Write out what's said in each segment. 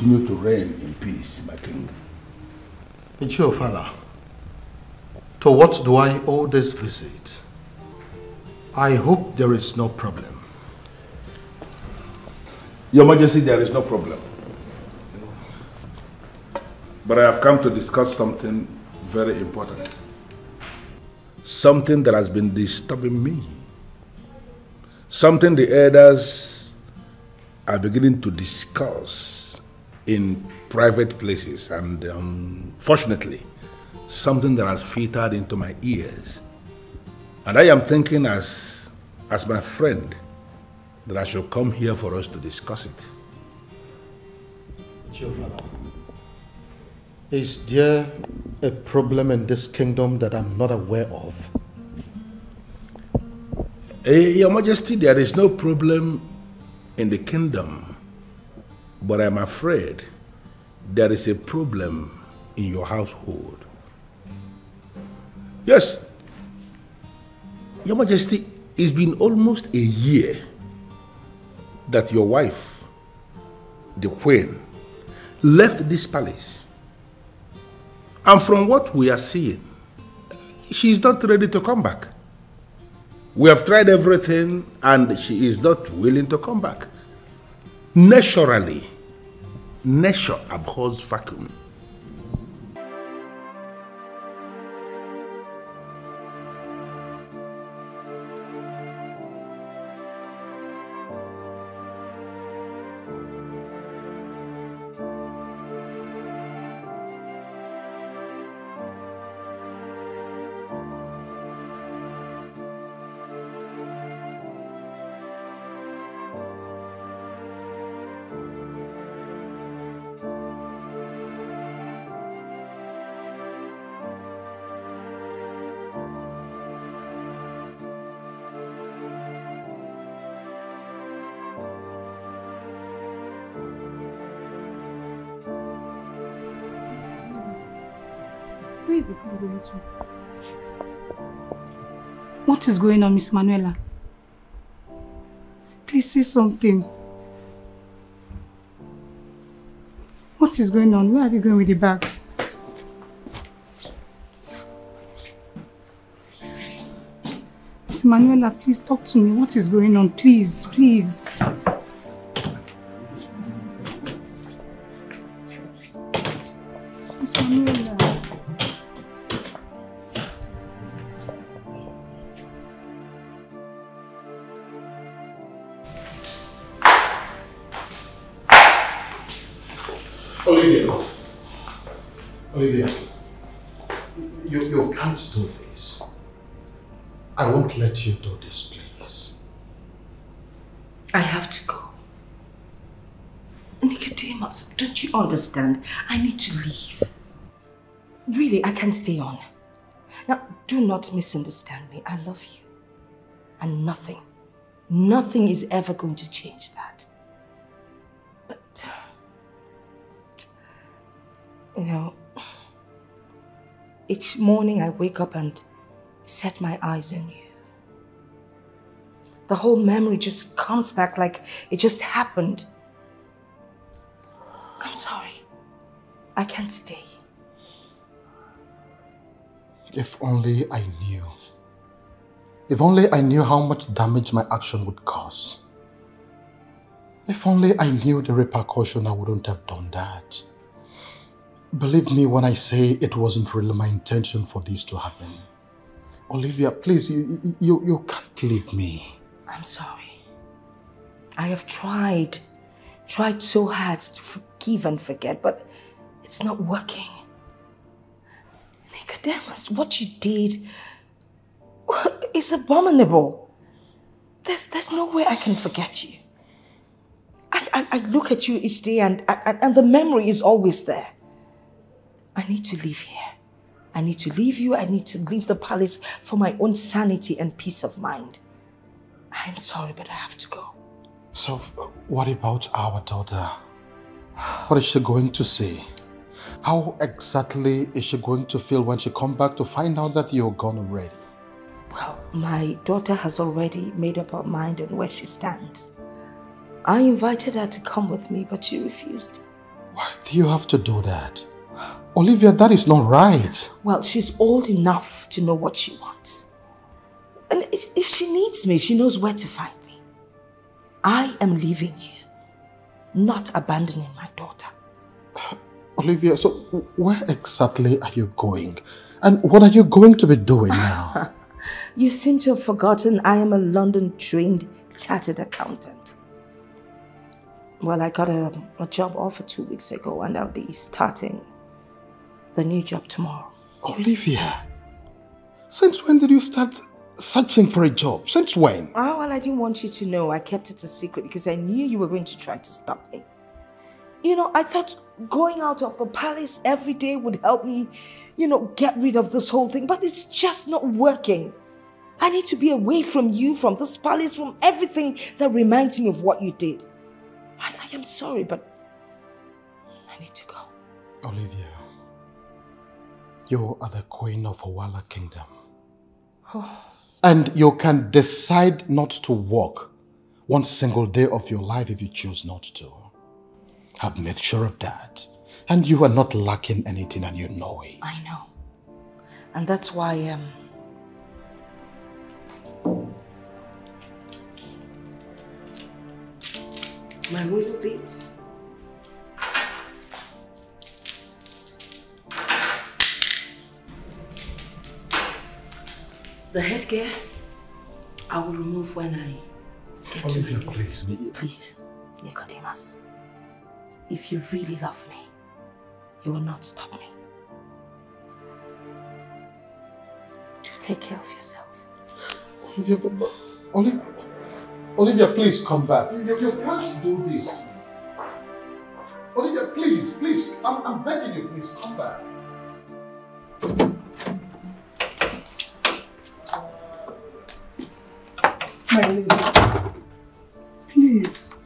continue to reign in peace, my king. Ichiofala, to what do I owe this visit? I hope there is no problem. Your Majesty, there is no problem. But I have come to discuss something very important. Something that has been disturbing me. Something the elders are beginning to discuss in private places, and unfortunately, something that has filtered into my ears. And I am thinking as my friend that I should come here for us to discuss it. Is there a problem in this kingdom that I'm not aware of? Your Majesty, there is no problem in the kingdom, but I'm afraid there is a problem in your household. Yes, Your Majesty, it's been almost a year that your wife, the Queen, left this palace. And from what we are seeing, she's not ready to come back. We have tried everything and she is not willing to come back. Naturally, nature abhors vacuum. Where is the king going to? What is going on, Miss Manuela? Please say something. What is going on? Where are they going with the bags? Miss Manuela, please talk to me. What is going on? Please, please. Miss Manuela. Olivia, you can't do this. I won't let you do this, please. I have to go. Nicodemus, don't you understand? I need to leave. Really, I can't stay on. Now, do not misunderstand me. I love you. And nothing is ever going to change that. But, you know, each morning I wake up and set my eyes on you. The whole memory just comes back like it just happened. I'm sorry. I can't stay. If only I knew. If only I knew how much damage my action would cause. If only I knew the repercussion, I wouldn't have done that. Believe me when I say it wasn't really my intention for this to happen. Olivia, please, you can't leave me. I'm sorry. I have tried so hard to forgive and forget, but it's not working. Nicodemus, what you did is abominable. There's no way I can forget you. I look at you each day and the memory is always there. I need to leave here. I need to leave you. I need to leave the palace for my own sanity and peace of mind. I'm sorry, but I have to go. So, what about our daughter? What is she going to say? How exactly is she going to feel when she comes back to find out that you're gone already? Well, my daughter has already made up her mind on where she stands. I invited her to come with me, but she refused. Why do you have to do that? Olivia, that is not right. Well, she's old enough to know what she wants. And if she needs me, she knows where to find me. I am leaving you, not abandoning my daughter. Olivia, so where exactly are you going? And what are you going to be doing now? You seem to have forgotten I am a London-trained chartered accountant. Well, I got a job offer 2 weeks ago and I'll be starting the new job tomorrow. Olivia, since when did you start searching for a job? Since when? Oh, well, I didn't want you to know. I kept it a secret because I knew you were going to try to stop me. You know, I thought going out of the palace every day would help me, you know, get rid of this whole thing. But it's just not working. I need to be away from you, from this palace, from everything that reminds me of what you did. I am sorry, but I need to go. Olivia, you are the queen of Owala Kingdom. Oh. And you can decide not to work one single day of your life if you choose not to. I've made sure of that. And you are not lacking anything and you know it. I know. And that's why, my royal babes. The headgear, I will remove when I get to Olivia, you. please. Please, Nicodemus, if you really love me, you will not stop me. Do take care of yourself. Olivia, please come back. You can't do this. Olivia, please, I'm begging you, please come back. My lady, please.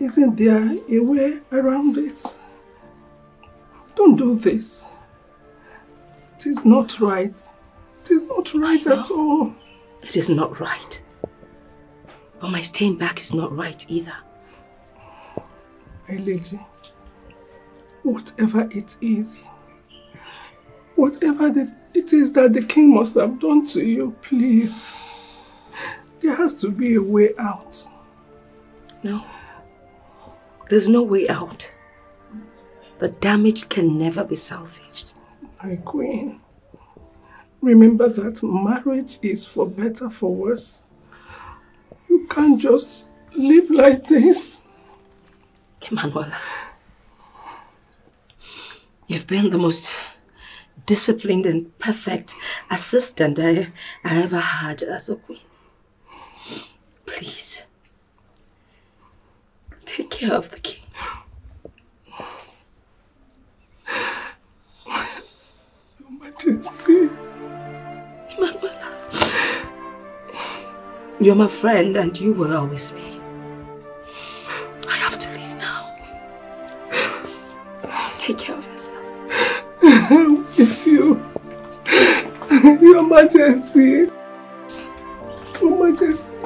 Isn't there a way around this? Don't do this. It is not right. It is not right at all. It is not right. But my staying back is not right either. My lady, whatever it is that the king must have done to you, please. There has to be a way out. No. There's no way out. The damage can never be salvaged. My queen, remember that marriage is for better, for worse. You can't just live like this. Emanuela, you've been the most disciplined and perfect assistant I ever had as a queen. Please, take care of the king. Your Majesty. Emanuela, you're my friend and you will always be. I have to leave now. Take care of yourself. I miss you. Your Majesty. Your Majesty.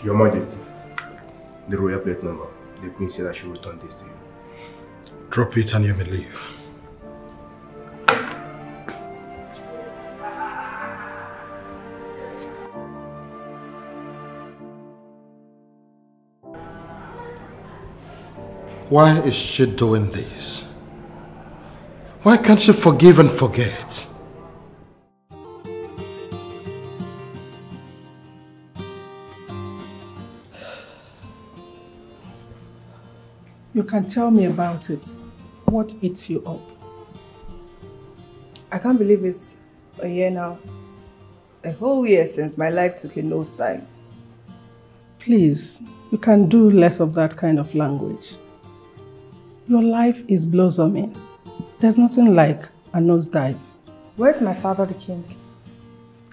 Your Majesty, the royal plate number. The Queen said I should return this to you. Drop it and you may leave. Why is she doing this? Why can't she forgive and forget? You can tell me about it. What eats you up? I can't believe it's a year now. A whole year since my life took a nosedive. Please, you can do less of that kind of language. Your life is blossoming. There's nothing like a nosedive. Where's my father, the king?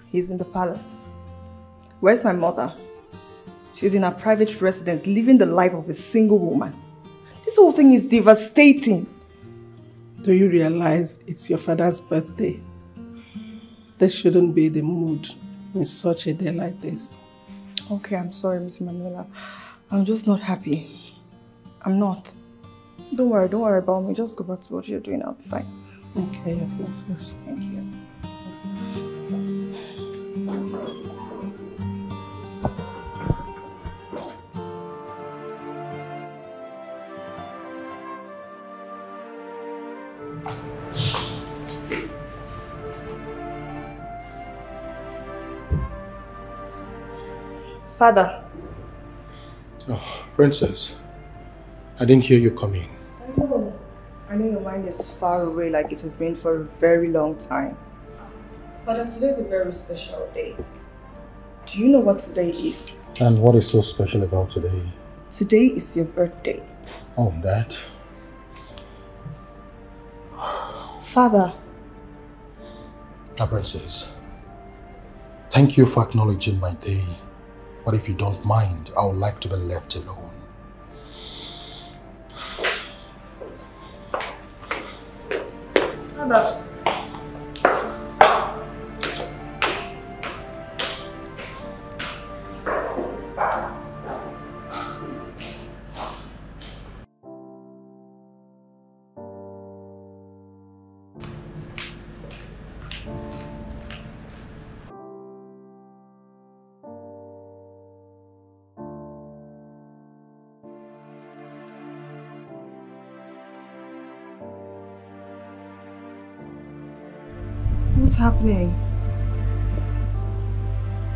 He's in the palace. Where's my mother? She's in her private residence, living the life of a single woman. This whole thing is devastating. Do you realize it's your father's birthday? There shouldn't be the mood in such a day like this. Okay, I'm sorry, Miss Manuela. I'm just not happy. I'm not. Don't worry about me. Just go back to what you're doing. I'll be fine. Okay, your princess. Thank you. Father. Oh, Princess. I didn't hear you come in. I know your mind is far away like it has been for a very long time. Father, today is a very special day. Do you know what today is? And what is so special about today? Today is your birthday. Oh, that. Father. Now, Princess, thank you for acknowledging my day. But if you don't mind, I would like to be left alone. Father. What's happening?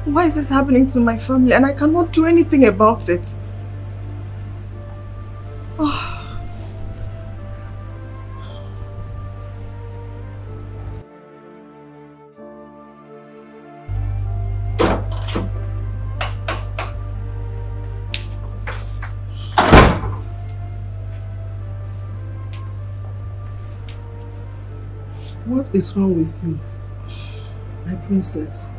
Why is this happening to my family and I cannot do anything about it? Oh. What is wrong with you, my princess?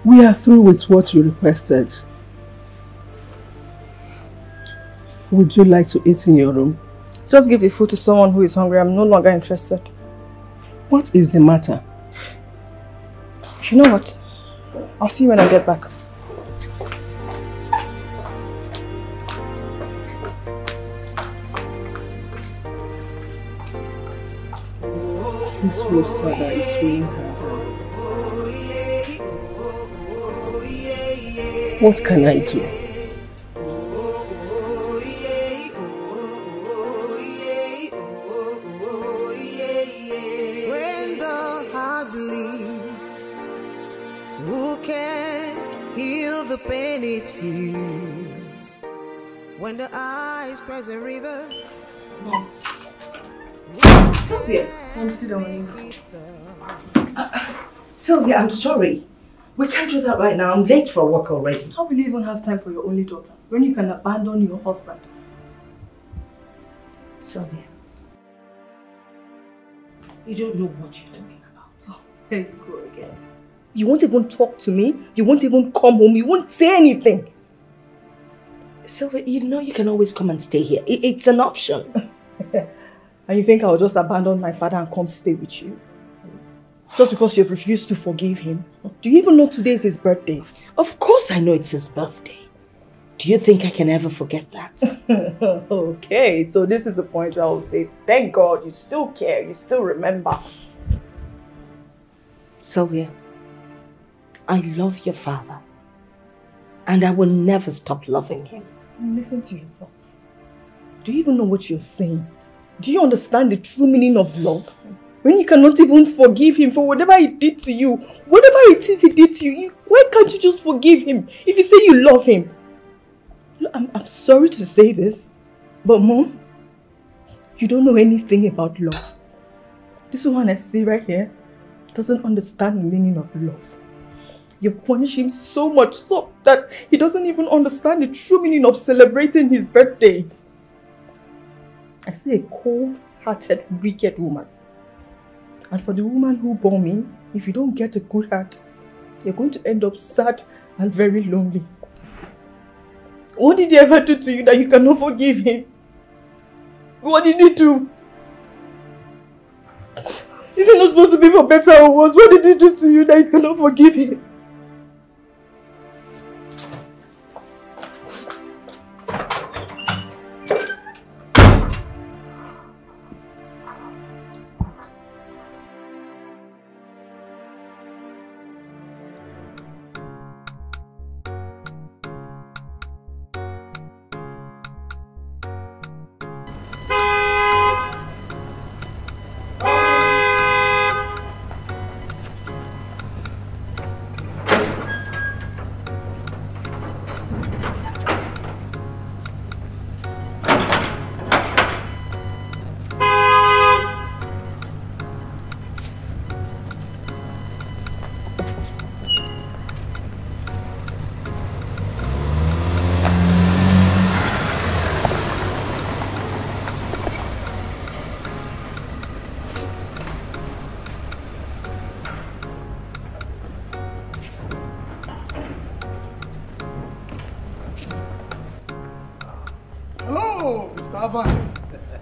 We are through with what you requested. Would you like to eat in your room? Just give the food to someone who is hungry. I'm no longer interested. What is the matter? You know what? I'll see you when I get back. This Rosada is weighing her down. What can I do? When the heart bleeds, who can heal the pain it feels? When the eyes press a river. Mom. Sylvia, come sit down. Sylvia, I'm sorry. We can't do that right now. I'm late for work already. How will you even have time for your only daughter when you can abandon your husband? Sylvia, you don't know what you're talking about. Oh, there you go again. You won't even talk to me. You won't even come home. You won't say anything. Sylvia, you know you can always come and stay here. It's an option. And you think I'll just abandon my father and come stay with you? Just because you've refused to forgive him? Do you even know today is his birthday? Of course I know it's his birthday. Do you think I can ever forget that? Okay, so this is the point where I will say, thank God you still care, you still remember. Sylvia, I love your father. And I will never stop loving him. Listen to yourself. Do you even know what you're saying? Do you understand the true meaning of love? When you cannot even forgive him for whatever he did to you, whatever it is he did to you, why can't you just forgive him if you say you love him? Look, I'm sorry to say this, but Mom, you don't know anything about love. This one I see right here doesn't understand the meaning of love. You've punished him so much so that he doesn't even understand the true meaning of celebrating his birthday. I see a cold-hearted, wicked woman. And for the woman who bore me, if you don't get a good heart, you're going to end up sad and very lonely. What did he ever do to you that you cannot forgive him? What did he do? Is it not supposed to be for better or worse? What did he do to you that you cannot forgive him?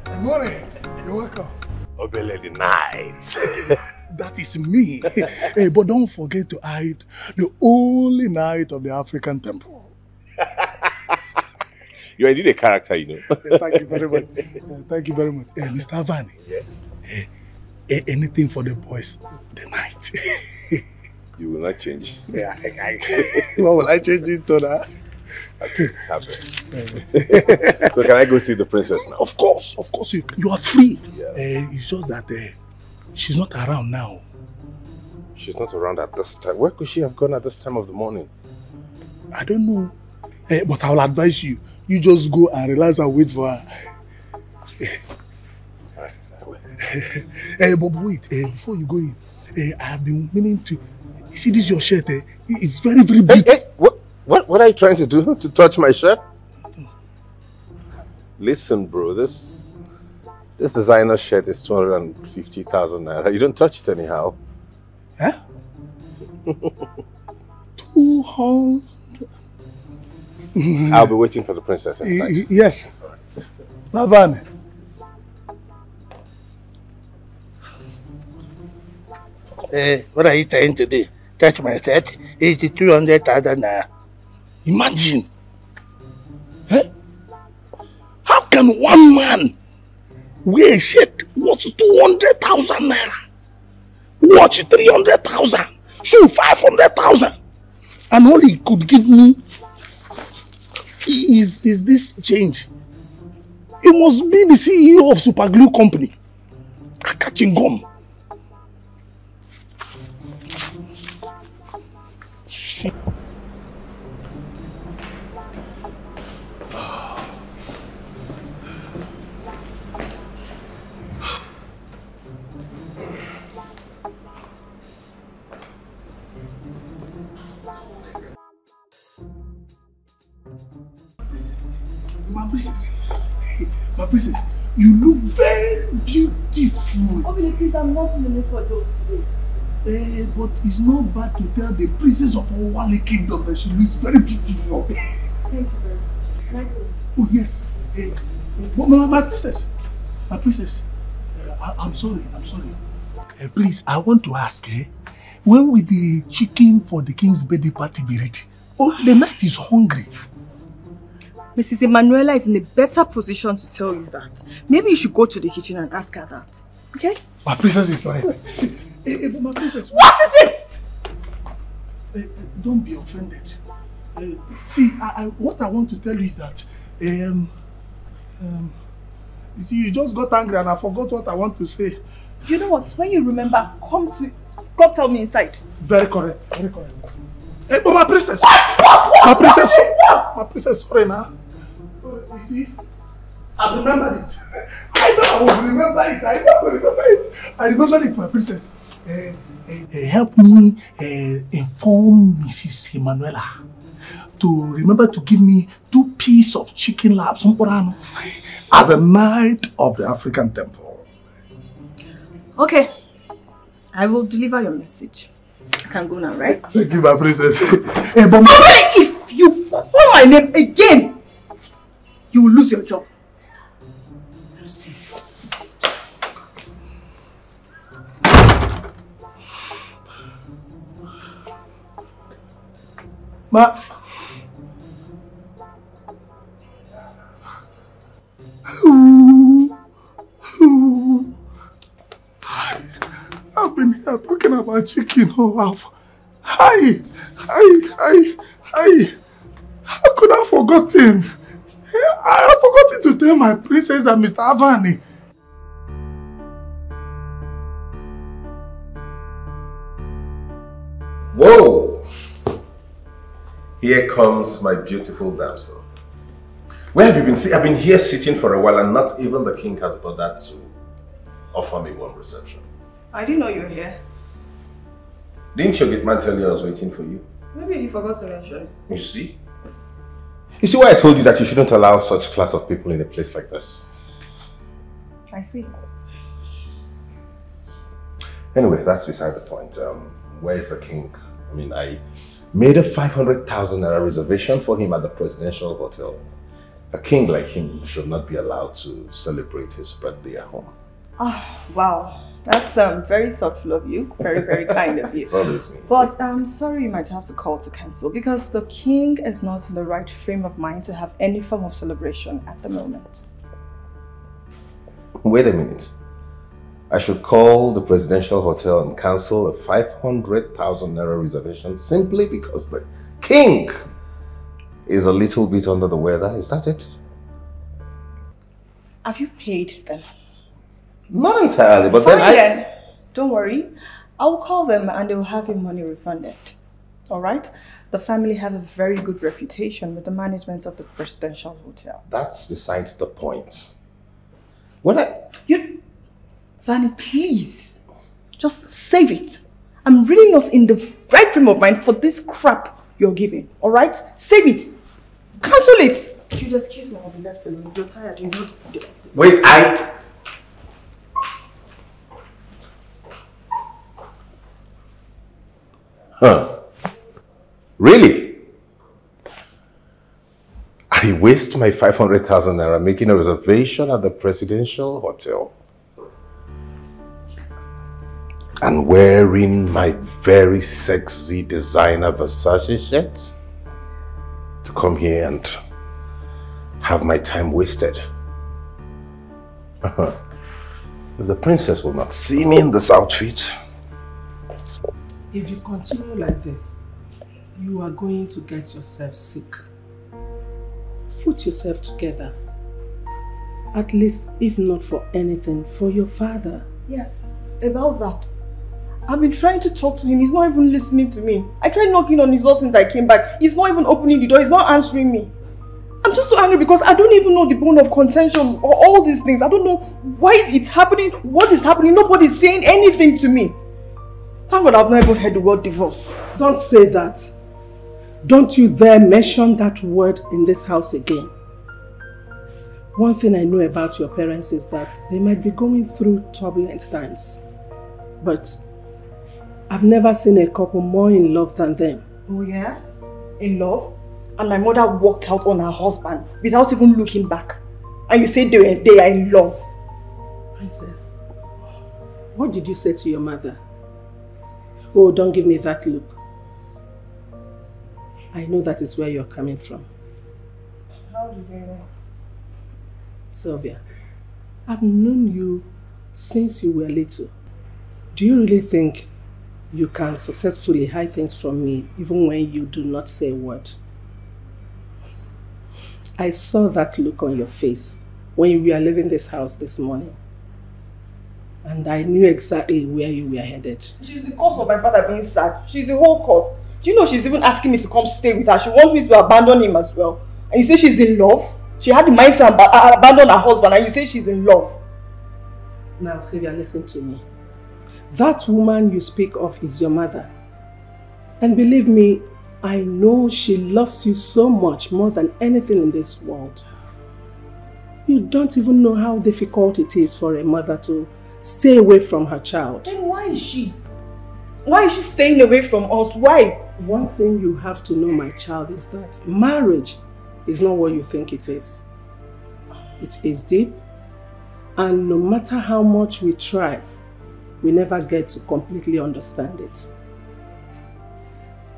Good morning. You're welcome. Obele the night. That is me. Hey, but don't forget to hide the only night of the African temple. You're indeed a character, you know. Thank you very much. Thank you very much. Mr. Fani. Yes. Anything for the boys tonight. You will not change. Yeah. What will I change it to now? Okay, so can I go see the princess now? Of course you are free. Yeah. It's just that she's not around now. She's not around at this time. Where could she have gone at this time of the morning? I don't know. But I will advise you. You just go and relax and wait for her. Alright, I will. But wait, before you go in, I have been meaning to... See this your shirt? It's very, very big. Hey, what are you trying to do? To touch my shirt? Listen, bro, this designer shirt is 250,000 naira. You don't touch it anyhow. Huh? 200. I'll be waiting for the princess inside. Yes. Savannah. What are you trying to do? Touch my shirt? It's 200,000 naira. Imagine. How can one man wear a shirt worth 200,000 naira? Watch 300,000, shoe 500,000, and all he could give me is this change. He must be the CEO of Super Glue Company. Catching gum. Shit. My princess, you look very beautiful. Obviously, please, I'm not in the mood for jokes today. But it's not bad to tell the princess of Wale Kingdom that she looks very beautiful. Thank you very much. Oh yes. But my princess, I'm sorry. Please, I want to ask, when will the chicken for the king's birthday party be ready? Oh, the night is hungry. Mrs. Emanuela is in a better position to tell you that. Maybe you should go to the kitchen and ask her that. Okay? My princess is right. But my princess... What is it? Don't be offended. See, what I want to tell you is that... you see, you just got angry and I forgot what I want to say. You know what? When you remember, come tell me inside. Very correct. But my princess... My princess, sorry now. So, you see, I've remembered it. I know I will remember it. I remember it, my princess. Help me inform Mrs. Emanuela to remember to give me 2 pieces of chicken laps as a knight of the African temple. Okay. I will deliver your message. I can go now, right? Thank you, my princess. Hey, but if you call my name again, you will lose your job. Ma. I've been here talking about chicken all hour. Hi. How could I have forgotten? I have forgotten to tell my princess and Mr. Avani. Whoa! Here comes my beautiful damsel. Where have you been? See, I've been here sitting for a while and not even the king has bothered to offer me one reception. I didn't know you were here. Didn't your gate man tell you I was waiting for you? Maybe he forgot to mention it. You see? You see why I told you that you shouldn't allow such class of people in a place like this? I see. Anyway, that's beside the point. Where is the king? I mean, I made a 500,000 naira reservation for him at the presidential hotel. A king like him should not be allowed to celebrate his birthday at home. Oh, wow. That's very thoughtful of you. Very, very kind of you. It's always me. But I'm sorry you might have to call to cancel because the king is not in the right frame of mind to have any form of celebration at the moment. Wait a minute. I should call the presidential hotel and cancel a 500,000 naira reservation simply because the king is a little bit under the weather. Is that it? Have you paid them? Not entirely, but then don't worry. I'll call them and they'll have your money refunded. Alright? The family have a very good reputation with the management of the presidential hotel. That's besides the point. Vanny, please. Just save it. I'm really not in the right frame of mind for this crap you're giving. Alright? Save it. Cancel it. You'd excuse me, I'll be left alone. You're tired. You know. Wait, Huh. Really? I waste my 500,000 naira making a reservation at the presidential hotel and wearing my very sexy designer Versace shirt to come here and have my time wasted. If the princess will not see me in this outfit. If you continue like this, you are going to get yourself sick. Put yourself together. At least, if not for anything, for your father. Yes, about that. I've been trying to talk to him. He's not even listening to me. I tried knocking on his door since I came back. He's not even opening the door. He's not answering me. I'm just so angry because I don't even know the bone of contention or all these things. I don't know why it's happening, what is happening. Nobody's saying anything to me. Thank God I've not even heard the word divorce. Don't say that. Don't you dare mention that word in this house again. One thing I know about your parents is that they might be going through turbulent times. But I've never seen a couple more in love than them. Oh yeah? In love? And my mother walked out on her husband without even looking back. And you say they are in love. Princess, what did you say to your mother? Oh, don't give me that look. I know that is where you're coming from. How did you know? Sylvia, I've known you since you were little. Do you really think you can successfully hide things from me even when you do not say a word? I saw that look on your face when you were leaving this house this morning. And I knew exactly where you were headed. She's the cause of my father being sad. She's the whole cause. Do you know she's even asking me to come stay with her? She wants me to abandon him as well. And you say she's in love? She had the mind to abandon her husband and you say she's in love. Now, Sylvia, listen to me. That woman you speak of is your mother. And believe me, I know she loves you so much more than anything in this world. You don't even know how difficult it is for a mother to stay away from her child. Then why is she? Why is she staying away from us? Why? One thing you have to know, my child, is that marriage is not what you think it is. It is deep, and no matter how much we try, we never get to completely understand it.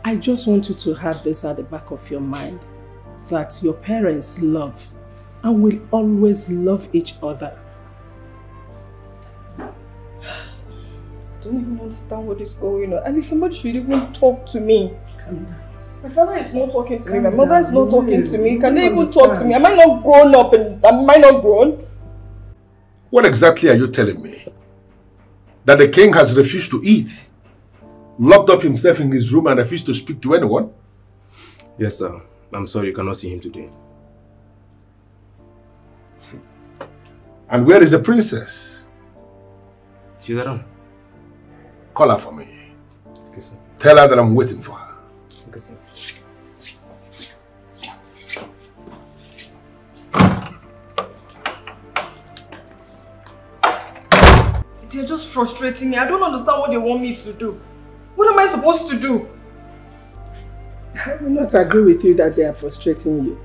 I just want you to have this at the back of your mind, that your parents love and will always love each other. I don't even understand what is going on. At least somebody should even talk to me. Calm down. My father is not talking to me. My mother is not talking to me. Can they even talk to me? Am I not grown up and am I not grown? What exactly are you telling me? That the king has refused to eat? Locked up himself in his room and refused to speak to anyone? Yes, sir. I'm sorry you cannot see him today. And where is the princess? She's around. Call her for me. Okay, sir. Tell her that I'm waiting for her. Okay, sir. They're just frustrating me. I don't understand what they want me to do. What am I supposed to do? I will not agree with you that they are frustrating you.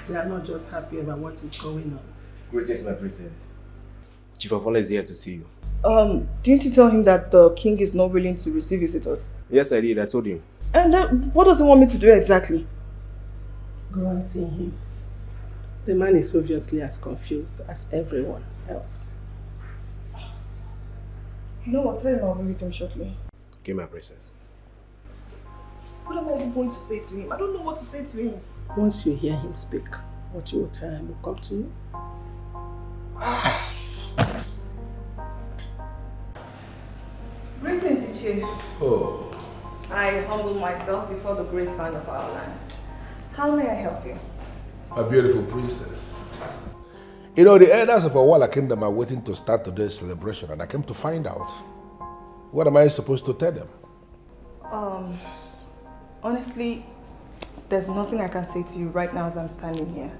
They are not just happy about what is going on. Greetings, my princess. Chief of Ola is here to see you. Didn't you tell him that the king is not willing to receive visitors? Yes, I did. I told him. And what does he want me to do exactly? Go and see him. The man is obviously as confused as everyone else. You know what? Tell him I'll be with him shortly. Okay, my princess. What am I even going to say to him? I don't know what to say to him. Once you hear him speak, what you will tell him will come to you. Greetings, Ichie. Oh. I humble myself before the great man of our land. How may I help you? A beautiful princess. You know, the elders of Awala Kingdom are waiting to start today's celebration, and I came to find out. What am I supposed to tell them? Honestly, there's nothing I can say to you right now as I'm standing here.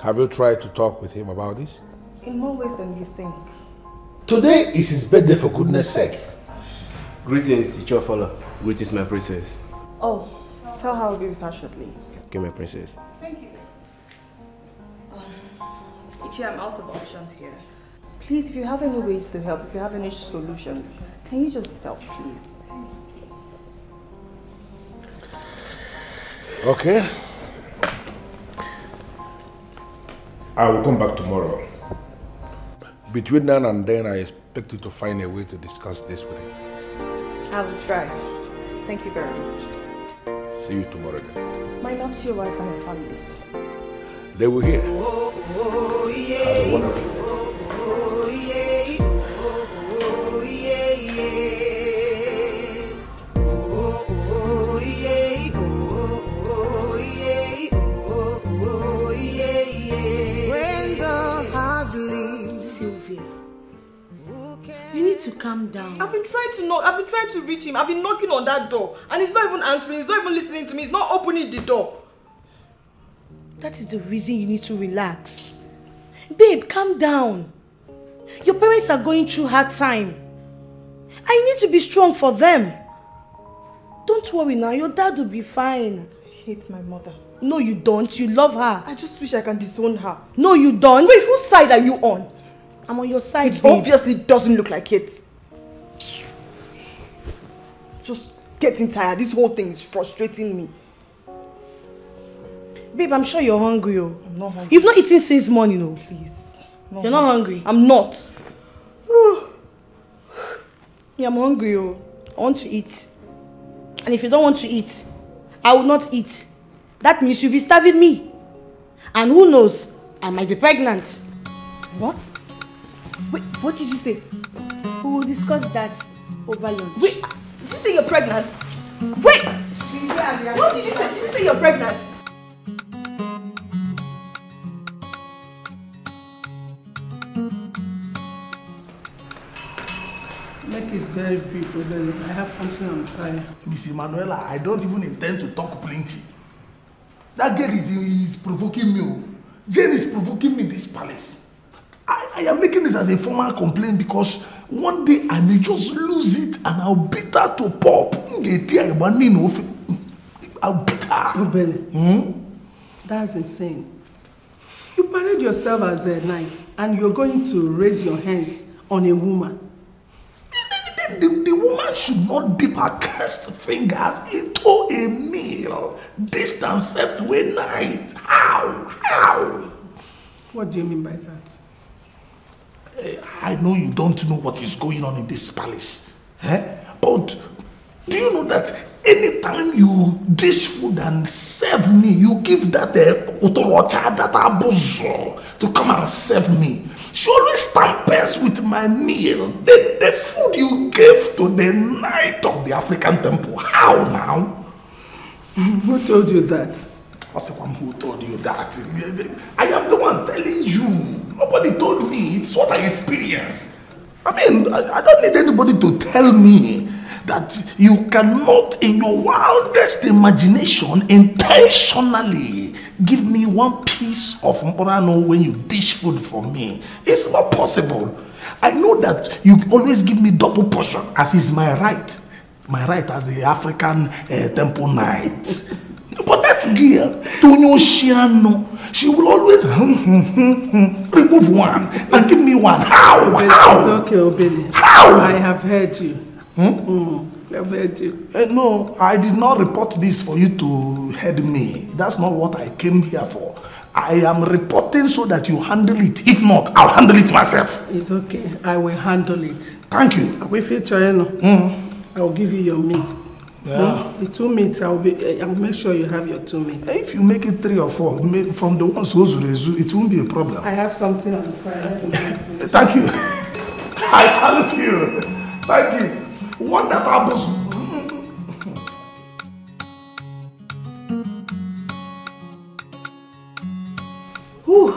Have you tried to talk with him about this? In more ways than you think. Today is his birthday, for goodness sake. Greetings, Ichie of Ola. Greetings, my princess. Oh, tell her I'll be with her shortly. Okay, my princess. Thank you. Ichie, I'm out of options here. Please, if you have any ways to help, if you have any solutions, can you just help, please? Okay. I will come back tomorrow. Between now and then, I expect you to find a way to discuss this with him. I will try. Thank you very much. See you tomorrow then. My love to your wife and your family. They will hear. Oh, yeah. Have a wonderful day. Oh, yeah. Oh, yeah, yeah. Oh, yeah. Oh, yeah. Oh, yeah, yeah. When the heart bleeds. Sylvia, you need to calm down. I've been trying to reach him. I've been knocking on that door and he's not even answering. He's not even listening to me. He's not opening the door. That is the reason you need to relax. Babe, calm down. Your parents are going through hard time. I need to be strong for them. Don't worry now, your dad will be fine. I hate my mother. No, you don't. You love her. I just wish I can disown her. No, you don't. Wait, whose side are you on? I'm on your side, It babe. obviously doesn't look like it. Just getting tired. This whole thing is frustrating me. Babe, I'm sure you're hungry. Oh. I'm not hungry. You've not eaten since morning. Oh. Please. You're not hungry? I'm not. Yeah, I'm hungry. Oh. I want to eat. And if you don't want to eat, I will not eat. That means you'll be starving me. And who knows, I might be pregnant. What? Wait, what did you say? We will discuss that over lunch. Wait, did you say you're pregnant? Wait! What did you say? Did you say you're pregnant? Make it very brief, Obele. I have something on fire. Miss Emanuela, I don't even intend to talk plenty. That girl is provoking me. Jane is provoking me in this palace. I I am making this as a formal complaint because one day I may just lose it and I'll beat her to pop. I'll beat her. Obele, that's insane. You parade yourself as a knight and you're going to raise your hands on a woman. The woman should not dip her cursed fingers into a meal dished and served to a knight. How? What do you mean by that? I know you don't know what is going on in this palace. But do you know that anytime you dish food and serve me, you give that otorocha, that abuso to come and serve me? She always tampers with my meal. The food you gave to the knight of the African temple. How now? Who told you that? What's the one who told you that? I am the one telling you. Nobody told me. It's what I experienced. I mean, I don't need anybody to tell me that you cannot, in your wildest imagination, intentionally give me one piece of mporano when you dish food for me. It's not possible. I know that you always give me double portion, as is my right. My right as the African temple knight. But that girl, Tonyo Shiano, she will always remove one and give me one. How? It's okay, Obele. How? I have heard you. I've heard you. No, I did not report this for you to head me. That's not what I came here for. I am reporting so that you handle it. If not, I'll handle it myself. It's okay. I will handle it. Thank you. I will feature you. I will give you your meat. Yeah. The 2 meats, I will make sure you have your 2 meats. If you make it 3 or 4, from the ones who's rezu, it won't be a problem. I have something on the fire. Thank you. I salute you. Thank you. One that happens. Whew.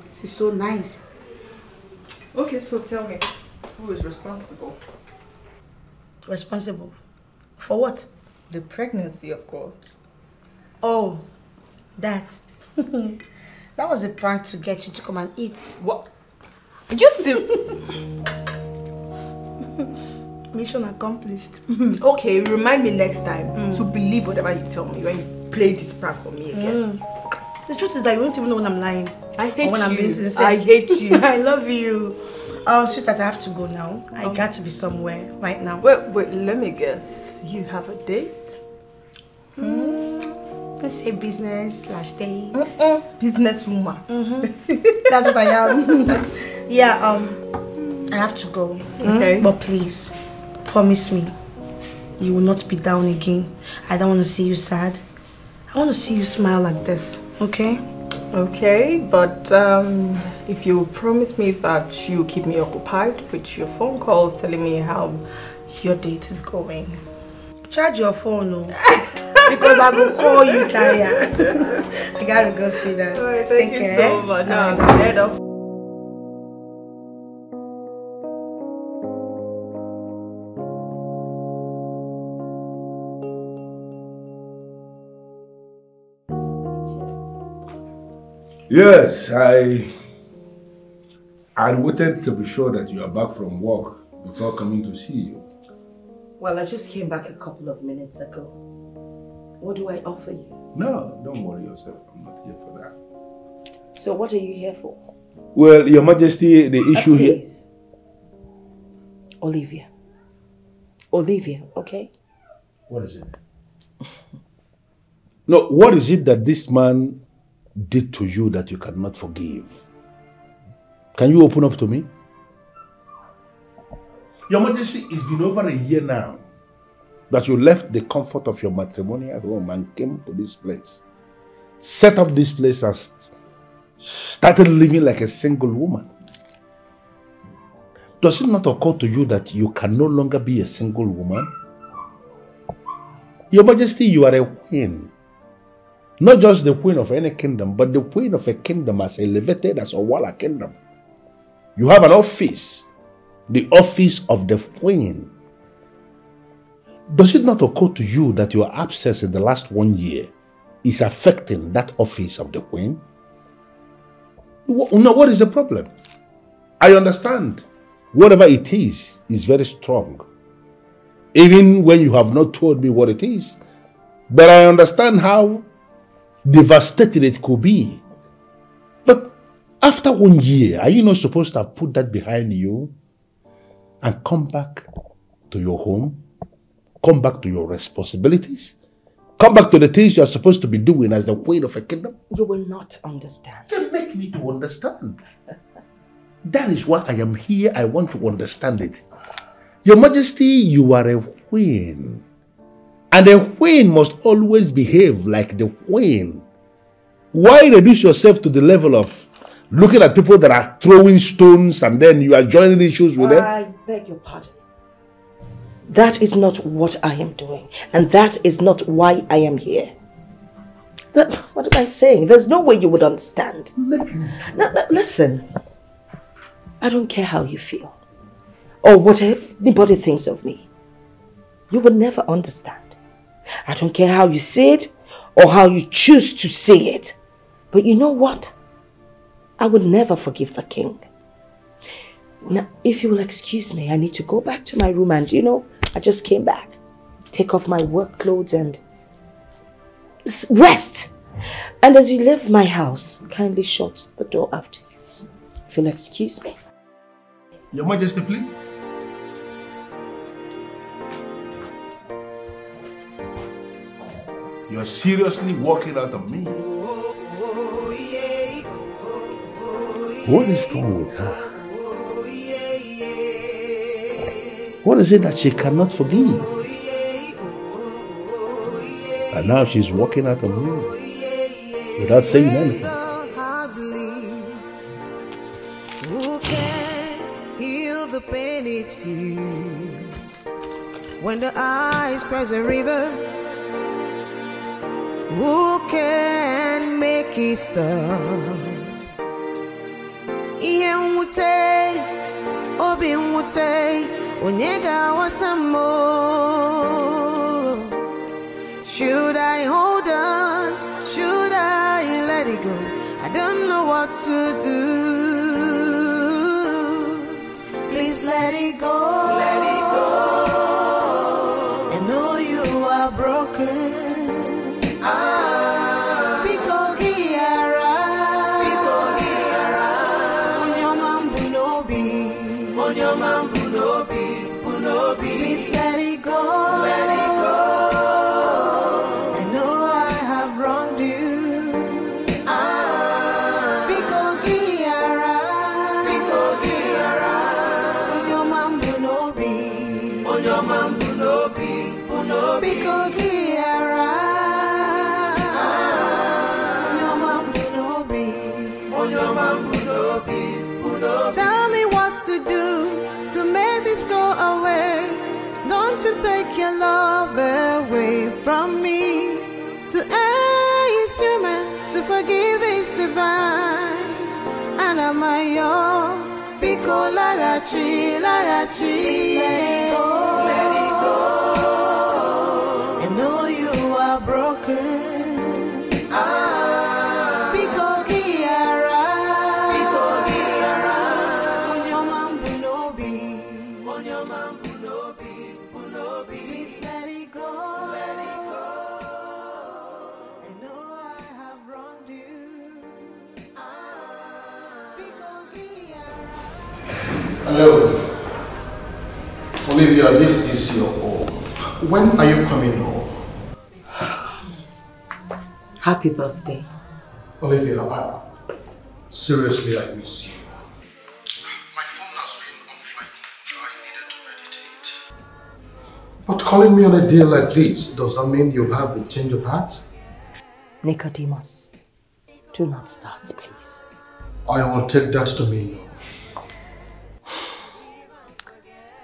This is so nice. Okay, so tell me, who is responsible? Responsible? For what? The pregnancy, of course. Oh, that. That was a prank to get you to come and eat. What? Are you serious? Mission accomplished. Okay, remind me next time to believe whatever you tell me when you play this prank on me again. The truth is that you won't even know when I'm lying. I hate when you. I'm being sincere. I hate you. I love you. Sweetheart, I have to go now. I got to be somewhere right now. Wait, let me guess. You have a date? Let's say business/date. Businesswoman. That's what I am. Yeah, I have to go. Okay. But please, promise me, you will not be down again. I don't want to see you sad. I want to see you smile like this, okay? Okay, but if you promise me that you keep me occupied with your phone calls telling me how your date is going. Charge your phone, no? Because I will call you, Taya. I gotta go, sweetheart. Right, thank you so much. Yes, I waited to be sure that you are back from work before coming to see you. Well, I just came back a couple of minutes ago. What do I offer you? No, don't worry yourself. I'm not here for that. So what are you here for? Well, Your Majesty, the issue here... Olivia. Olivia, okay? What is it? No, what is it that this man did to you that you cannot forgive? Can you open up to me? Your Majesty, it's been over a year now that you left the comfort of your matrimonial home and came to this place. Set up this place and started living like a single woman. Does it not occur to you that you can no longer be a single woman? Your Majesty, you are a queen. Not just the queen of any kingdom, but the queen of a kingdom as elevated as a Wala kingdom. You have an office, the office of the queen. Does it not occur to you that your absence in the last 1 year is affecting that office of the queen? No, what is the problem? I understand. Whatever it is very strong. Even when you have not told me what it is. But I understand how devastating it could be. But after 1 year, are you not supposed to have put that behind you and come back to your home? Come back to your responsibilities? Come back to the things you are supposed to be doing as the queen of a kingdom? You will not understand. Then make me to understand. That is why I am here. I want to understand it. Your Majesty, you are a queen. And a queen must always behave like the queen. Why reduce yourself to the level of looking at people that are throwing stones and then you are joining issues with them? I beg your pardon. That is not what I am doing. And that is not why I am here. What am I saying? There's no way you would understand. Now, listen. I don't care how you feel. Or what anybody thinks of me. You will never understand. I don't care how you say it or how you choose to say it. But you know what? I would never forgive the king. Now, if you will excuse me, I need to go back to my room and, I just came back. Take off my work clothes and rest. And as you leave my house, kindly shut the door after you. If you'll excuse me. Your Majesty, please. You are seriously walking out on me. What is wrong with her? What is it that she cannot forgive? And now she's walking out on me without saying anything. Who can heal the pain it feels when the eyes cross the river? Who can make it stop? Ihem wute, obi wute, onyega wata more. Should I hold on? Should I let it go? I don't know what to do. Please let it go. Let it go. I know you are broken. Please let it go. Let it go. I know I have wronged you. On your man bunobi. Tell me what to do to make this go away. Don't you take your love away from me. To err is human, to forgive is divine. And I'm your Biko lagachi. Let it go. I know you are broken. Hello. Olivia, this is your home. When are you coming home? Happy birthday. Olivia, seriously, I miss you. My phone has been on flight mode. I needed to meditate. But calling me on a day like this, does that mean you've had the change of heart? Nicodemus, do not start, please. I will take that to mean no.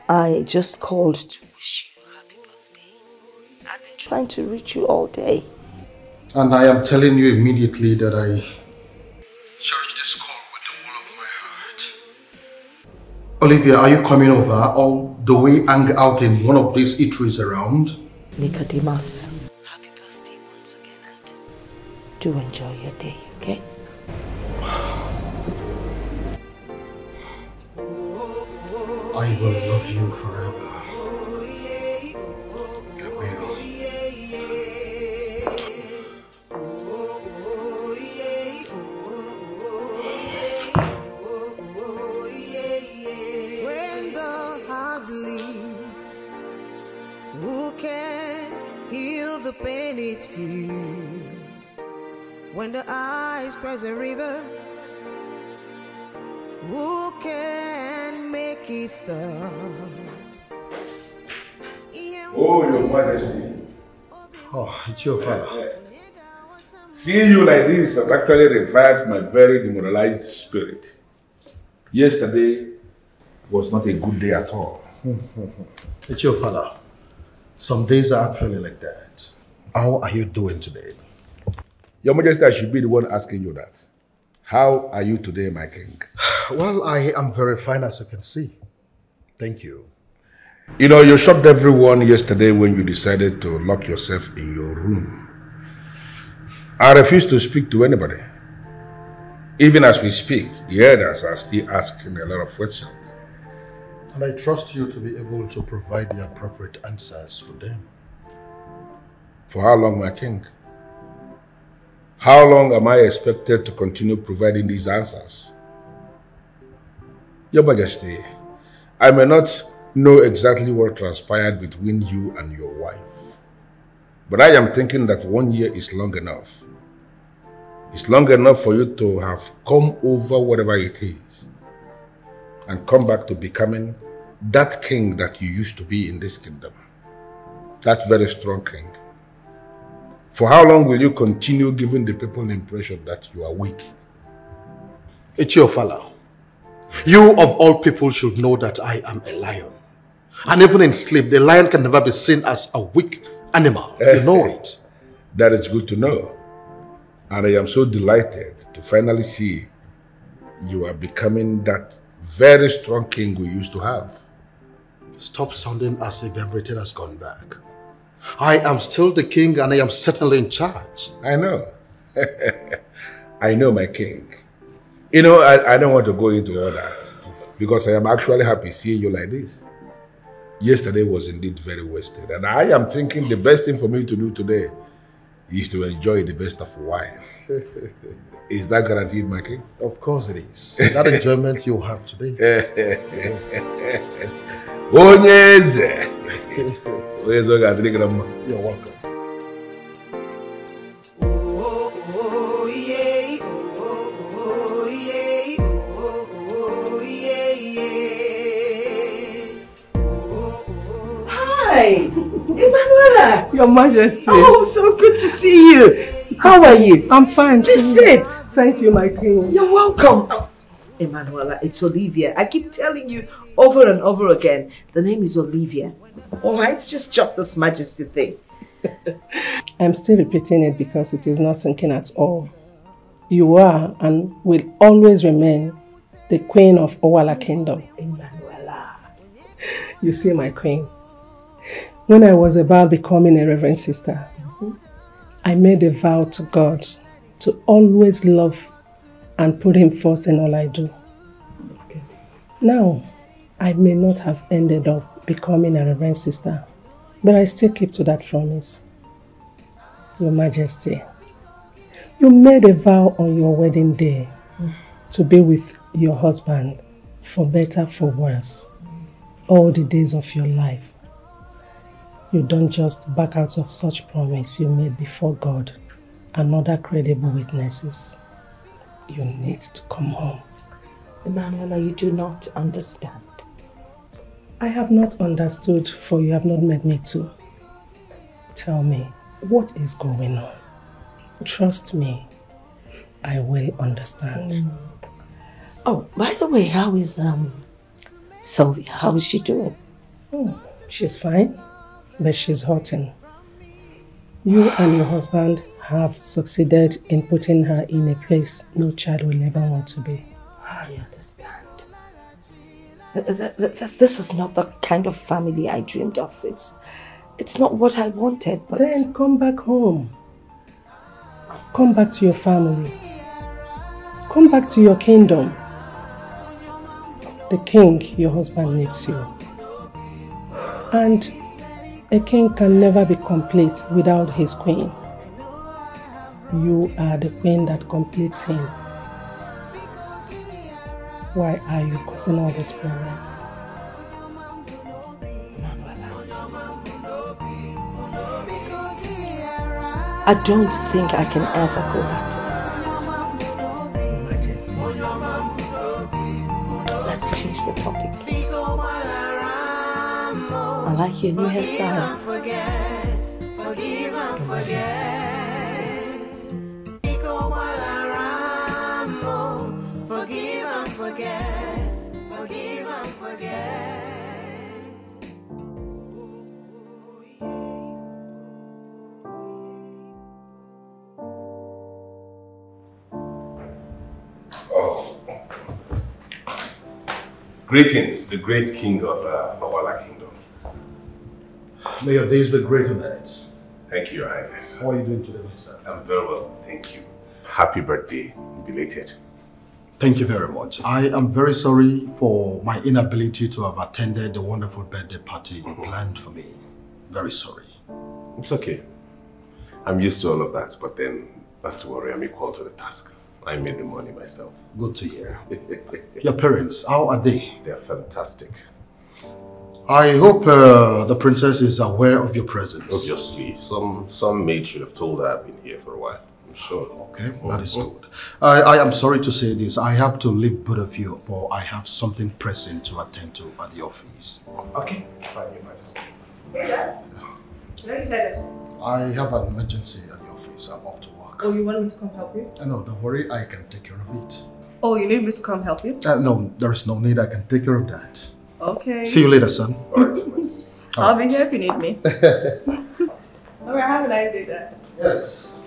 I just called to wish you happy birthday. I've been trying to reach you all day. And I am telling you immediately that I cherish this call with the whole of my heart. Olivia, are you coming over, or do we hang out in one of these eateries around? Nicodemus, happy birthday once again and do enjoy your day, okay? I will love you forever. I will. When the heart bleeds, who can heal the pain it feels? When the eyes cross the river, who can make it stop? Oh, Your Majesty. Oh, it's your father. Seeing you like this has actually revived my very demoralized spirit. Yesterday was not a good day at all. It's your father. Some days are actually like that. How are you doing today? Your Majesty, I should be the one asking you that. How are you today, my king? Well, I am very fine, as you can see. Thank you. You know, you shocked everyone yesterday when you decided to lock yourself in your room. I refuse to speak to anybody. Even as we speak, the elders are still asking a lot of questions. And I trust you to be able to provide the appropriate answers for them. For how long, my king? How long am I expected to continue providing these answers? Your Majesty, I may not know exactly what transpired between you and your wife, but I am thinking that 1 year is long enough. It's long enough for you to have come over whatever it is and come back to becoming that king that you used to be in this kingdom. That very strong king. For how long will you continue giving the people the impression that you are weak? It's your father. You of all people should know that I am a lion. And even in sleep, the lion can never be seen as a weak animal. You know it. That is good to know. And I am so delighted to finally see you are becoming that very strong king we used to have. Stop sounding as if everything has gone back. I am still the king and I am certainly in charge. I know. I know, my king. You know, I don't want to go into all that because I am actually happy seeing you like this. Yesterday was indeed very wasted, and I am thinking the best thing for me to do today is to enjoy the best of wine. Is that guaranteed, my king? Of course it is. That enjoyment you have today. You're welcome. Hi, Emanuela. Your Majesty. Oh, so good to see you. How are you? I'm fine. Please sit. Thank you, my queen. You're welcome. Oh, Emanuela, it's Olivia. I keep telling you over and over again, the name is Olivia. All right, just drop this Majesty thing. I'm still repeating it because it is not sinking at all. You are and will always remain the queen of Owala Kingdom. Emanuela. You see, my queen, when I was about becoming a reverend sister, I made a vow to God to always love and put him first in all I do. Okay. Now, I may not have ended up becoming a reverend sister, but I still keep to that promise. Your Majesty, you made a vow on your wedding day to be with your husband for better, for worse, all the days of your life. You don't just back out of such promise you made before God and other credible witnesses. You need to come home. Emanuela, you do not understand. I have not understood, for you have not made me to. Tell me, what is going on? Trust me, I will understand. Oh, by the way, how is Sylvia? How is she doing? Oh, she's fine, but she's hurting. You and your husband have succeeded in putting her in a place no child will ever want to be. I understand. This is not the kind of family I dreamed of. It's not what I wanted, but... Then come back home. Come back to your family. Come back to your kingdom. The king, your husband, needs you. And a king can never be complete without his queen. You are the queen that completes him. Why are you causing all these problems? I don't think I can ever go back to this. Let's change the topic, please. I like your new hairstyle. Greetings, the great king of Mawala Kingdom. May your days be great and nights. Thank you, Your Highness. How are you doing today, my son? I'm very well, thank you. Happy birthday, belated. Thank you very much. I am very sorry for my inability to have attended the wonderful birthday party you planned for me. Very sorry. It's okay. I'm used to all of that, but then, not to worry, I'm equal to the task. I made the money myself. Good to hear. Your parents, how are they? They're fantastic. I hope the princess is aware of your presence. Obviously. Some maid should have told her I've been here for a while. I'm sure. Okay, that is good. I am sorry to say this. I have to leave both of you, for I have something pressing to attend to at the office. Okay, it's fine, Your Majesty. Yeah. Where are you headed? I have an emergency at the office. I'm off to work. Oh, you want me to come help you? No, don't worry. I can take care of it. Oh, you need me to come help you? No, there is no need. I can take care of that. Okay. See you later, son. All right, Your Majesty. I'll be here if you need me. All right, have a nice day, Dad. Yes.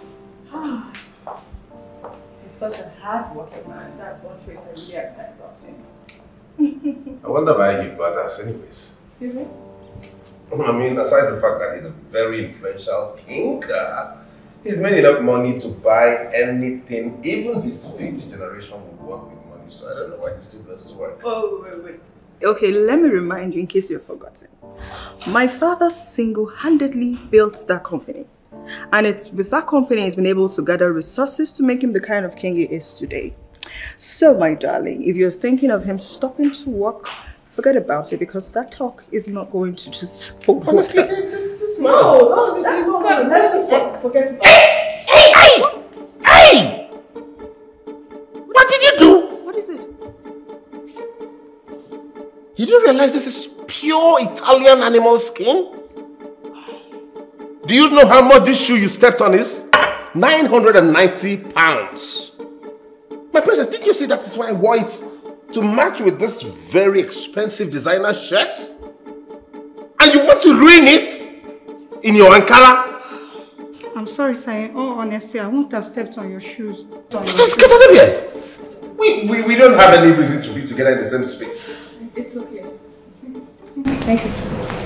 He's such a hard-working man. That's one trait I really admire about him. I wonder why he bothers anyways. Excuse me? I mean, aside the fact that he's a very influential king, he's made enough money to buy anything. Even his 5th generation would work with money, so I don't know why he still goes to work. Oh, wait. Okay, let me remind you in case you've forgotten. My father single-handedly built that company. And it's with that company he's been able to gather resources to make him the kind of king he is today. So, my darling, if you're thinking of him stopping to work, forget about it, because that talk is not going to just hold honestly, water. this No, that's not. Let's just forget about it. Hey! What did you do? What is it? You didn't realize this is pure Italian animal skin? Do you know how much this shoe you stepped on is? 990 pounds. My princess, did you see that is why I wore it? To match with this very expensive designer shirt? And you want to ruin it? In your Ankara? I'm sorry, sir. In all honesty, I won't have stepped on your shoes. Just get out of here! We don't have any reason to be together in the same space. It's okay. Thank you, sir.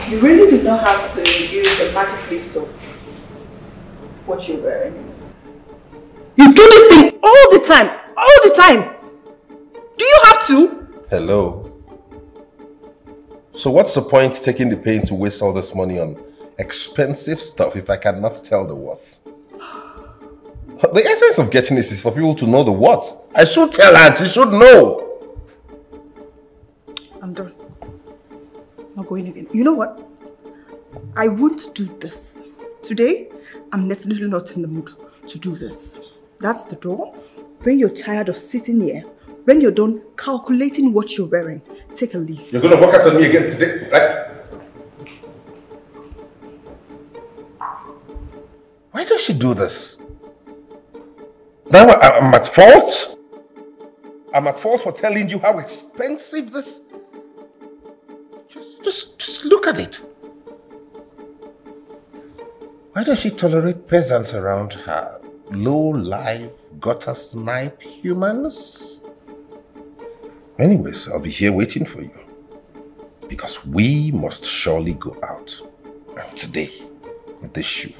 You really do not have to use the market list of what you're wearing. You do this thing all the time! All the time! Do you have to? Hello? So what's the point taking the pain to waste all this money on expensive stuff if I cannot tell the worth? The essence of getting this is for people to know the worth. I should tell her, she should know. I'm done. Not going again. You know what? I won't do this. Today, I'm definitely not in the mood to do this. That's the door. When you're tired of sitting here, when you're done calculating what you're wearing, take a leave. You're going to walk out on me again today, right? Why does she do this? Now I'm at fault? I'm at fault for telling you how expensive this... Just look at it. Why does she tolerate peasants around her? Low-life, gutter-snipe humans? Anyways, I'll be here waiting for you. Because we must surely go out. And today, with this shoe,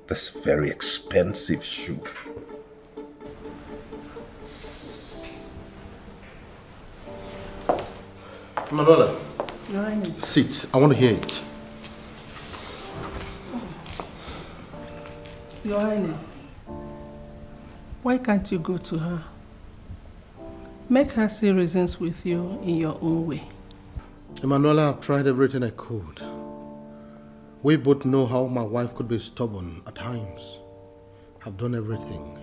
this very expensive shoe. Manuela. Your Highness. Sit. I want to hear it. Your Highness. Why can't you go to her? Make her see reasons with you in your own way. Emanuela, I've tried everything I could. We both know how my wife could be stubborn at times. I've done everything.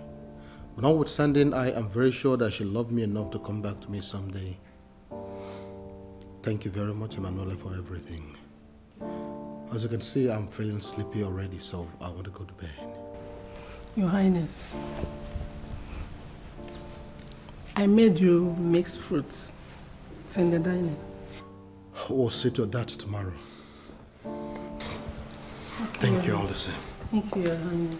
But notwithstanding, I am very sure that she'll love me enough to come back to me someday. Thank you very much, Emanuela, for everything. As you can see, I'm feeling sleepy already, so I want to go to bed. Your Highness, I made you mixed fruits. It's in the dining. We'll see to that tomorrow. Okay. Thank you all the same. Thank you, Your Highness.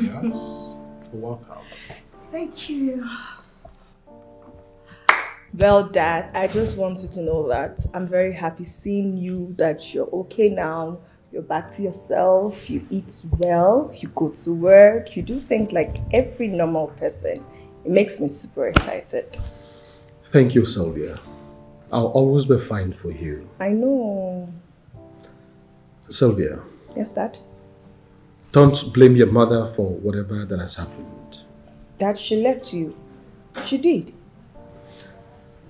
Yes, welcome. Thank you. Well, Dad, I just want you to know that I'm very happy seeing you, that you're okay now. You're back to yourself, you eat well, you go to work, you do things like every normal person. It makes me super excited. Thank you, Sylvia. I'll always be fine for you. I know. Sylvia. Yes, Dad? Don't blame your mother for whatever that has happened. Dad, she left you. She did.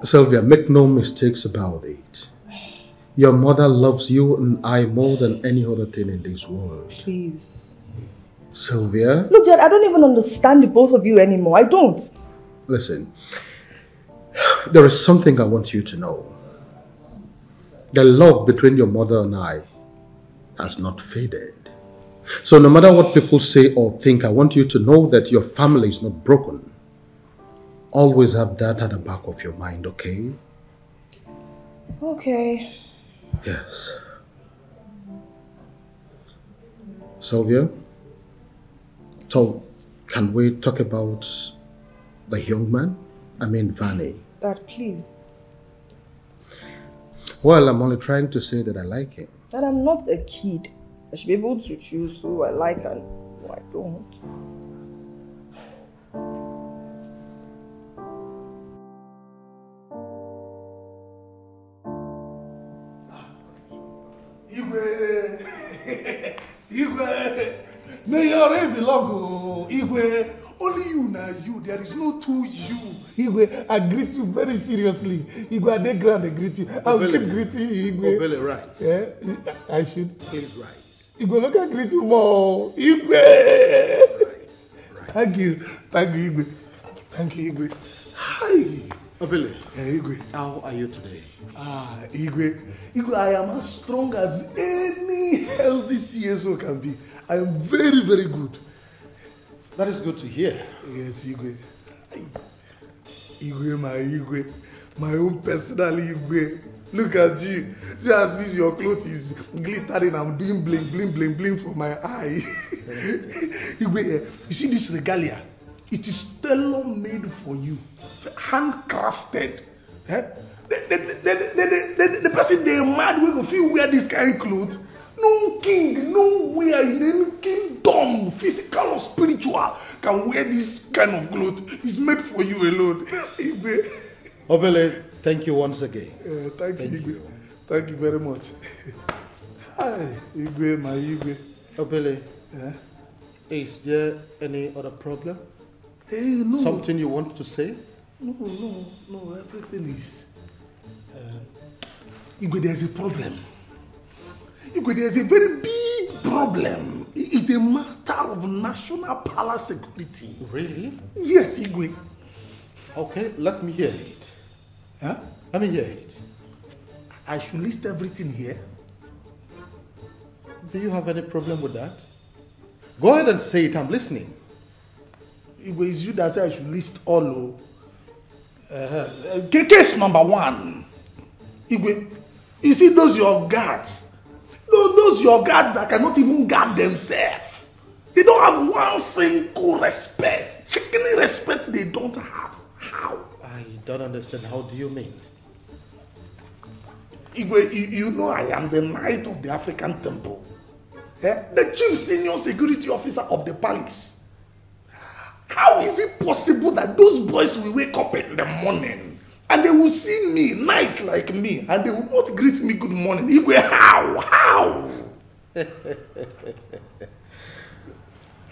Sylvia, make no mistakes about it. Your mother loves you and I more than any other thing in this world. Please. Sylvia? Look, Dad, I don't even understand the both of you anymore. I don't. Listen, there is something I want you to know. The love between your mother and I has not faded. So no matter what people say or think, I want you to know that your family is not broken. Always have that at the back of your mind, okay? Okay. Yes. Sylvia? So, can we talk about the young man? I mean, Fani. Dad, please. Well, I'm only trying to say that I like him. Dad, I'm not a kid. I should be able to choose who I like and who I don't. Igwe, may your name belong, Igwe. Only you now, you. There is no two you. Igwe, I greet you very seriously. Igwe, I dey grand, I greet you. I will keep greeting you, Igwe. Obele, right. Yeah, I should. He's right. Igwe, look at greet you more. Igwe. Right. Thank you, Igwe. Thank you, Igwe. Hi. Obele. Igwe. How are you today? Igwe. Igwe, I am as strong as any healthy CSO can be. I am very, very good. That is good to hear. Yes, Igwe. Igwe, my own personal Igwe. Look at you. See as this your clothes is glittering. I'm doing bling, bling, bling, bling for my eye. Igwe, you see this regalia? It is tailor-made for you, handcrafted. The person they mad will feel wear this kind of clothes. No king, nowhere in any kingdom, physical or spiritual, can wear this kind of clothes. It's made for you alone. Ovele, thank you once again. Thank you. Thank you very much. Hi, Igwe, my Igwe. Ovele, is there any other problem? No. Something you want to say? No, everything is... Igwe, there's a problem. Igwe, there's a very big problem. It's a matter of national palace security. Really? Yes, Igwe. Okay, let me hear it. Huh? Let me hear it. I should list everything here. Do you have any problem with that? Go ahead and say it, I'm listening. Igwe, it's you that say I should list all. Case number 1. Igwe, you see those your guards. Those your guards that cannot even guard themselves. They don't have one single respect. Chicken respect they don't have. How? I don't understand. How do you mean? Igwe, you know I am the knight of the African temple. The chief senior security officer of the palace. How is it possible that those boys will wake up in the morning and they will see me, knight like me, and they will not greet me good morning? Igwe, how?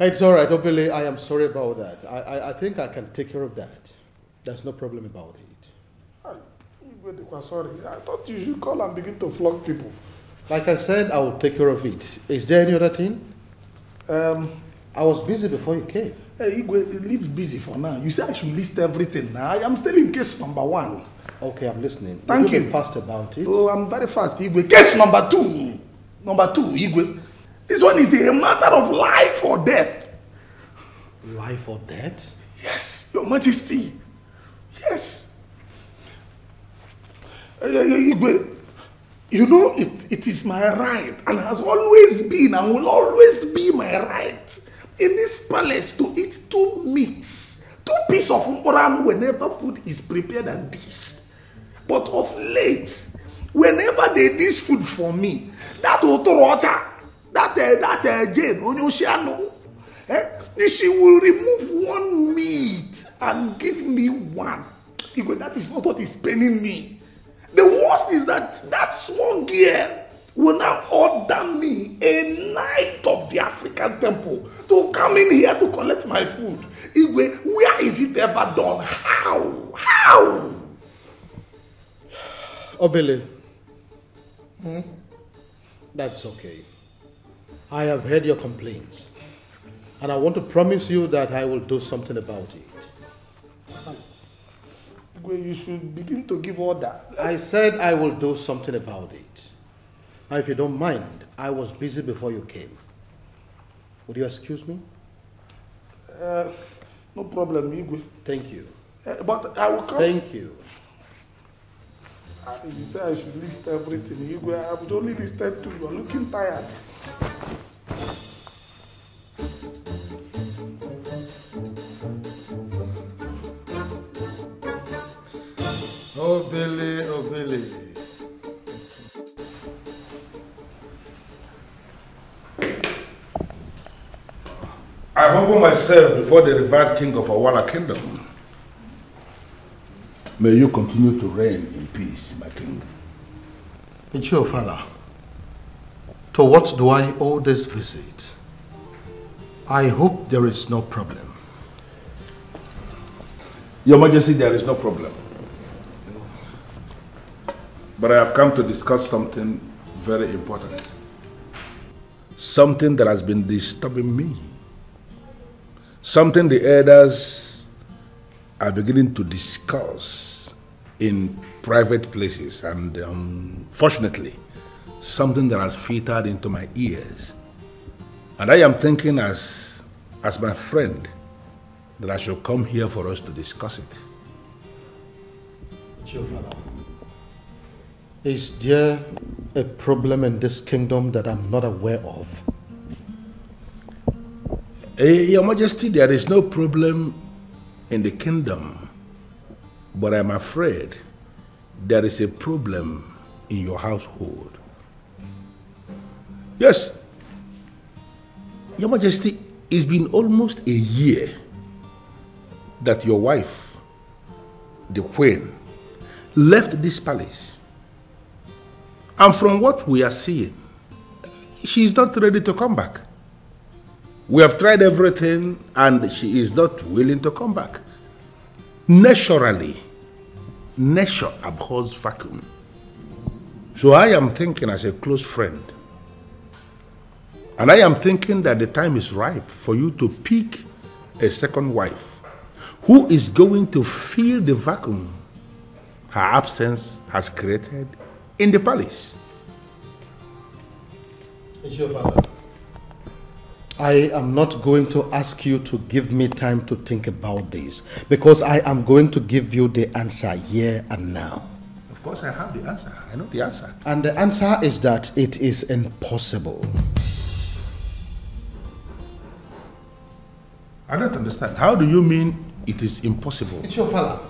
It's all right, Obele. I am sorry about that. I think I can take care of that. There's no problem about it. Igwe, sorry. I thought you should call and begin to flog people. Like I said, I will take care of it. Is there any other thing? I was busy before you came. Hey, Igwe, leave busy for now. You say I should list everything now. I am still in case number 1. Okay, I'm listening. Thank you. Be fast about it. Oh, I'm very fast, Igwe. Case number 2. Number 2, Igwe. This one is a matter of life or death. Life or death? Yes, Your Majesty. Yes. Igwe, you know it is my right and has always been and will always be my right in this palace to eat 2 meats, 2 pieces of mporan whenever food is prepared and dished. But of late, whenever they dish food for me, that Otorocha, that Jane Onyoshiano, she will remove 1 meat and give me 1. Igwe, that is not what is paining me. The worst is that small girl will now order me, a knight of the African temple, to come in here to collect my food. Igwe, where is it ever done? How? Obele. That's okay. I have heard your complaints. And I want to promise you that I will do something about it. You should begin to give order. I said I will do something about it. Now, if you don't mind, I was busy before you came. Would you excuse me? No problem, Igwe. Thank you. But I will come. Thank you. You say I should list everything, Igwe. I would only listed 2. You are looking tired. Oh, Billy, oh, Billy. I humble myself before the revered king of Awala kingdom. May you continue to reign in peace, my king. Ichiofala, to what do I owe this visit? I hope there is no problem. Your Majesty, there is no problem. But I have come to discuss something very important. Something that has been disturbing me. Something the elders are beginning to discuss in private places, and unfortunately, something that has filtered into my ears. And I am thinking as my friend that I should come here for us to discuss it. Is there a problem in this kingdom that I'm not aware of? Your Majesty, there is no problem in the kingdom, but I'm afraid there is a problem in your household. Yes, Your Majesty, it's been almost a year that your wife, the Queen, left this palace. And from what we are seeing, she's not ready to come back. We have tried everything and she is not willing to come back. Naturally, nature abhors vacuum. So I am thinking as a close friend And I am thinking that the time is ripe for you to pick a second wife who is going to fill the vacuum her absence has created in the palace. It's your father. I am not going to ask you to give me time to think about this, because I am going to give you the answer here and now. Of course I have the answer. I know the answer. And the answer is that it is impossible. I don't understand. How do you mean it is impossible? It's your father.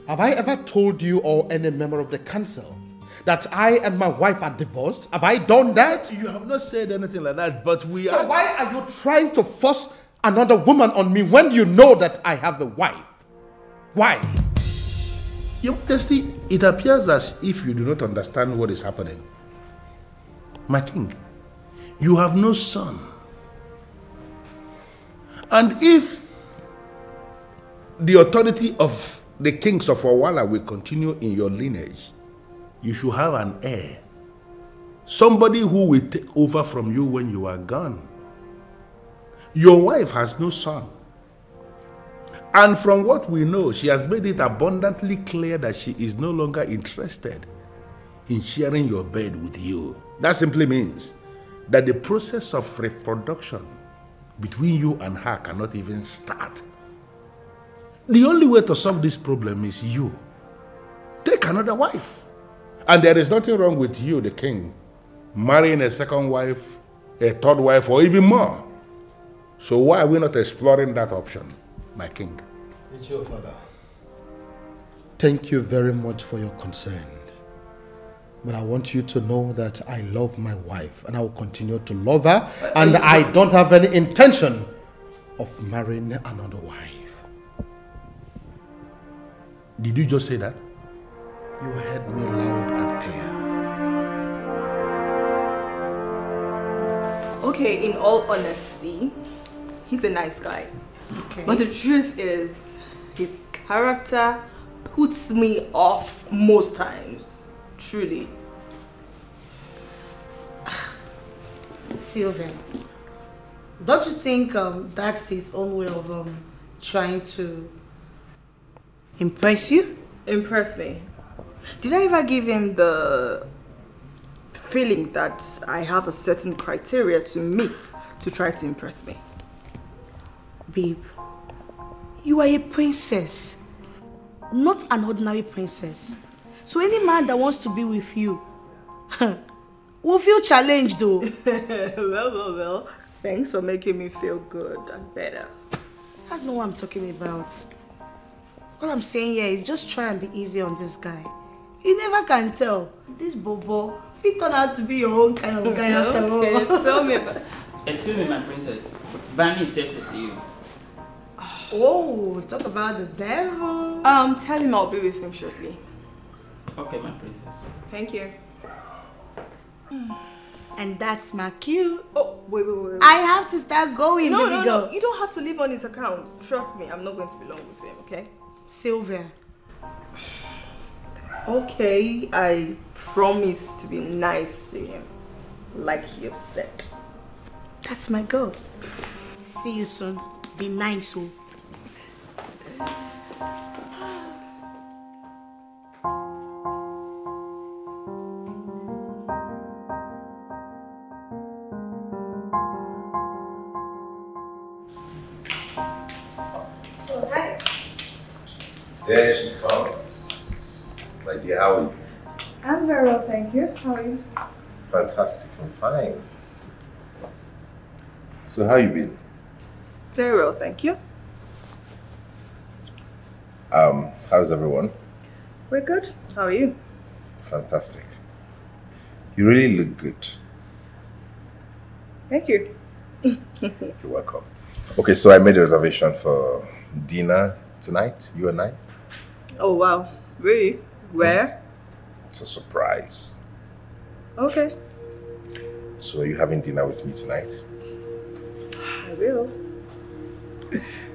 Have I ever told you or any member of the council that I and my wife are divorced? Have I done that? You have not said anything like that, but we are... So why are you trying to force another woman on me when you know that I have a wife? Why? Your Majesty, it appears as if you do not understand what is happening. My king, you have no son. And if the authority of the kings of Owala will continue in your lineage, you should have an heir. Somebody who will take over from you when you are gone. Your wife has no son. And from what we know, she has made it abundantly clear that she is no longer interested in sharing your bed with you. That simply means that the process of reproduction between you and her cannot even start. The only way to solve this problem is you. Take another wife. And there is nothing wrong with you, the king, marrying a second wife, a third wife, or even more. So why are we not exploring that option, my king? It's your father. Thank you very much for your concern. But I want you to know that I love my wife and I will continue to love her, and I don't have any intention of marrying another wife. Did you just say that? You heard me loud and clear. Okay, in all honesty, he's a nice guy. Okay. But the truth is, his character puts me off most times. Truly. Sylvia, don't you think that's his own way of trying to impress you? Impress me? Did I ever give him the feeling that I have a certain criteria to meet to try to impress me? Babe, you are a princess, not an ordinary princess. So any man that wants to be with you will feel challenged though. Well. Thanks for making me feel good and better. That's not what I'm talking about. All I'm saying here is just try and be easy on this guy. You never can tell. This Bobo, he turned out to be your own kind of guy after all. Tell me about... Excuse me, my princess. Vani is here to see you. Oh, talk about the devil. Tell him I'll be with him shortly. Okay, my princess. Thank you. And that's my cue. Oh, wait. I have to start going, No. girl. You don't have to leave on his account. Trust me, I'm not going to be long with him, okay? Sylvia. Okay, I promise to be nice to him, like you said. That's my girl. See you soon. Be nice, oh. There she comes. My dear, how are you? I'm very well, thank you. How are you? Fantastic, I'm fine. So how you been? Very well, thank you. How's everyone? We're good. How are you? Fantastic. You really look good. Thank you. You're welcome. Okay, so I made a reservation for dinner tonight, you and I. Oh wow, really? Where? It's a surprise. Okay. So are you having dinner with me tonight? I will.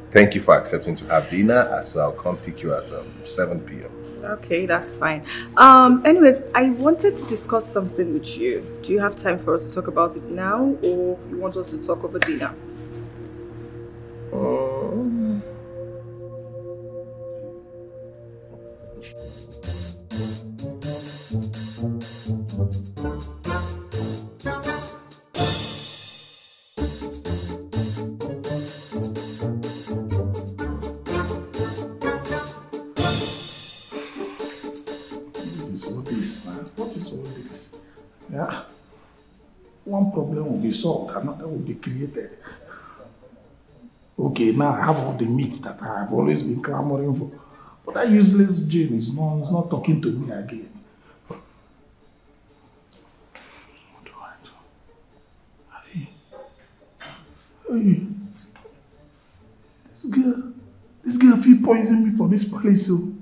Thank you for accepting to have dinner, so I'll come pick you at 7 p.m. Okay, that's fine. Anyways, I wanted to discuss something with you. Do you have time for us to talk about it now, or you want us to talk over dinner? Yeah. One problem will be solved, another will be created. Okay, now I have all the meat that I have always been clamoring for. But that useless Jane is not talking to me again. What do I do? Hey. This girl feel poison me for this place. So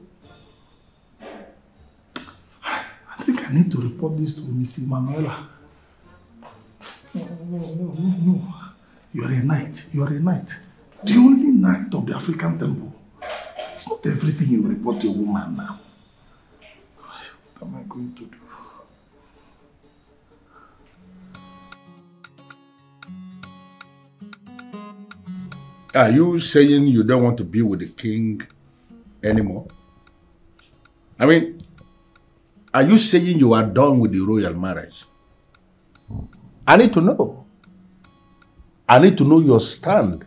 I think I need to report this to Miss Emanuela. No. You're a knight. You're a knight. The only knight of the African temple. It's not everything you report to a woman now. What am I going to do? Are you saying you don't want to be with the king anymore? I mean, are you saying you are done with the royal marriage? I need to know. I need to know your stand.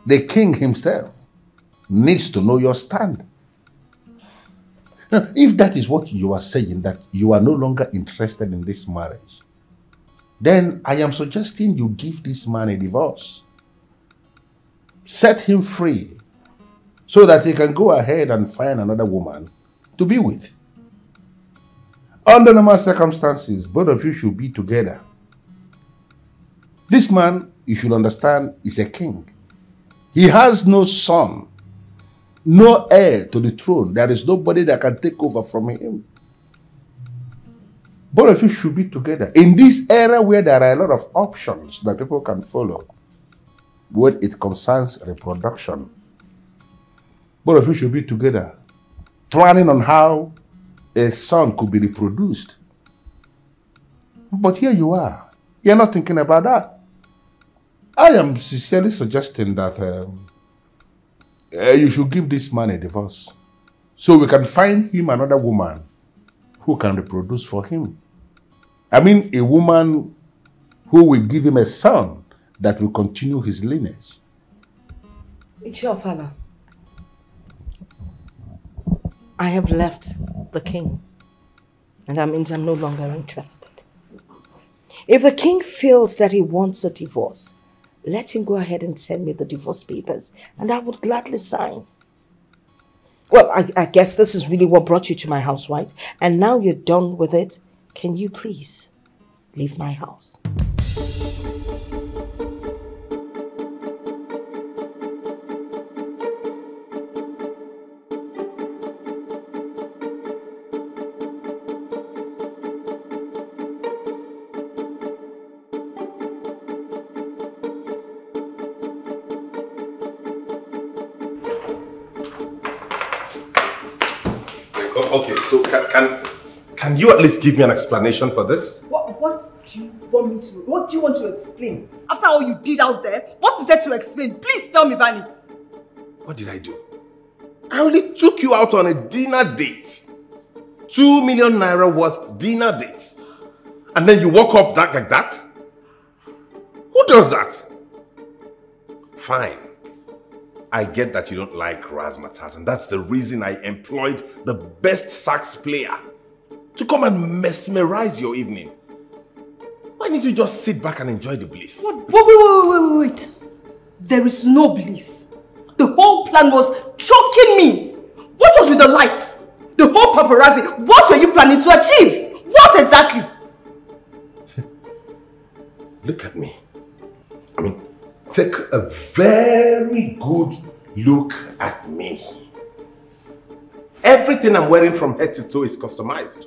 The king himself needs to know your stand. Now, if that is what you are saying, that you are no longer interested in this marriage, then I am suggesting you give this man a divorce. Set him free so that he can go ahead and find another woman to be with. Under normal circumstances, both of you should be together. This man, you should understand, is a king. He has no son, no heir to the throne. There is nobody that can take over from him. Both of you should be together. In this era where there are a lot of options that people can follow, when it concerns reproduction, both of you should be together, planning on how a son could be reproduced. But here you are. You're not thinking about that. I am sincerely suggesting that you should give this man a divorce so we can find him another woman who can reproduce for him. I mean, a woman who will give him a son that will continue his lineage. It's your father. I have left the king, and that means I'm no longer interested. If the king feels that he wants a divorce, let him go ahead and send me the divorce papers, and I would gladly sign. Well, I guess this is really what brought you to my house, right? And now you're done with it. Can you please leave my house? Okay, so can you at least give me an explanation for this? What do you want me to? What do you want to explain? After all you did out there, what is there to explain? Please tell me, Vani. What did I do? I only took you out on a dinner date. 2 million naira worth dinner date. And then you walk off that like that? Who does that? Fine. I get that you don't like razzmatazz, and that's the reason I employed the best sax player to come and mesmerize your evening. Why didn't you just sit back and enjoy the bliss? Wait. There is no bliss. The whole plan was choking me. What was with the lights? The whole paparazzi. What were you planning to achieve? What exactly? Look at me. I mean, take a very good look at me. Everything I'm wearing from head to toe is customized.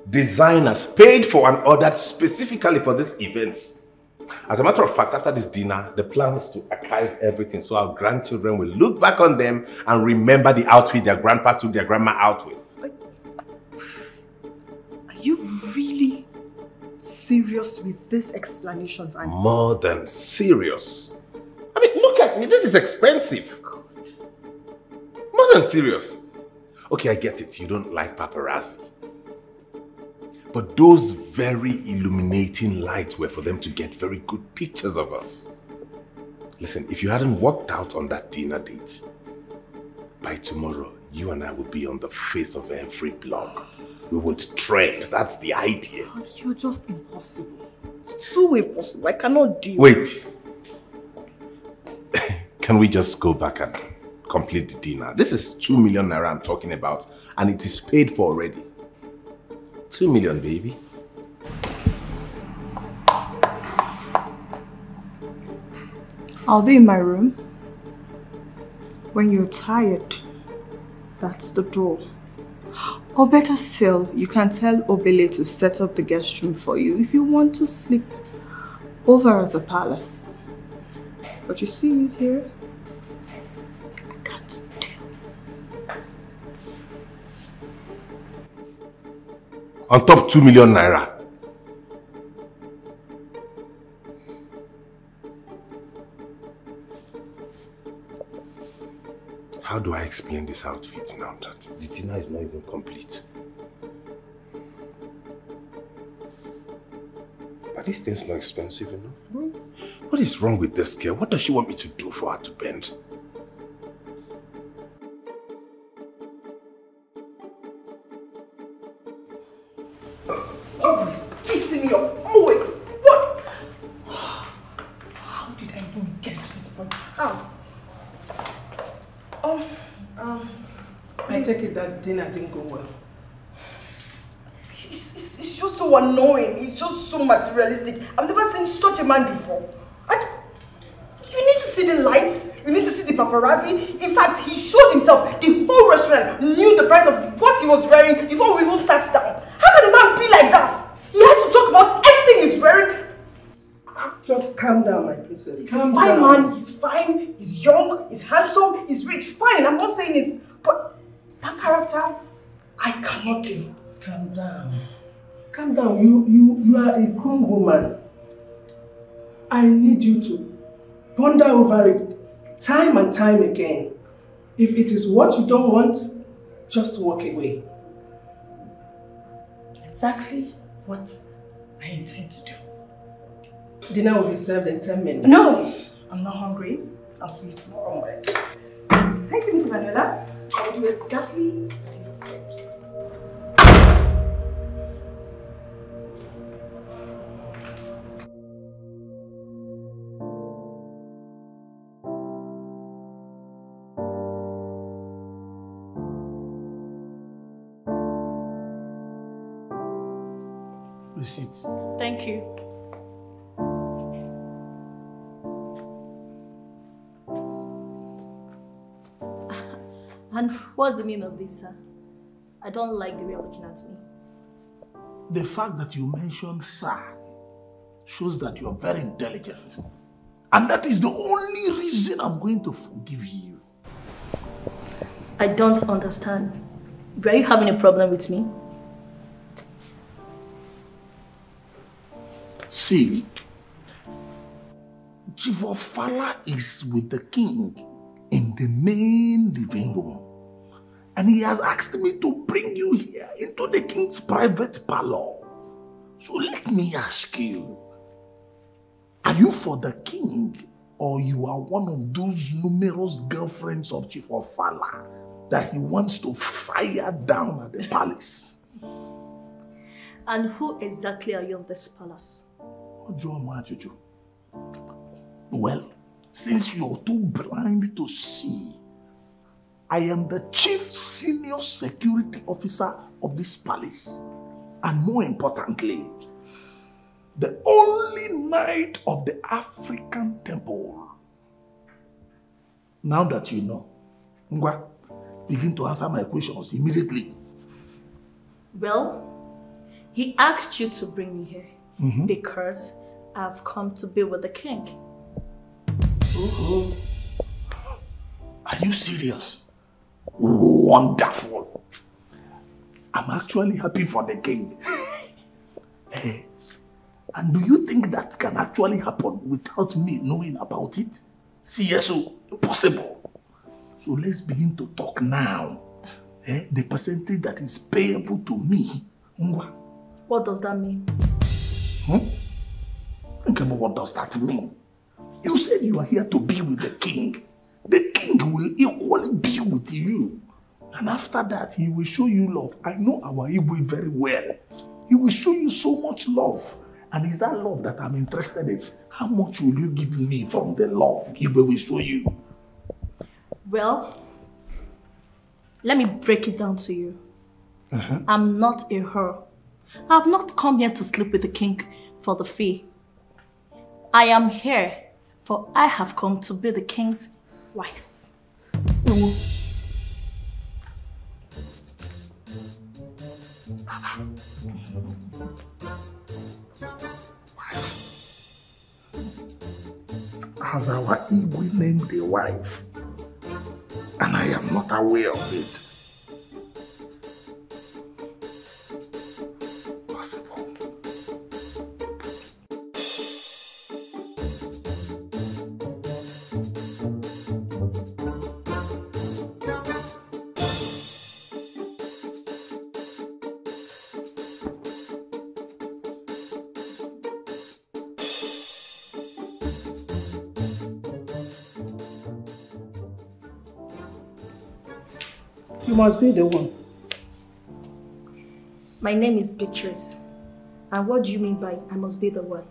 Designers paid for and ordered specifically for this event. As a matter of fact, after this dinner, the plan is to archive everything so our grandchildren will look back on them and remember the outfit their grandpa took their grandma out with. Are you really serious with this explanation, Van? More than serious. I mean, look at me. This is expensive. God. More than serious. Okay, I get it. You don't like paparazzi. But those very illuminating lights were for them to get very good pictures of us. Listen, if you hadn't walked out on that dinner date, by tomorrow, you and I will be on the face of every blog. We would trend. That's the idea. You're just impossible. It's too impossible. I cannot deal. Wait. Can we just go back and complete the dinner? This is 2 million naira I'm talking about, and it is paid for already. 2 million, baby. I'll be in my room. When you're tired, that's the door. Or better still, you can tell Obele to set up the guest room for you if you want to sleep over at the palace. But you see, you here, I can't deal. On top 2 million naira. How do I explain this outfit now that the dinner is not even complete? Are these things not expensive enough? What is wrong with this girl? What does she want me to do for her to bend? Always pissing me off. Always. What? How did I even get to this point? How? I take it that dinner didn't go well. It's just so annoying. It's just so materialistic. I've never seen such a man before. You need to see the lights. You need to see the paparazzi. In fact, he showed himself. The whole restaurant knew the price of what he was wearing before we even sat down. How can a man be like that? He has to talk about everything he's wearing. Just calm down, my princess. He's a fine man. He's fine. He's young. He's handsome. He's rich. Fine. I'm not saying this. But that character, I cannot do. Calm down. Calm down. You are a grown woman. I need you to ponder over it time and time again. If it is what you don't want, just walk away. Exactly what I intend to do. Dinner will be served in 10 minutes. No! I'm not hungry. I'll see you tomorrow morning. Thank you, Miss Manuela. I will do exactly as you said. Receipt. Thank you. And what's the meaning of this, sir? I don't like the way you're looking at me. The fact that you mentioned sir shows that you're very intelligent. And that is the only reason I'm going to forgive you. I don't understand. Were you having a problem with me? See, Chief Ofala is with the king in the main living room. And he has asked me to bring you here into the king's private parlor. So let me ask you, are you for the king or you are one of those numerous girlfriends of Chief Ofala that he wants to fire down at the palace? And who exactly are you in this palace? Well, since you're too blind to see, I am the chief senior security officer of this palace. And more importantly, the only knight of the African temple. Now that you know, Ngwa, begin to answer my questions immediately. Well, he asked you to bring me here because I've come to be with the king. Oh. Are you serious? Wonderful. I'm actually happy for the king. And do you think that can actually happen without me knowing about it? CSO, impossible. So let's begin to talk now. The percentage that is payable to me. What does that mean? Think about what does that mean. You said you are here to be with the king. The king will equally be with you. And after that, he will show you love. I know our Igwe very well. He will show you so much love. And it's that love that I'm interested in. How much will you give me from the love Igwe will show you? Well, let me break it down to you. I'm not a whore. I've not come here to sleep with the king for the fee. I am here for I have come to be the king's wife. Has our Igwe named a wife? And I am not aware of it. Possible. You must be the one. My name is Beatrice. And what do you mean by I must be the one?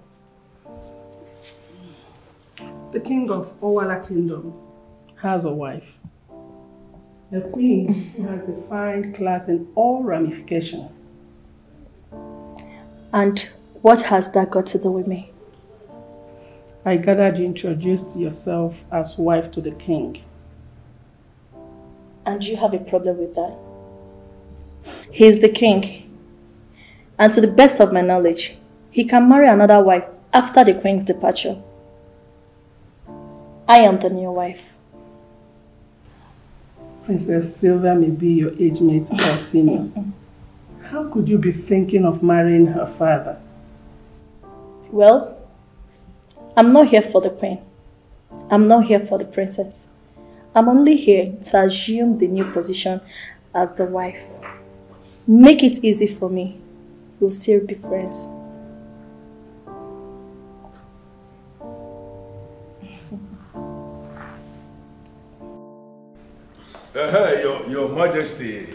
The king of Owala Kingdom has a wife. A queen who has defined class in all ramifications. And what has that got to do with me? I gathered you introduced yourself as wife to the king. And you have a problem with that? He is the king. And to the best of my knowledge, he can marry another wife after the queen's departure. I am the new wife. Princess Sylvia may be your age mate or senior. How could you be thinking of marrying her father? Well, I'm not here for the queen. I'm not here for the princess. I'm only here to assume the new position as the wife. Make it easy for me. We'll still be friends. Your Majesty.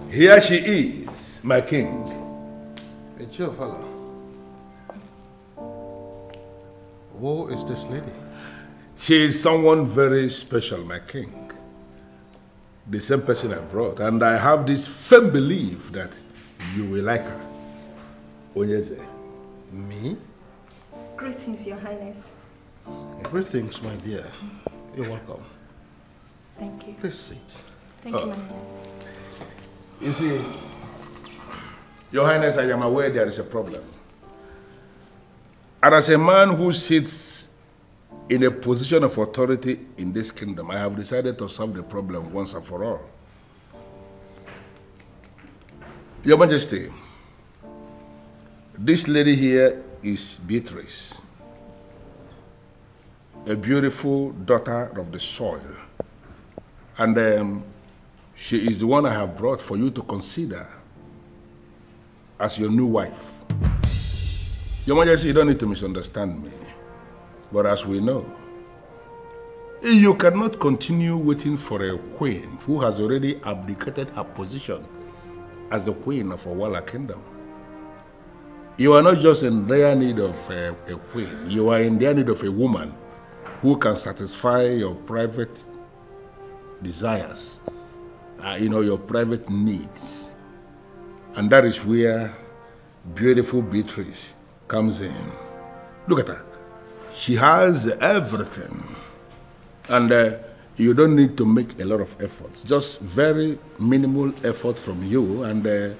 Here she is, my king. It's your fella. Who is this lady? She is someone very special, my king. The same person I brought, and I have this firm belief that you will like her. Onyeze. Me? Greetings, Your Highness. Greetings, my dear. You're welcome. Thank you. Please sit. Thank you, my Highness. You see, Your Highness, I am aware there is a problem. And as a man who sits in a position of authority in this kingdom, I have decided to solve the problem once and for all. Your Majesty, this lady here is Beatrice, a beautiful daughter of the soil. And she is the one I have brought for you to consider as your new wife. Your Majesty, you don't need to misunderstand me. But as we know, you cannot continue waiting for a queen who has already abdicated her position as the queen of Owala Kingdom. You are not just in dire need of a queen, you are in dire need of a woman who can satisfy your private desires, your private needs. And that is where beautiful Beatrice comes in. Look at her. She has everything. And you don't need to make a lot of efforts. Just very minimal effort from you, and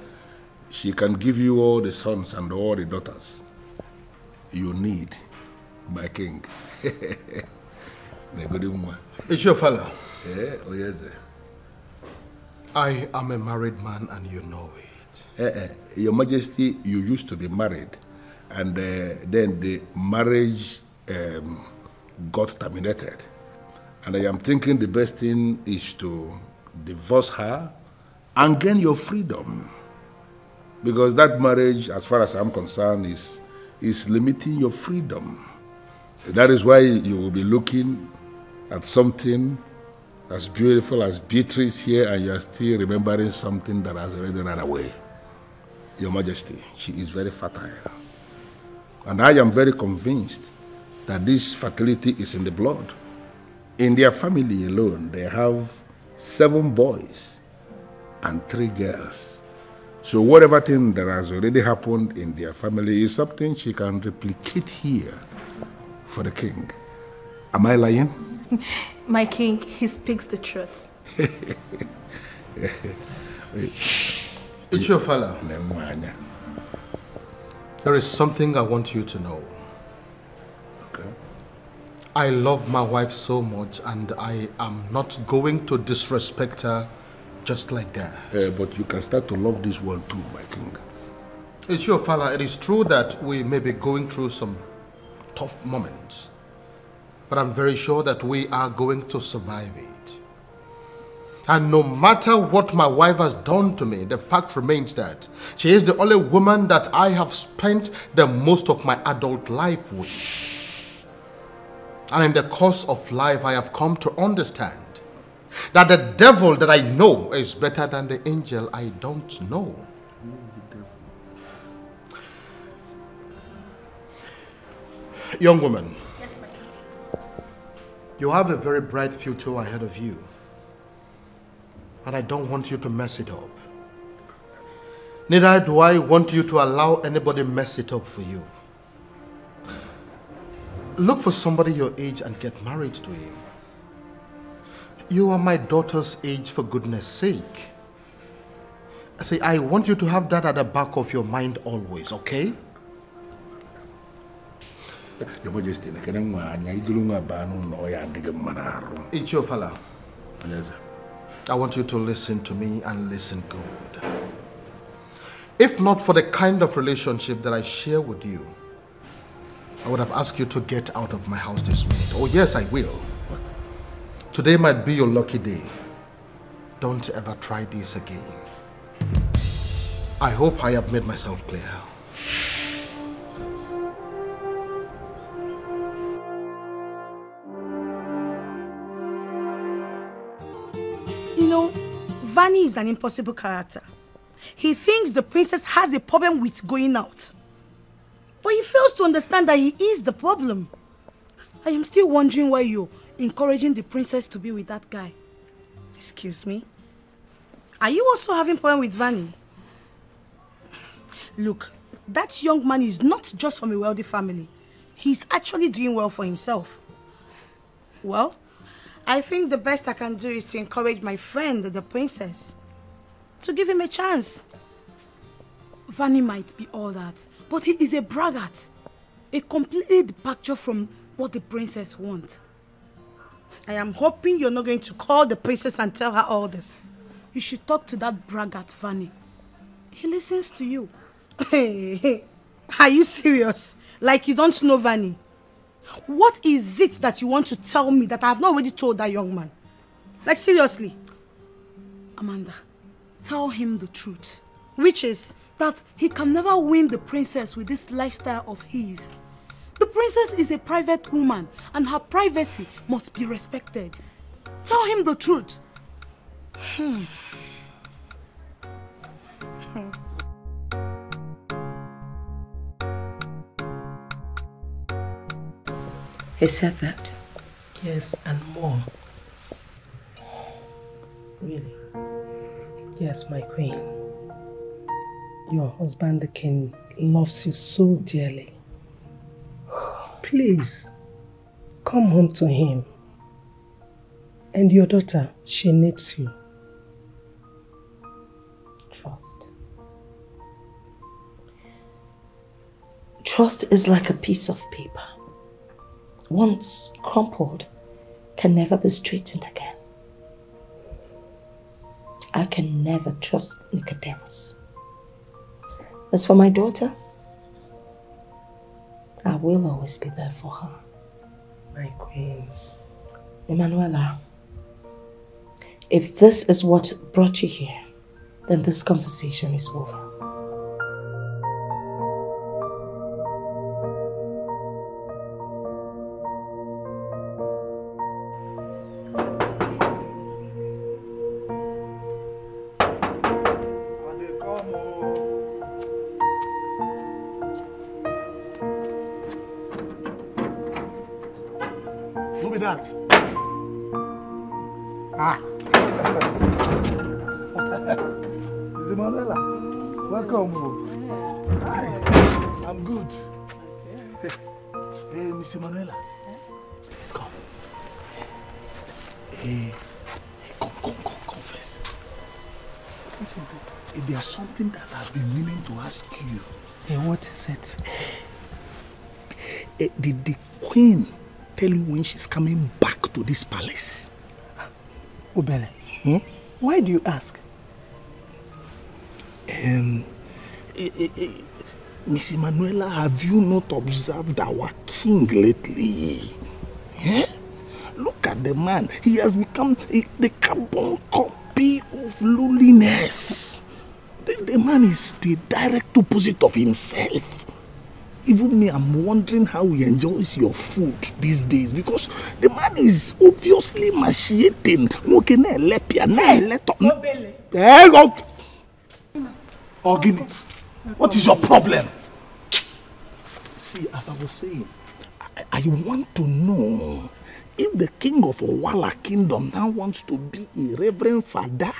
she can give you all the sons and all the daughters you need, my king. It's your fella. Yeah, oh yes, sir. I am a married man and you know it. Your Majesty, you used to be married, and then the marriage got terminated. And I am thinking the best thing is to divorce her and gain your freedom. Because that marriage, as far as I'm concerned, is limiting your freedom. That is why you will be looking at something as beautiful as Beatrice here, and you are still remembering something that has already run away. Your Majesty, she is very fertile. And I am very convinced that this fertility is in the blood. In their family alone, they have 7 boys and 3 girls. So whatever thing that has already happened in their family is something she can replicate here for the king. Am I lying? My king, he speaks the truth. It's your fella. There is something I want you to know. Okay. I love my wife so much and I am not going to disrespect her just like that. But you can start to love this one too, my king. It's your fella. It is true that we may be going through some tough moments, but I'm very sure that we are going to survive it. And no matter what my wife has done to me, the fact remains that she is the only woman that I have spent the most of my adult life with. And in the course of life, I have come to understand that the devil that I know is better than the angel I don't know. Young woman. Yes, my king. You have a very bright future ahead of you. And I don't want you to mess it up. Neither do I want you to allow anybody mess it up for you. Look for somebody your age and get married to him. You are my daughter's age, for goodness sake. See, I want you to have that at the back of your mind always, okay? Your Majesty, it's your fella. Yes, sir. I want you to listen to me and listen good. If not for the kind of relationship that I share with you, I would have asked you to get out of my house this minute. Oh yes, I will. What? Today might be your lucky day. Don't ever try this again. I hope I have made myself clear. You know, Vani is an impossible character. He thinks the princess has a problem with going out. But he fails to understand that he is the problem. I am still wondering why you're encouraging the princess to be with that guy. Excuse me? Are you also having problem with Vani? Look, that young man is not just from a wealthy family. He's actually doing well for himself. Well, I think the best I can do is to encourage my friend, the princess, to give him a chance. Vani might be all that, but he is a braggart. A complete departure from what the princess wants. I am hoping you're not going to call the princess and tell her all this. You should talk to that braggart, Vani. He listens to you. Are you serious? Like you don't know Vani? What is it that you want to tell me that I have not already told that young man? Like seriously? Amanda, tell him the truth. Which is? That he can never win the princess with this lifestyle of his. The princess is a private woman and her privacy must be respected. Tell him the truth. He said that? Yes, and more. Really? Yes, my queen. Your husband, the king, loves you so dearly. Please, come home to him. And your daughter, she needs you. Trust. Trust is like a piece of paper. Once crumpled, can never be straightened again. I can never trust Nicodemus. As for my daughter, I will always be there for her. My queen. Emanuela, if this is what brought you here, then this conversation is over. That. Ah. Miss Emanuela, welcome. Hi. I'm good. Hey, Miss Emanuela. Please come. Hey, come first. What is it? There's something that I've been meaning to ask you. Hey, what is it? Did the queen tell you when she's coming back to this palace? Obele, why do you ask? Miss Emanuela, have you not observed our king lately? Yeah? Look at the man. He has become the carbon copy of lowliness. The man is the direct opposite of himself. Even me, I'm wondering how he enjoys your food these days, because the man is obviously machiating. Ogini, what is your problem? See, as I was saying, I want to know if the king of Owala kingdom now wants to be a reverend father,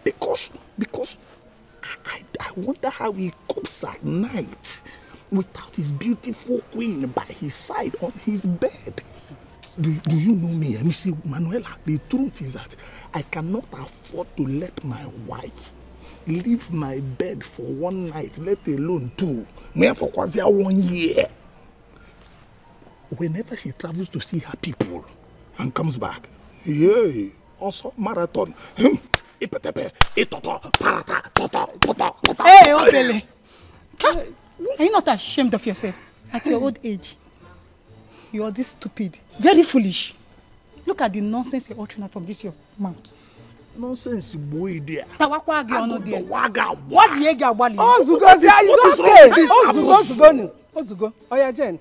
because I wonder how he copes at night without his beautiful queen by his side on his bed. Do you know me, Miss Manuela? The truth is that I cannot afford to let my wife leave my bed for one night, let alone two. For 1 year. Whenever she travels to see her people and comes back, yeah, also marathon. Hey, Obele. Are you not ashamed of yourself at your old age? You are this stupid, very foolish. Look at the nonsense you're uttering out from this your mouth. Nonsense, boy, dear. What the heck? Ozugo. Oh yeah, Jen.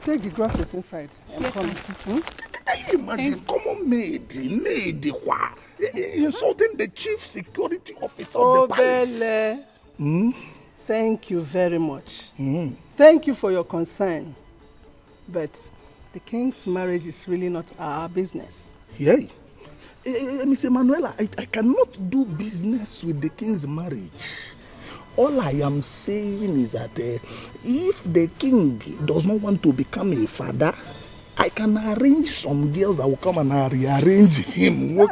Take the groceries inside. Yes, Can you imagine? Common maid, insulting the chief security officer of the palace. Thank you very much. Thank you for your concern. But the king's marriage is really not our business. Yeah. Miss Emanuela, I cannot do business with the king's marriage. All I am saying is that if the king does not want to become a father, I can arrange some girls that will come and rearrange him. Oh,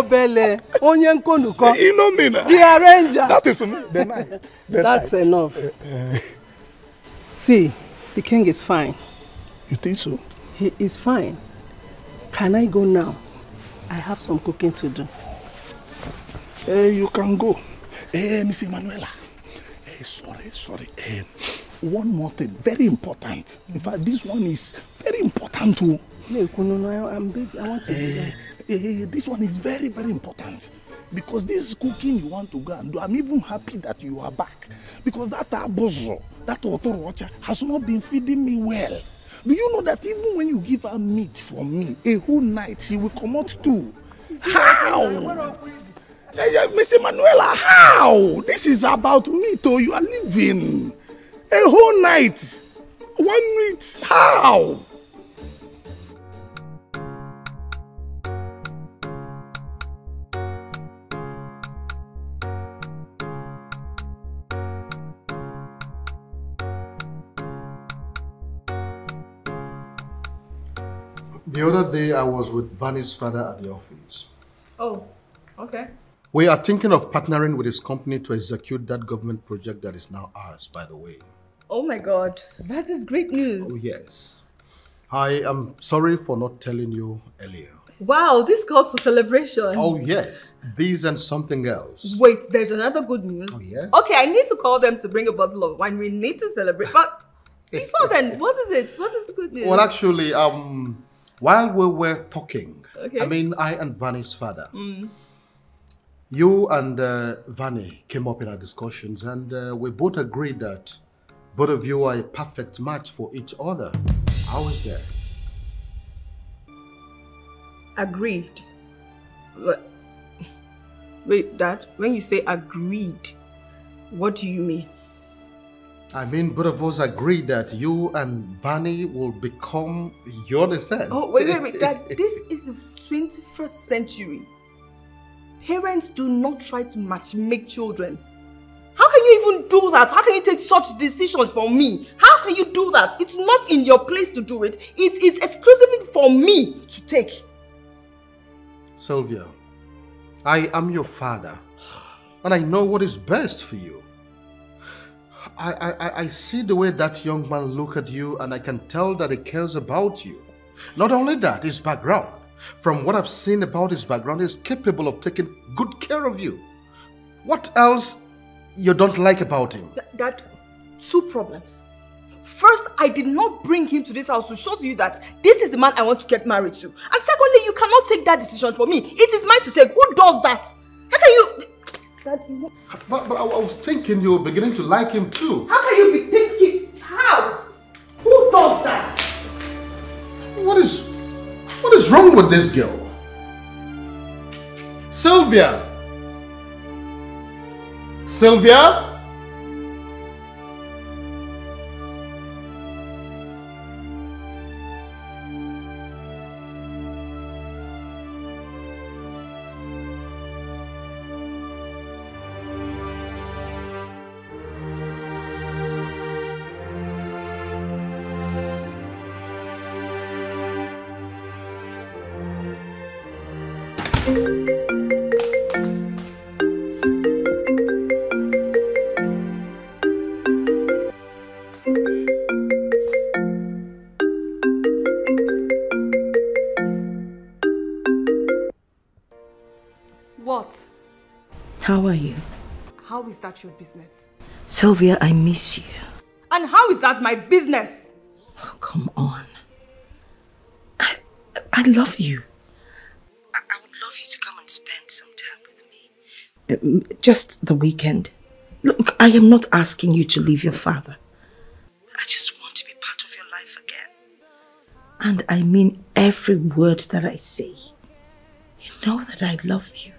Bele, you know me now. The arranger. That is me. The night. That's enough. See, the king is fine. You think so? He is fine. Can I go now? I have some cooking to do. You can go. Miss Emanuela. Sorry. One more thing, very important. In fact, this one is very important too. No, I'm busy. I want to do that. This one is very, very important. Because this cooking you want to go and do, I'm even happy that you are back. Because that abozo, that otorocha, has not been feeding me well. Do you know that even when you give her meat from me, a whole night, she will come out too? How? Miss Emanuela, how? This is about meat, oh, you are living. A whole night, 1 meat, how? The other day I was with Vani's father at the office. Oh, okay. We are thinking of partnering with his company to execute that government project that is now ours, by the way. Oh my God, that is great news. Oh yes. I am sorry for not telling you earlier. Wow, this calls for celebration. Oh yes, this and something else. Wait, there's another good news. Oh yes. Okay, I need to call them to bring a bottle of wine. We need to celebrate. But before then, what is it? What is the good news? Well, actually, while we were talking, okay. I mean, I and Vani's father, you and Vani came up in our discussions, and we both agreed that both of you are a perfect match for each other. How is that? Agreed. Wait, Dad, when you say agreed, what do you mean? I mean, both of us agreed that you and Vani will become, you understand? Oh, wait, Dad, this is the 21st century. Parents do not try to match-make children. How can you even do that? How can you take such decisions for me? How can you do that? It's not in your place to do it. It is exclusively for me to take. Sylvia, I am your father, and I know what is best for you. I see the way that young man looks at you, and I can tell that he cares about you. Not only that, his background. From what I've seen about his background, he's capable of taking good care of you. What else you don't like about him? Dad, two problems. First, I did not bring him to this house to show to you that this is the man I want to get married to. And secondly, you cannot take that decision for me. It is mine to take. Who does that? How can you... Dad, you know... But I was thinking you were beginning to like him too. How can you be thinking? How? Who does that? What is wrong with this girl? Sylvia! Sylvia? What? How are you? How is that your business? Sylvia, I miss you. And how is that my business? Oh, come on. I love you. I would love you to come and spend some time with me. Just the weekend. Look, I am not asking you to leave your father. I just want to be part of your life again. And I mean every word that I say. You know that I love you.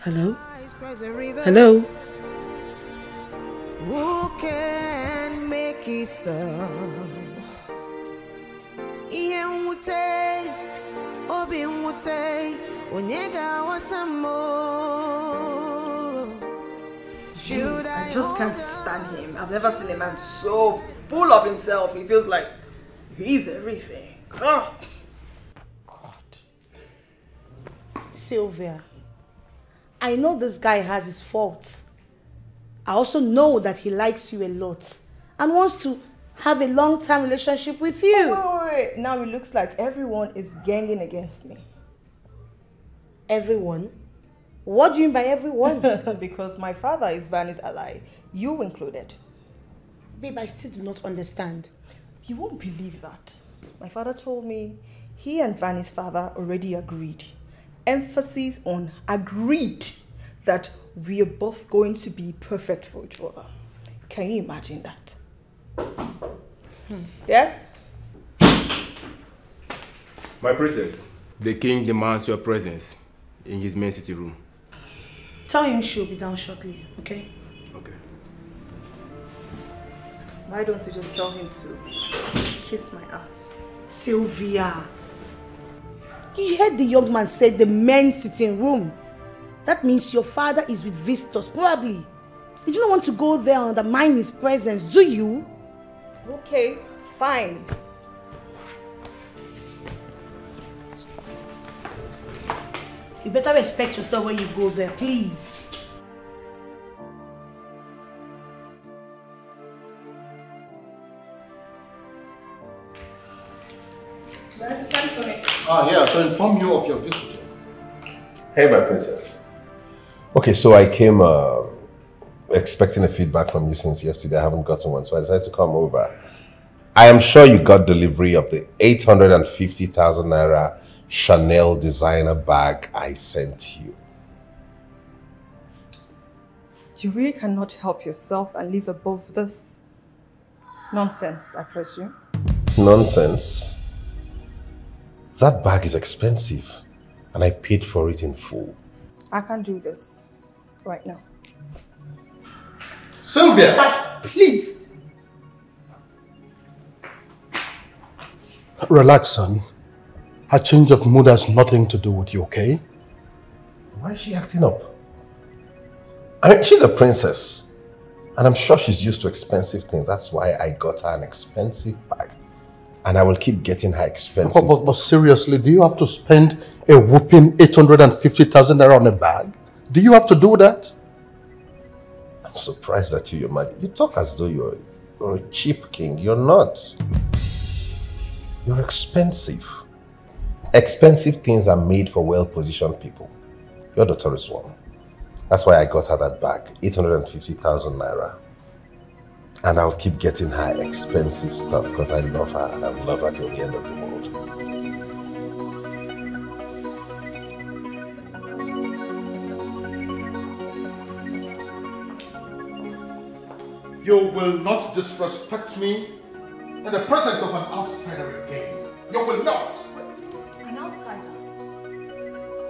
Hello? Hello? Who can make it stop? I just can't stand him. I've never seen a man so full of himself. He feels like he's everything. God. Sylvia, I know this guy has his faults. I also know that he likes you a lot and wants to have a long-term relationship with you. Wait. Now it looks like everyone is ganging against me. Everyone? What do you mean by everyone? Because my father is Vani's ally, you included. Babe, I still do not understand. You won't believe that. My father told me he and Vani's father already agreed. Emphasis on agreed that we are both going to be perfect for each other. Can you imagine that? Yes? My princess, the king demands your presence in his main city room. Tell him she'll be down shortly, okay? Okay. Why don't you just tell him to kiss my ass? Sylvia, you heard the young man say the men's sitting room. That means your father is with visitors, probably. You don't want to go there and undermine his presence, do you? Okay, fine. You better respect yourself when you go there, please. Yeah, to inform you of your visitor. Hey, my princess. Okay, so I came expecting a feedback from you since yesterday. I haven't gotten one, so I decided to come over. I am sure you got delivery of the 850,000 naira Chanel designer bag I sent you. You really cannot help yourself and live above this nonsense, I presume. Nonsense. That bag is expensive, and I paid for it in full. I can't do this right now. Sylvia! Dad, please! Relax, son. Her change of mood has nothing to do with you, okay? Why is she acting up? I mean, she's a princess, and I'm sure she's used to expensive things. That's why I got her an expensive bag. And I will keep getting her expensive but seriously, do you have to spend a whooping 850,000 naira on a bag? Do you have to do that? I'm surprised at you, your majesty. You talk as though you're a cheap king. You're not. You're expensive. Expensive things are made for well-positioned people. Your daughter is one. That's why I got her that bag, 850,000 naira. And I'll keep getting her expensive stuff because I love her and I'll love her till the end of the world. You will not disrespect me in the presence of an outsider again. You will not. An outsider?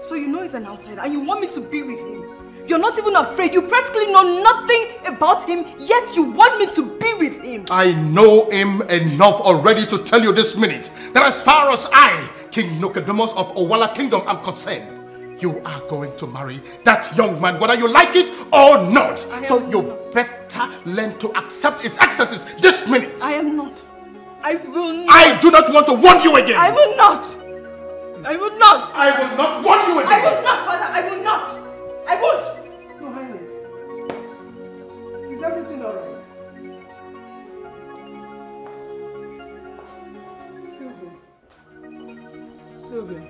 So you know he's an outsider and you want me to be with him? You're not even afraid. You practically know nothing about him, yet you want me to be with him. I know him enough already to tell you this minute that as far as I, King Nokodemus of Owala Kingdom, am concerned, you are going to marry that young man, whether you like it or not. So you better learn to accept his excesses this minute. I am not. I will not. I do not want to warn you again. I will not. I will not. I will not warn you again. I will not, Father. I will not. I won't. Your Highness, is everything all right? Sylvia.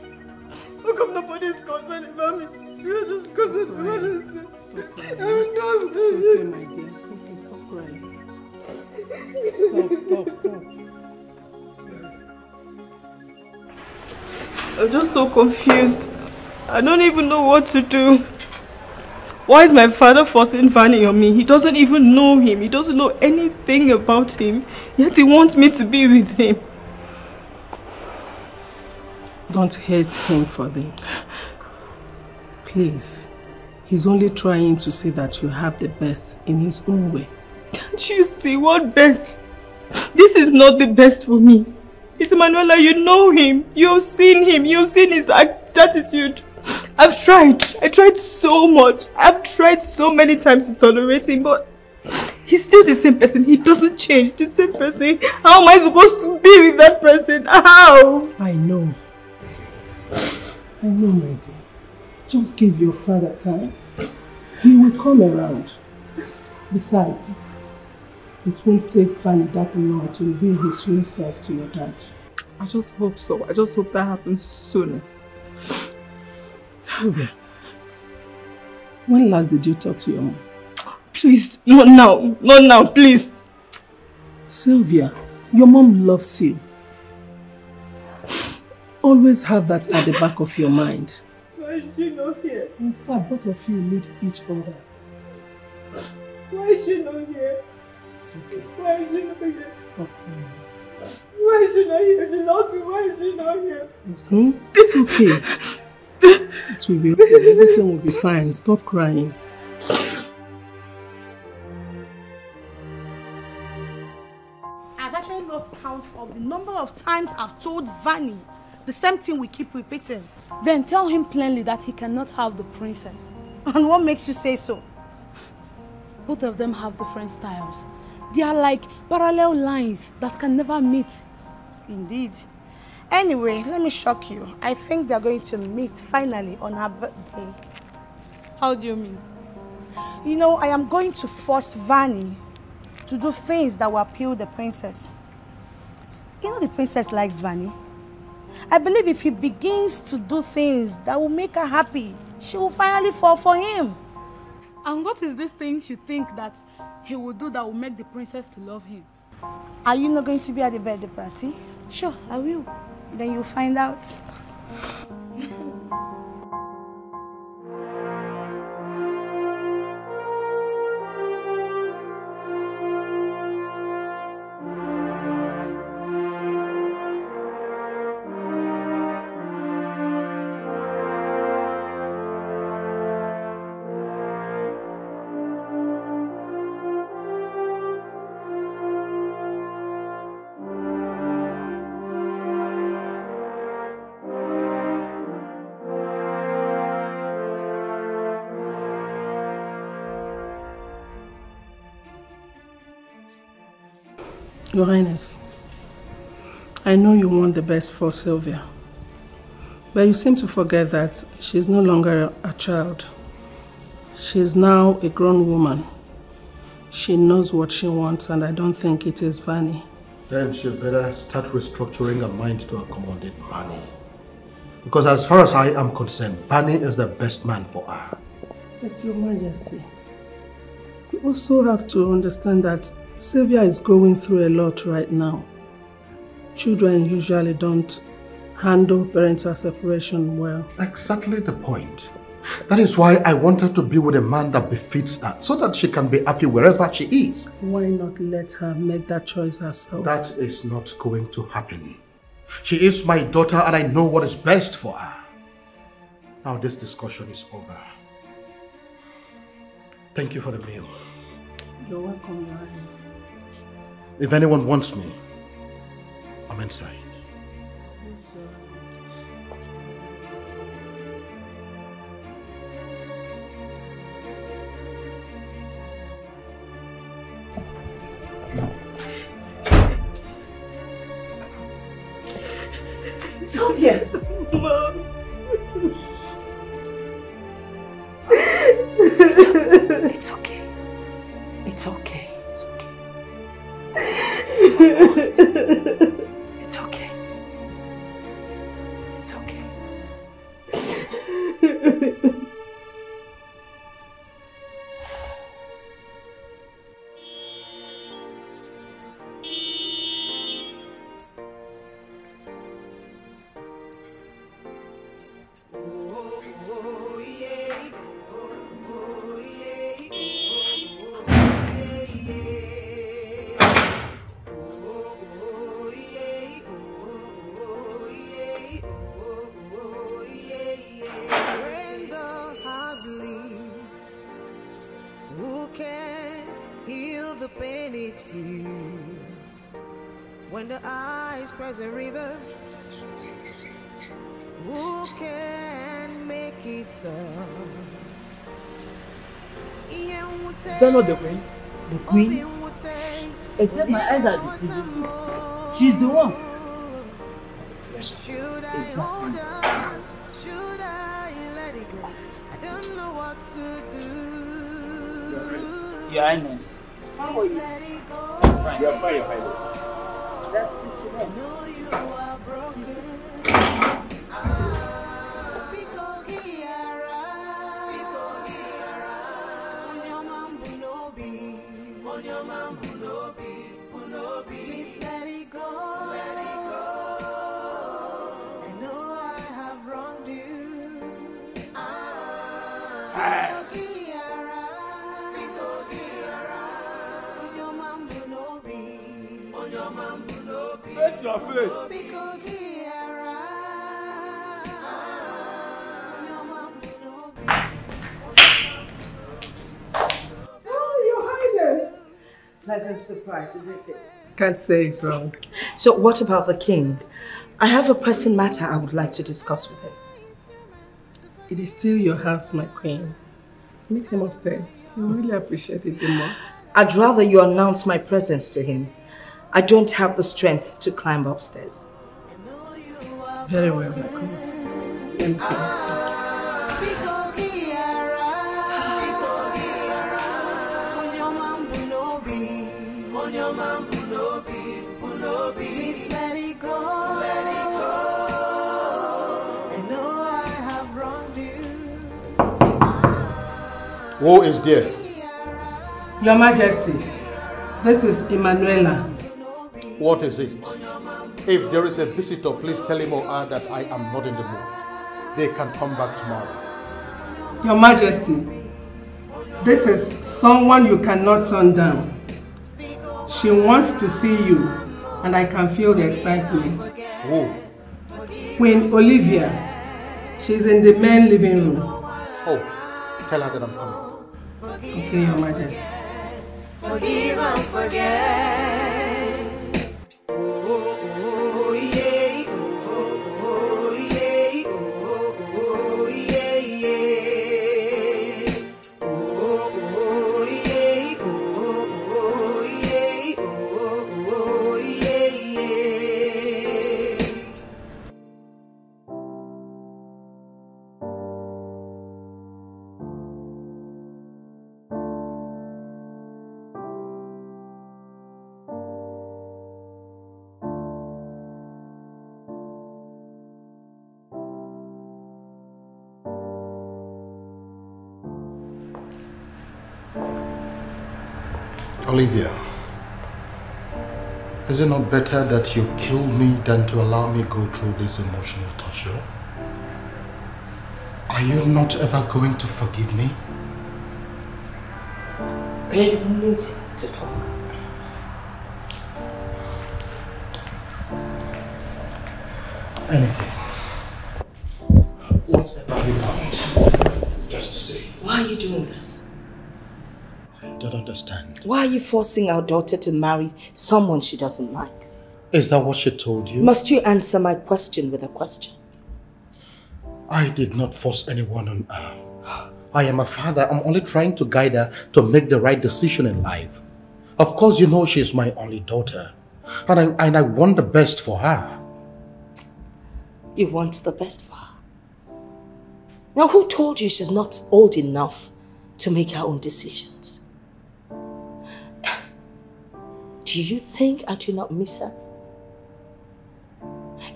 How come nobody's concerned about me? You're just concerned about yourself. Stop crying. It's okay, my dear. It's okay. Stop crying. Stop. I'm just so confused. I don't even know what to do. Why is my father forcing Fani on me? He doesn't even know him. He doesn't know anything about him. Yet he wants me to be with him. Don't hate him for that. Please. He's only trying to say that you have the best in his own way. Can't you see what best? This is not the best for me. It's Manuela, you know him. You've seen him. You've seen his attitude. I've tried. I tried so much. I've tried so many times to tolerate him, but he's still the same person. He doesn't change. The same person. How am I supposed to be with that person? How? I know. My dear. Just give your father time. He will come around. Besides, it won't take Fanny that long to reveal his real self to your dad. I just hope so. I just hope that happens soonest. Sylvia, when last did you talk to your mom? Please, not now. Not now, please. Sylvia, your mom loves you. Always have that at the back of your mind. Why is she not here? In fact, both of you need each other. Why is she not here? It's okay. Why is she not here? Stop crying. Why is she not here? She loves me. Why is she not here? It's okay. It will be okay. Everything will be fine. Stop crying. I've actually lost count of the number of times I've told Vanny the same thing we keep repeating. Then tell him plainly that he cannot have the princess. And what makes you say so? Both of them have different styles. They are like parallel lines that can never meet. Indeed. Anyway, let me shock you. I think they're going to meet finally on her birthday. How do you mean? You know, I am going to force Vanny to do things that will appeal the princess. You know the princess likes Vanny. I believe if he begins to do things that will make her happy, she will finally fall for him. And what is this thing you think that he will do that will make the princess to love him? Are you not going to be at the birthday party? Sure, I will. Then you'll find out. Your Highness, I know you want the best for Sylvia, but you seem to forget that she's no longer a child. She is now a grown woman. She knows what she wants, and I don't think it is Vanny. Then she better start restructuring her mind to accommodate Vanny. Because as far as I am concerned, Vanny is the best man for her. But Your Majesty, you also have to understand that Sylvia is going through a lot right now. Children usually don't handle parental separation well. Exactly the point. That is why I want her to be with a man that befits her, so that she can be happy wherever she is. Why not let her make that choice herself? That is not going to happen. She is my daughter and I know what is best for her. Now this discussion is over. Thank you for the meal. You're welcome, Your Highness. If anyone wants me, I'm inside. Sylvia! Mom! It's okay. It's okay. It's okay. It's okay. It's okay. When the eyes cross a river, who can make it stop? Is that not the queen? The queen? Except my eyes are deceiving me. She's the one. Should I hold on? Should I let it go? I don't know what to do. Your Highness. How are you? Fine. You're fine, you're fine. That's good to know. Excuse me. Please let it go. Let it go. I know I have wronged you. Face your face. Oh, Your Highness! Pleasant surprise, isn't it? Can't say it's wrong. So what about the king? I have a pressing matter I would like to discuss with him. It is still your house, my queen. Meet him upstairs. He will really appreciate it more. I'd rather you announce my presence to him. I don't have the strength to climb upstairs. Very well, my queen. Let me see. Please let it go. Let it go. I know I have wronged you. Who is there? Your Majesty, this is Emanuela. What is it? If there is a visitor, please tell him or her that I am not in the mood. They can come back tomorrow. Your Majesty, this is someone you cannot turn down. She wants to see you, and I can feel the excitement. Who? Queen Olivia. She's in the main living room. Oh, tell her that I'm coming. Okay, Your Majesty. Forgive and forget. Oh, yeah. Oh, yeah. Oh, yeah, yeah. Oh, yeah. Oh, yeah. Oh, yeah, yeah. Olivia, is it not better that you kill me than to allow me go through this emotional torture? Are you not ever going to forgive me? We need to talk. Anything. Whatever you want. Just say. Why are you doing this? I don't understand. Why are you forcing our daughter to marry someone she doesn't like? Is that what she told you? Must you answer my question with a question? I did not force anyone on her. I am a father. I'm only trying to guide her to make the right decision in life. Of course, you know she's my only daughter. And I want the best for her. You want the best for her? Now, who told you she's not old enough to make her own decisions? Do you think I do not miss her?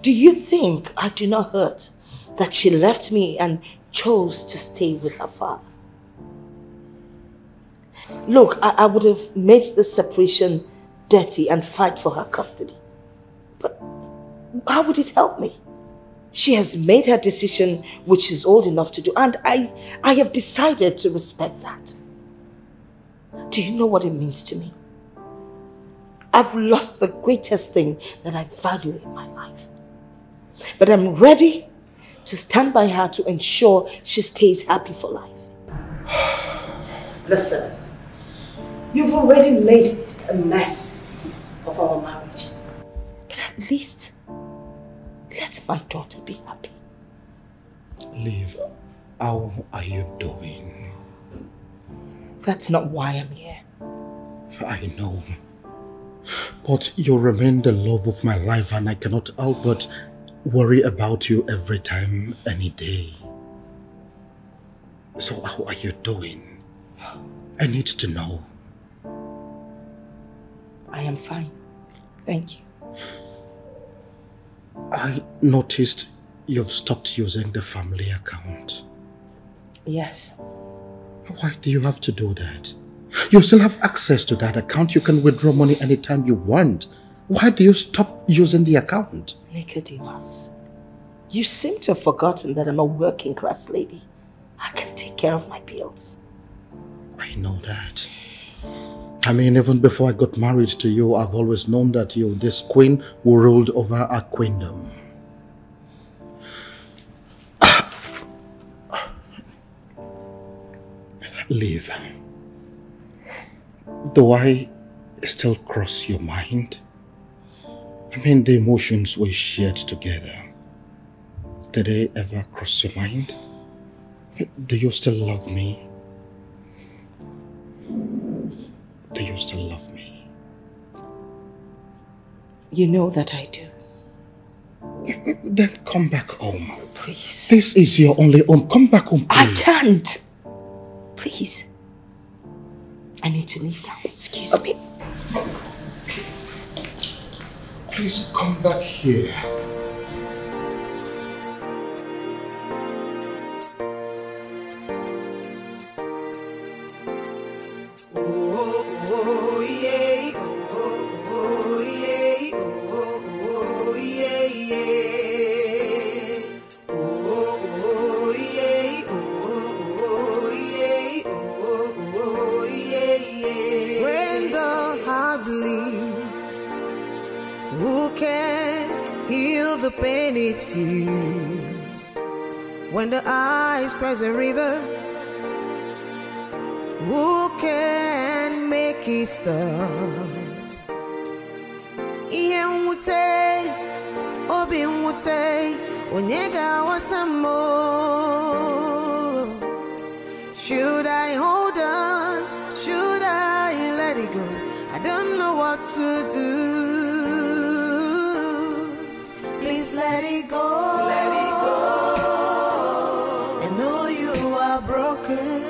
Do you think I do not hurt that she left me and chose to stay with her father? Look, I would have made this separation dirty and fight for her custody. But how would it help me? She has made her decision, which she's old enough to do, and I have decided to respect that. Do you know what it means to me? I've lost the greatest thing that I value in my life. But I'm ready to stand by her to ensure she stays happy for life. Listen, you've already made a mess of our marriage. But at least, let my daughter be happy. Liv, how are you doing? That's not why I'm here. I know. But you remain the love of my life, and I cannot help but worry about you every time, any day. So how are you doing? I need to know. I am fine. Thank you. I noticed you've stopped using the family account. Yes. Why do you have to do that? You still have access to that account. You can withdraw money anytime you want. Why do you stop using the account? Nicodemus, you seem to have forgotten that I'm a working class lady. I can take care of my bills. I know that. I mean, even before I got married to you, I've always known that you're this queen who ruled over our queendom. Liv, do I still cross your mind? I mean, the emotions we shared together, did they ever cross your mind? Do you still love me? Do you still love me? You know that I do. Then come back home. Please. This is your only home. Come back home, please. I can't. Please. I need to leave now. Excuse me. Please come back here. The pain it feels when the eyes press the river. Who can make it stop? Ian would say, Obin would say, Onyega wants some more. Should I hold on? Should I let it go? I don't know what to do. Let it go, let it go. I know you are broken.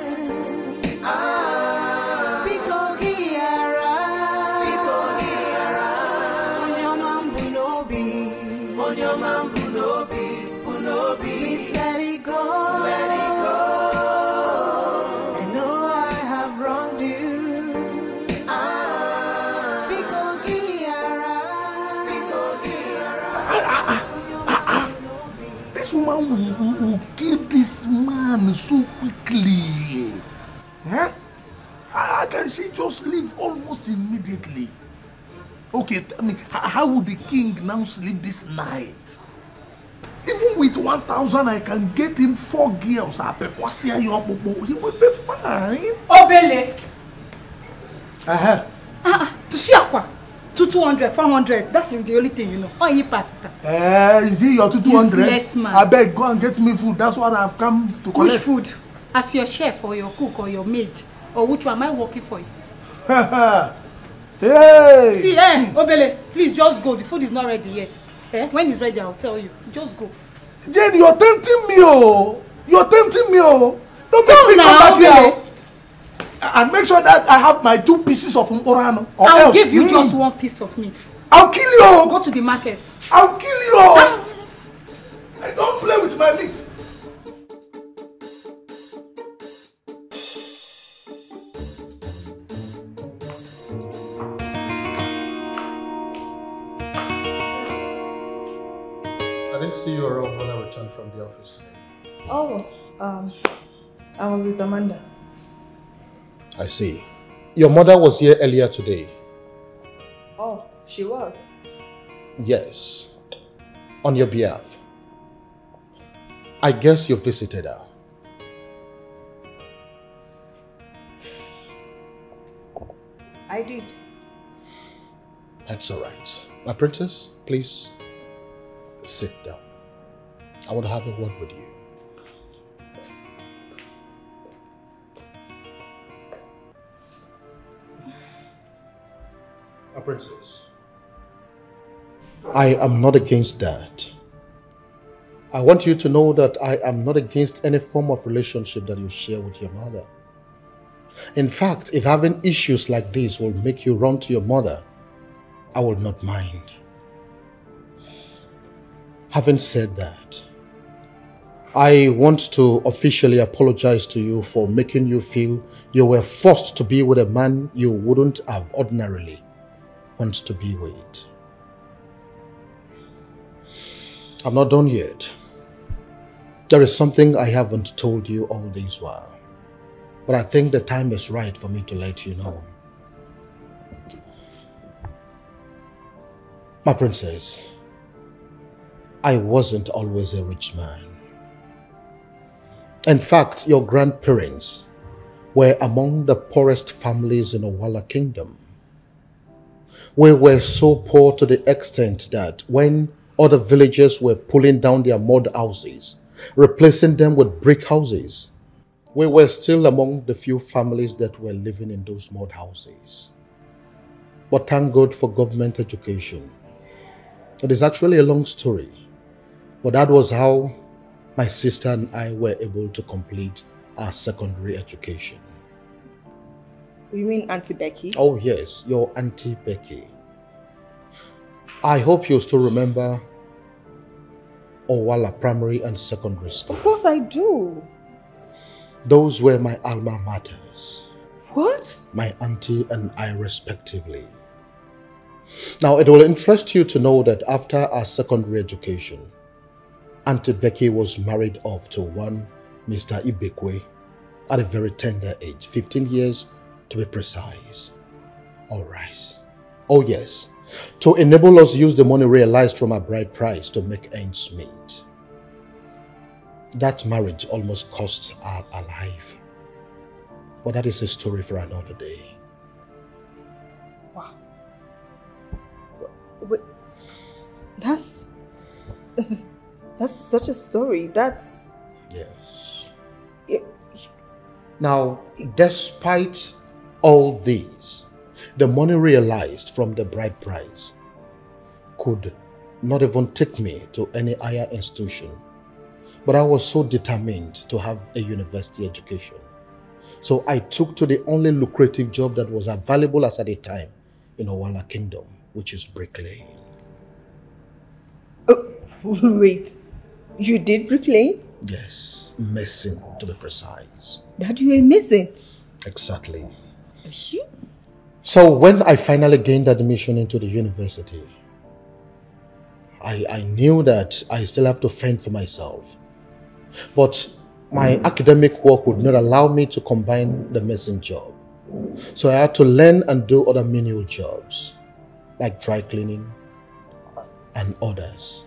On your man bunobi. Please let it go, let it go. I know I have wronged you. This woman will kill this man so quickly. Huh? How can she just leave almost immediately? Okay, tell me, how would the king now sleep this night? Even with 1,000, I can get him 4 girls. He will be fine. Obele. To see aqua. 200, 400. That is the only thing you know. Oh, you pass it. Is it your 200? Yes, man. I beg, go and get me food. That's what I've come to collect. Which food? As your chef or your cook or your maid? Or which one am I working for you? Hey! See, Obele, please just go. The food is not ready yet. When it's ready, I'll tell you. Just go. Jane, you're tempting me, oh! You're tempting me, oh! Don't make me come back here. And make sure that I have my 2 pieces of mporano. I'll give you just 1 piece of meat. I'll kill you! Go to the market. I'll kill you! I don't play with my meat. I didn't see you around when I returned from the office today. Oh, I was with Amanda. I see. Your mother was here earlier today. Oh, she was? Yes. On your behalf. I guess you visited her. I did. That's all right. My princess, please sit down. I want to have a word with you. My princess, I am not against that. I want you to know that I am not against any form of relationship that you share with your mother. In fact, if having issues like this will make you run to your mother, I will not mind. Having said that, I want to officially apologize to you for making you feel you were forced to be with a man you wouldn't have ordinarily want to be with. I'm not done yet. There is something I haven't told you all this while, but I think the time is right for me to let you know. My princess, I wasn't always a rich man. In fact, your grandparents were among the poorest families in Owala Kingdom. We were so poor to the extent that when other villagers were pulling down their mud houses, replacing them with brick houses, we were still among the few families that were living in those mud houses. But thank God for government education. It is actually a long story, But that was how my sister and I were able to complete our secondary education. You mean Auntie Becky? Oh yes, your Auntie Becky. I hope you still remember Owala Primary and Secondary School. Of course I do. Those were my alma maters. What? My auntie and I respectively. Now it will interest you to know that after our secondary education, Auntie Becky was married off to one Mr. Ibekwe at a very tender age, 15 years to be precise. Alright. Oh yes, to enable us to use the money realized from our bride price to make ends meet. That marriage almost cost our life. But that is a story for another day. Wow. Wait, that's such a story. That's... Yes. Now, despite all these, the money realized from the bride price could not even take me to any higher institution. But I was so determined to have a university education. So I took to the only lucrative job that was available as at the time in Owala Kingdom, which is bricklaying. Wait, you did bricklaying? Yes, mason to be precise. That you were mason? Exactly. You? So when I finally gained admission into the university, I knew that I still have to fend for myself. But my academic work would not allow me to combine the mason job. So I had to learn and do other menial jobs, like dry cleaning and others.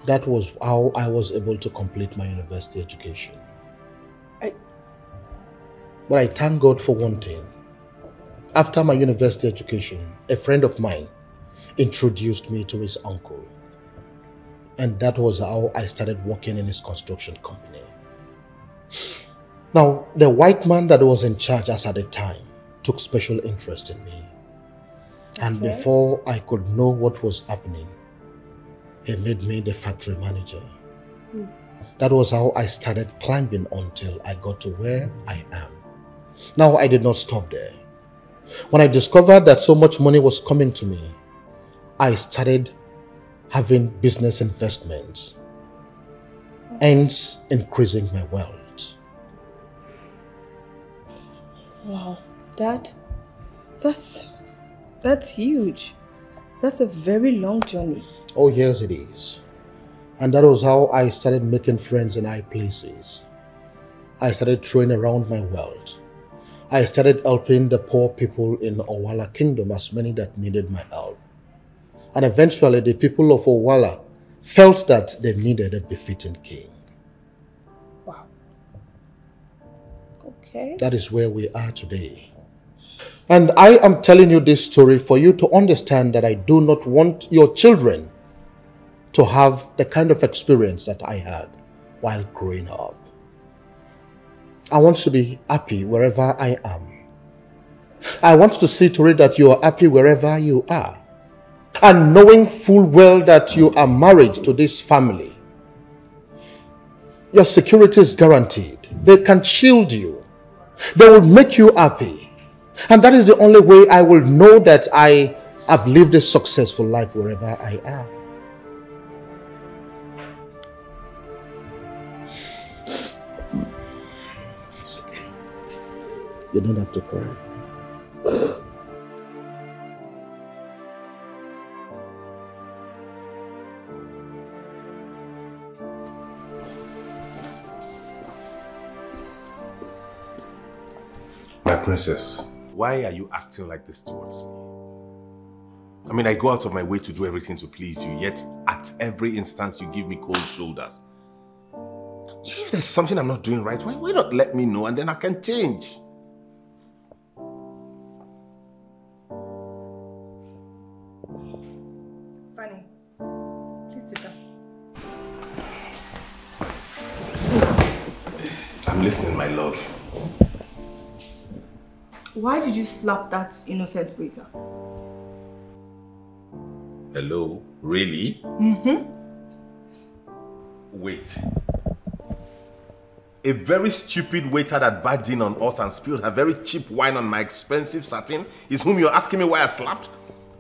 That was how I was able to complete my university education. But I thank God for one thing. After my university education, a friend of mine introduced me to his uncle. And that was how I started working in his construction company. Now, the white man that was in charge as at the time took special interest in me. And before I could know what was happening, he made me the factory manager. That was how I started climbing until I got to where I am. Now, I did not stop there. When I discovered that so much money was coming to me, I started having business investments, hence increasing my wealth. Wow, Dad, that's huge. That's a very long journey. Oh yes, it is. And that was how I started making friends in high places. I started throwing around my wealth. I started helping the poor people in Owala Kingdom, as many that needed my help. And eventually the people of Owala felt that they needed a befitting king. Wow. Okay. That is where we are today. And I am telling you this story for you to understand that I do not want your children to have the kind of experience that I had while growing up. I want to be happy wherever I am. I want to see to it that you are happy wherever you are. And knowing full well that you are married to this family, your security is guaranteed. They can shield you. They will make you happy. And that is the only way I will know that I have lived a successful life wherever I am. It's okay. You don't have to cry. My princess, why are you acting like this towards me? I mean, I go out of my way to do everything to please you, yet at every instance you give me cold shoulders. If there's something I'm not doing right, why not let me know and then I can change? Fanny, please sit down. I'm listening, my love. Why did you slap that innocent waiter? Hello? Really? Mm-hmm. Wait. A very stupid waiter that barged in on us and spilled her very cheap wine on my expensive satin is whom you're asking me why I slapped?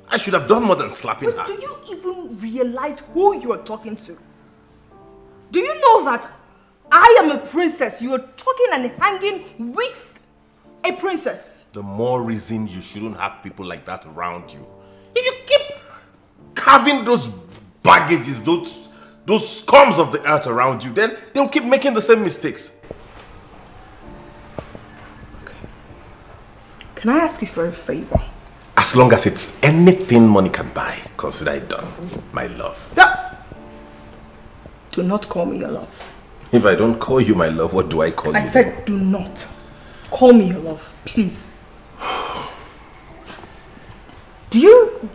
I should have done more than slapping her. Do you even realize who you are talking to? Do you know that I am a princess? You are talking and hanging with a princess. The more reason you shouldn't have people like that around you. If you keep carving those baggages, those scums of the earth around you, then they'll keep making the same mistakes. Okay. Can I ask you for a favor? As long as it's anything money can buy, consider it done, my love. Do not call me your love. If I don't call you my love, what do I call you? I said do not call me your love, please. Do you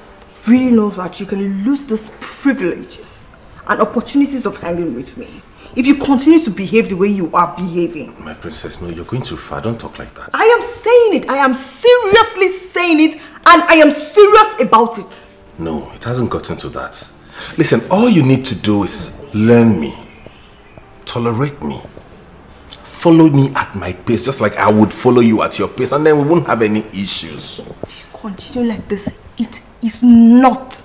really know that you can lose these privileges and opportunities of hanging with me if you continue to behave the way you are behaving? My princess, no, you're going too far. Don't talk like that. I am saying it. I am seriously saying it, and I am serious about it. No, it hasn't gotten to that. Listen, all you need to do is learn me, tolerate me, follow me at my pace, just like I would follow you at your pace, and then we won't have any issues. If you continue like this, it is not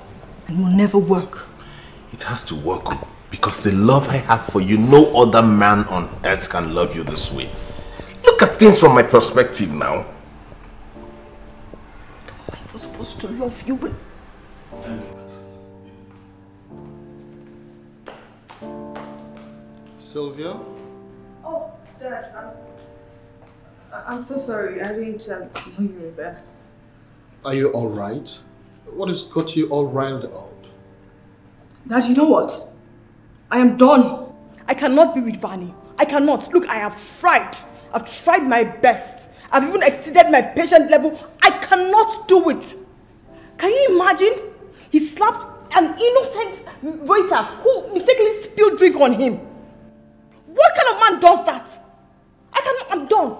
and will never work. It has to work, because the love I have for you, no other man on earth can love you this way. Look at things from my perspective now. I was supposed to love you when... Sylvia? Oh, Dad, I'm so sorry. I didn't know you were there. Are you alright? What has got you all riled up? Dad, you know what? I am done. I cannot be with Vani. I cannot. Look, I have tried. I've tried my best. I've even exceeded my patient level. I cannot do it. Can you imagine? He slapped an innocent waiter who mistakenly spilled drink on him. What kind of man does that? I cannot. I'm done.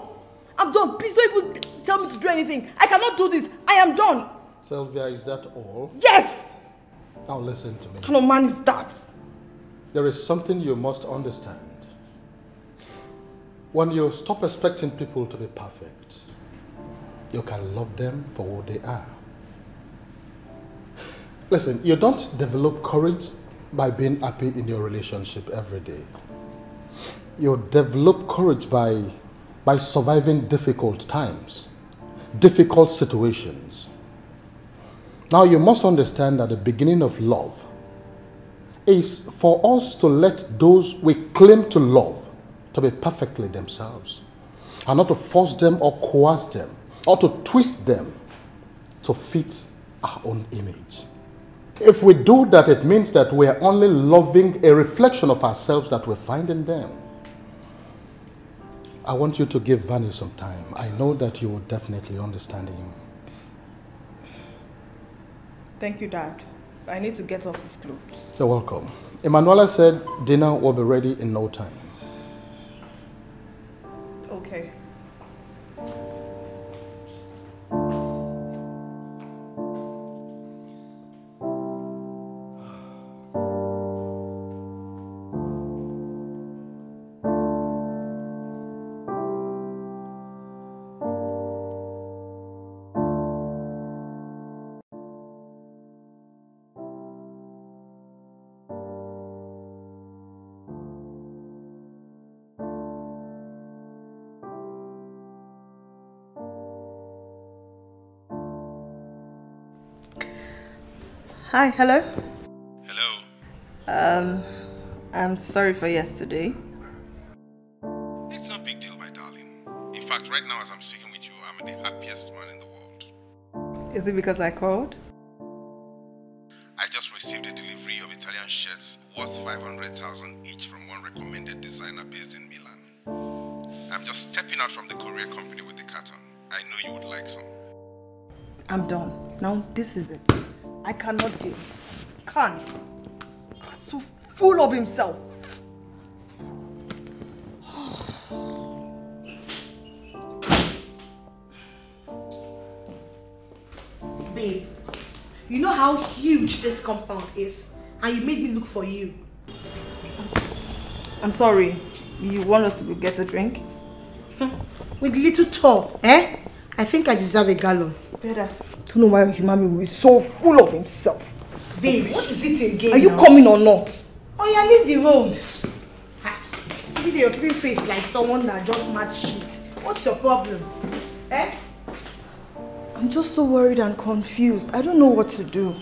I'm done. Please don't even tell me to do anything. I cannot do this. I am done. Sylvia, is that all? Yes! Now listen to me. What kind of man is that? There is something you must understand. When you stop expecting people to be perfect, you can love them for who they are. Listen, you don't develop courage by being happy in your relationship every day. You develop courage by surviving difficult times, difficult situations. Now you must understand that the beginning of love is for us to let those we claim to love to be perfectly themselves, and not to force them or coerce them or to twist them to fit our own image. If we do that, it means that we are only loving a reflection of ourselves that we find in them. I want you to give Vani some time. I know that you will definitely understand him. Thank you, Dad. I need to get off these clothes. You're welcome. Emanuela said dinner will be ready in no time. Okay. Hi, hello? Hello? I'm sorry for yesterday. It's no big deal, my darling. In fact, right now as I'm speaking with you, I'm the happiest man in the world. Is it because I called? I just received a delivery of Italian shirts worth 500,000 each from one recommended designer based in Milan. I'm just stepping out from the courier company with the carton. I know you would like some. I'm done. Now this is it. I cannot deal. Can't. So full of himself. Babe, you know how huge this compound is, and you made me look for you. I'm sorry. You want us to go get a drink? With little top, eh? I think I deserve a gallon. Better. Don't know why your mommy is so full of himself. Babe, what is it again? Are you coming or not? Oh, yeah, leave the road. Every day you're keeping face like someone that just mad shit. What's your problem? Eh? I'm just so worried and confused. I don't know what to do.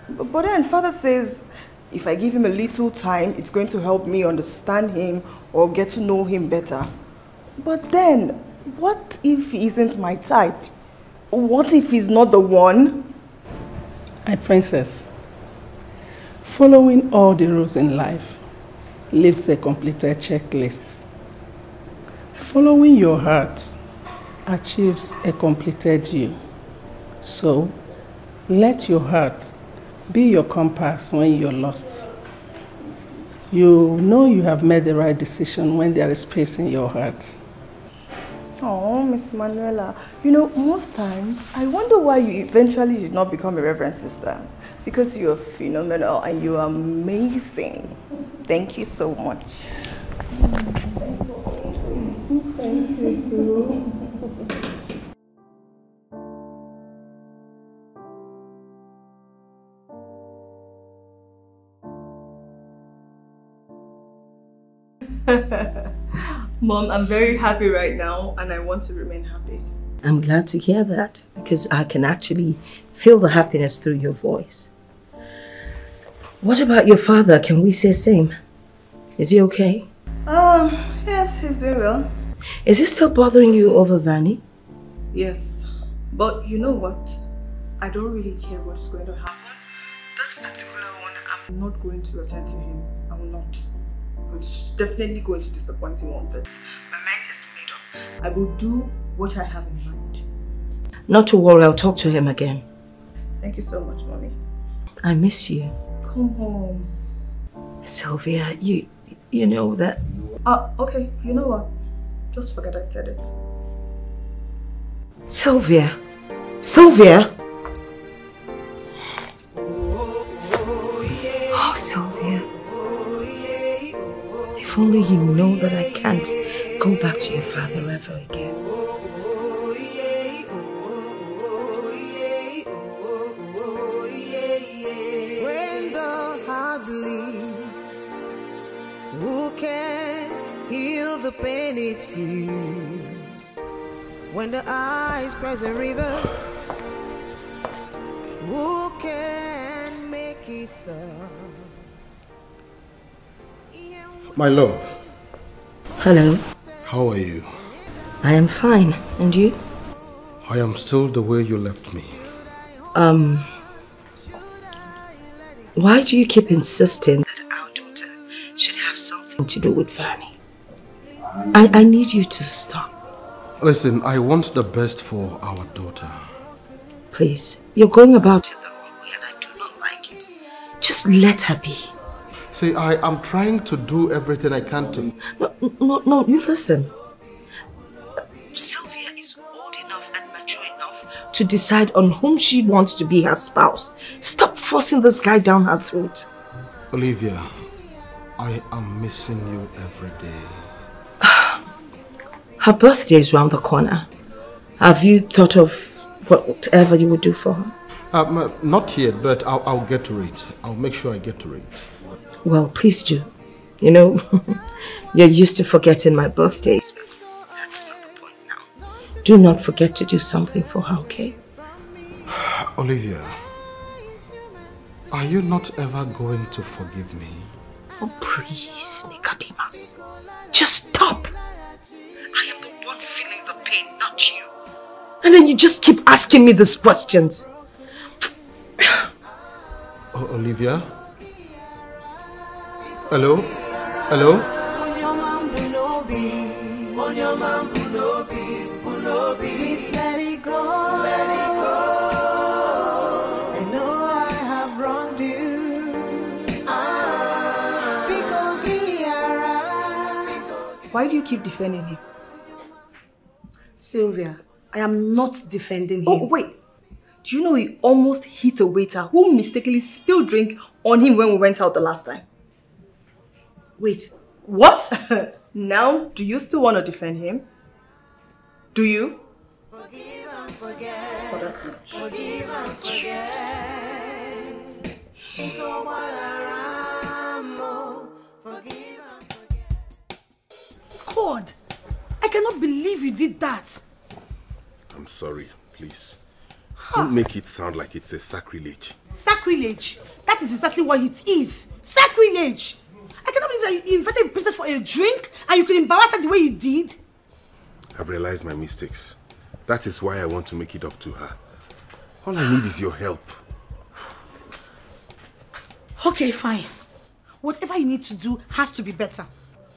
But then Father says if I give him a little time, it's going to help me understand him or get to know him better. But then, what if he isn't my type? What if he's not the one? My princess, following all the rules in life leaves a completed checklist. Following your heart achieves a completed you. So, let your heart be your compass when you're lost. You know you have made the right decision when there is space in your heart. Oh, Miss Manuela, you know, most times I wonder why you eventually did not become a Reverend Sister. Because you're phenomenal and you're amazing. Thank you so much. Thank you, Sue. Mom, I'm very happy right now and I want to remain happy. I'm glad to hear that because I can actually feel the happiness through your voice. What about your father? Can we say same? Is he okay? Yes, he's doing well. Is he still bothering you over Vanny? Yes, but you know what? I don't really care what's going to happen. This particular one, I'm not going to attend to him. I will not. I'm definitely going to disappoint him on this. My mind is made up. I will do what I have in mind. Not to worry, I'll talk to him again. Thank you so much, Mommy. I miss you. Come home. Sylvia, you know that... Okay, you know what? Just forget I said it. Sylvia! Sylvia! Oh, Sylvia. If only you know that I can't go back to your father ever again. When the heart bleeds, who can heal the pain it feels? When the eyes cross a river, who can make it stop? My love. Hello. How are you? I am fine. And you? I am still the way you left me. Why do you keep insisting that our daughter should have something to do with Vanny? I need you to stop. Listen, I want the best for our daughter. Please, you're going about it the wrong way and I do not like it. Just let her be. See, I am trying to do everything I can to... No, you listen. Sylvia is old enough and mature enough to decide on whom she wants to be her spouse. Stop forcing this guy down her throat. Olivia, I am missing you every day. Her birthday is round the corner. Have you thought of whatever you would do for her? Not yet, but I'll get to it. I'll make sure I get to it. Well, please do. You know, you're used to forgetting my birthdays, but that's not the point now. Do not forget to do something for her, okay? Olivia, are you not ever going to forgive me? Oh, please, Nicodemus. Just stop. I am the one feeling the pain, not you. And then you just keep asking me these questions. Oh, Olivia? Hello? Hello? Please let it go. Let it go. I know I have wronged you. Why do you keep defending him? Sylvia, I am not defending him. Oh, wait. Do you know he almost hit a waiter who mistakenly spilled drink on him when we went out the last time? Wait, What? Now, do you still want to defend him? Do you? Forgive and forget. Oh, that's much. Forgive and forget. Iko Walaramo. Forgive and forget. God, I cannot believe you did that. I'm sorry, please. Don't make it sound like it's a sacrilege. Sacrilege. That is exactly what it is. Sacrilege. I cannot believe that you invited the princess for a drink and you could embarrass her the way you did. I've realized my mistakes. That is why I want to make it up to her. All I need is your help. Okay, fine. Whatever you need to do has to be better.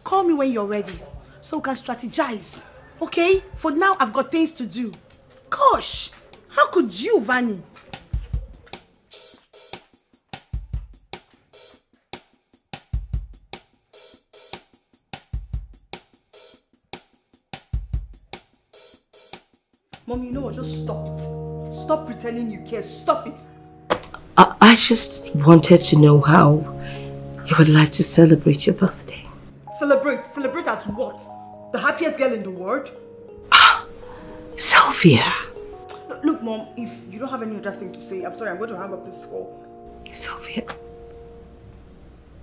Call me when you're ready so we can strategize. Okay? For now, I've got things to do. Gosh, how could you, Vani? Mom, you know what? Just stop it. Stop pretending you care. Stop it. I just wanted to know how you would like to celebrate your birthday. Celebrate? Celebrate as what? The happiest girl in the world? Sylvia. Look, Mom, if you don't have any other thing to say, I'm sorry, I'm going to hang up this call. Sylvia.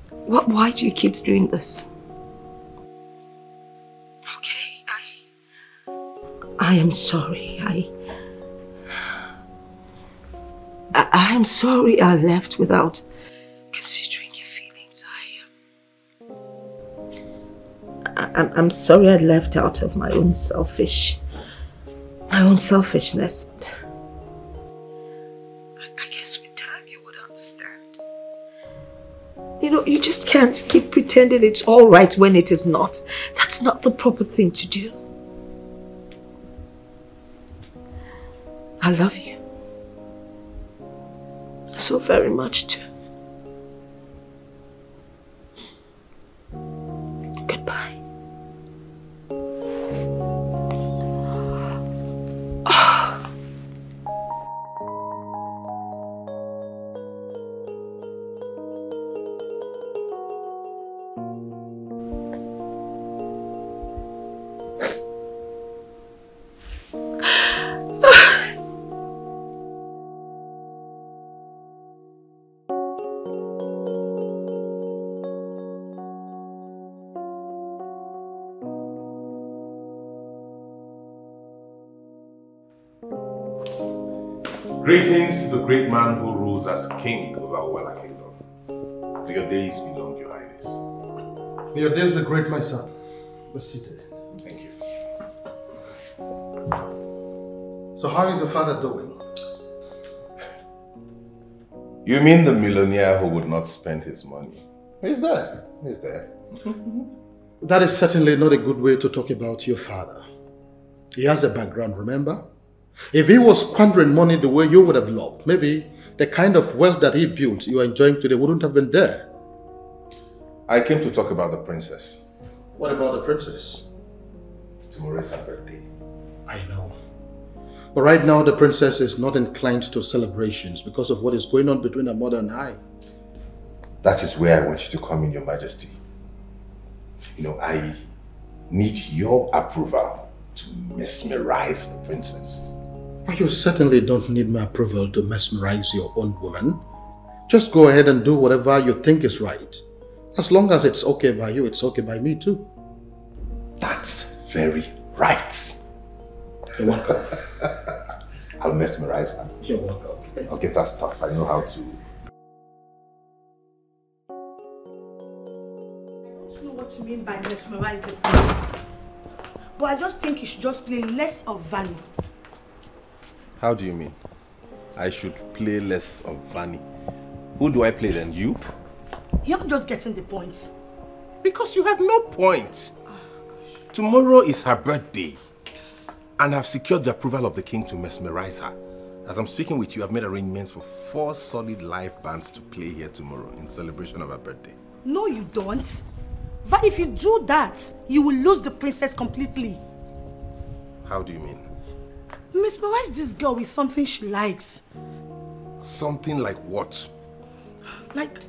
Why do you keep doing this? Okay, I am sorry. I am sorry I left without considering your feelings. I'm sorry I left out of my own selfishness. But I guess with time you would understand. You know, you just can't keep pretending it's all right when it is not. That's not the proper thing to do. I love you. So very much too. Goodbye. Greetings to the great man who rules as king over Wala Kingdom. May your days be long, Your Highness. May your days be great, my son. Be seated. Thank you. So how is your father doing? You mean the millionaire who would not spend his money? He's there. He's there. That is certainly not a good way to talk about your father. He has a background, remember? If he was squandering money the way you would have loved, maybe the kind of wealth that he built you are enjoying today wouldn't have been there. I came to talk about the princess. What about the princess? Tomorrow is her birthday. I know. But right now the princess is not inclined to celebrations because of what is going on between her mother and I. That is where I want you to come in, Your Majesty. You know, I need your approval to mesmerize the princess. You certainly don't need my approval to mesmerize your own woman. Just go ahead and do whatever you think is right. As long as it's okay by you, it's okay by me too. That's very right. You're welcome. I'll mesmerize her. You're welcome. I'll get her stuff. I know how to. I don't know what you mean by mesmerize the princess. But I just think you should just play less of Vani. How do you mean? I should play less of Vani. Who do I play then? You? You're just getting the points. Because you have no point. Tomorrow is her birthday. And I've secured the approval of the king to mesmerize her. As I'm speaking with you, I've made arrangements for 4 solid live bands to play here tomorrow in celebration of her birthday. No, you don't. But if you do that, you will lose the princess completely. How do you mean? Mesmerize this girl with something she likes. Something like what? Like,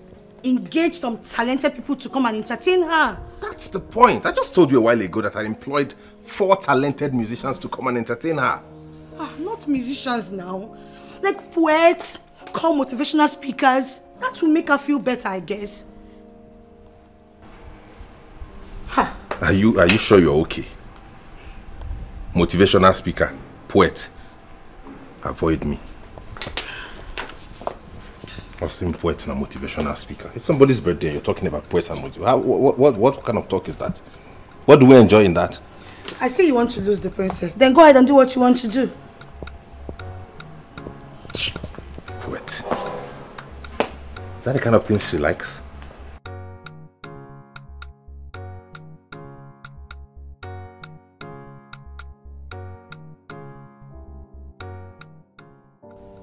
engage some talented people to come and entertain her. That That's the point. I just told you a while ago that I employed 4 talented musicians to come and entertain her. Not musicians now. Like poets, call motivational speakers. That will make her feel better, I guess. Are you sure you're okay? Motivational speaker, poet. Avoid me. I've seen poet and a motivational speaker. It's somebody's birthday and you're talking about poets and motivational. What kind of talk is that? What do we enjoy in that? I say you want to lose the princess. Then go ahead and do what you want to do. Poet. Is that the kind of thing she likes?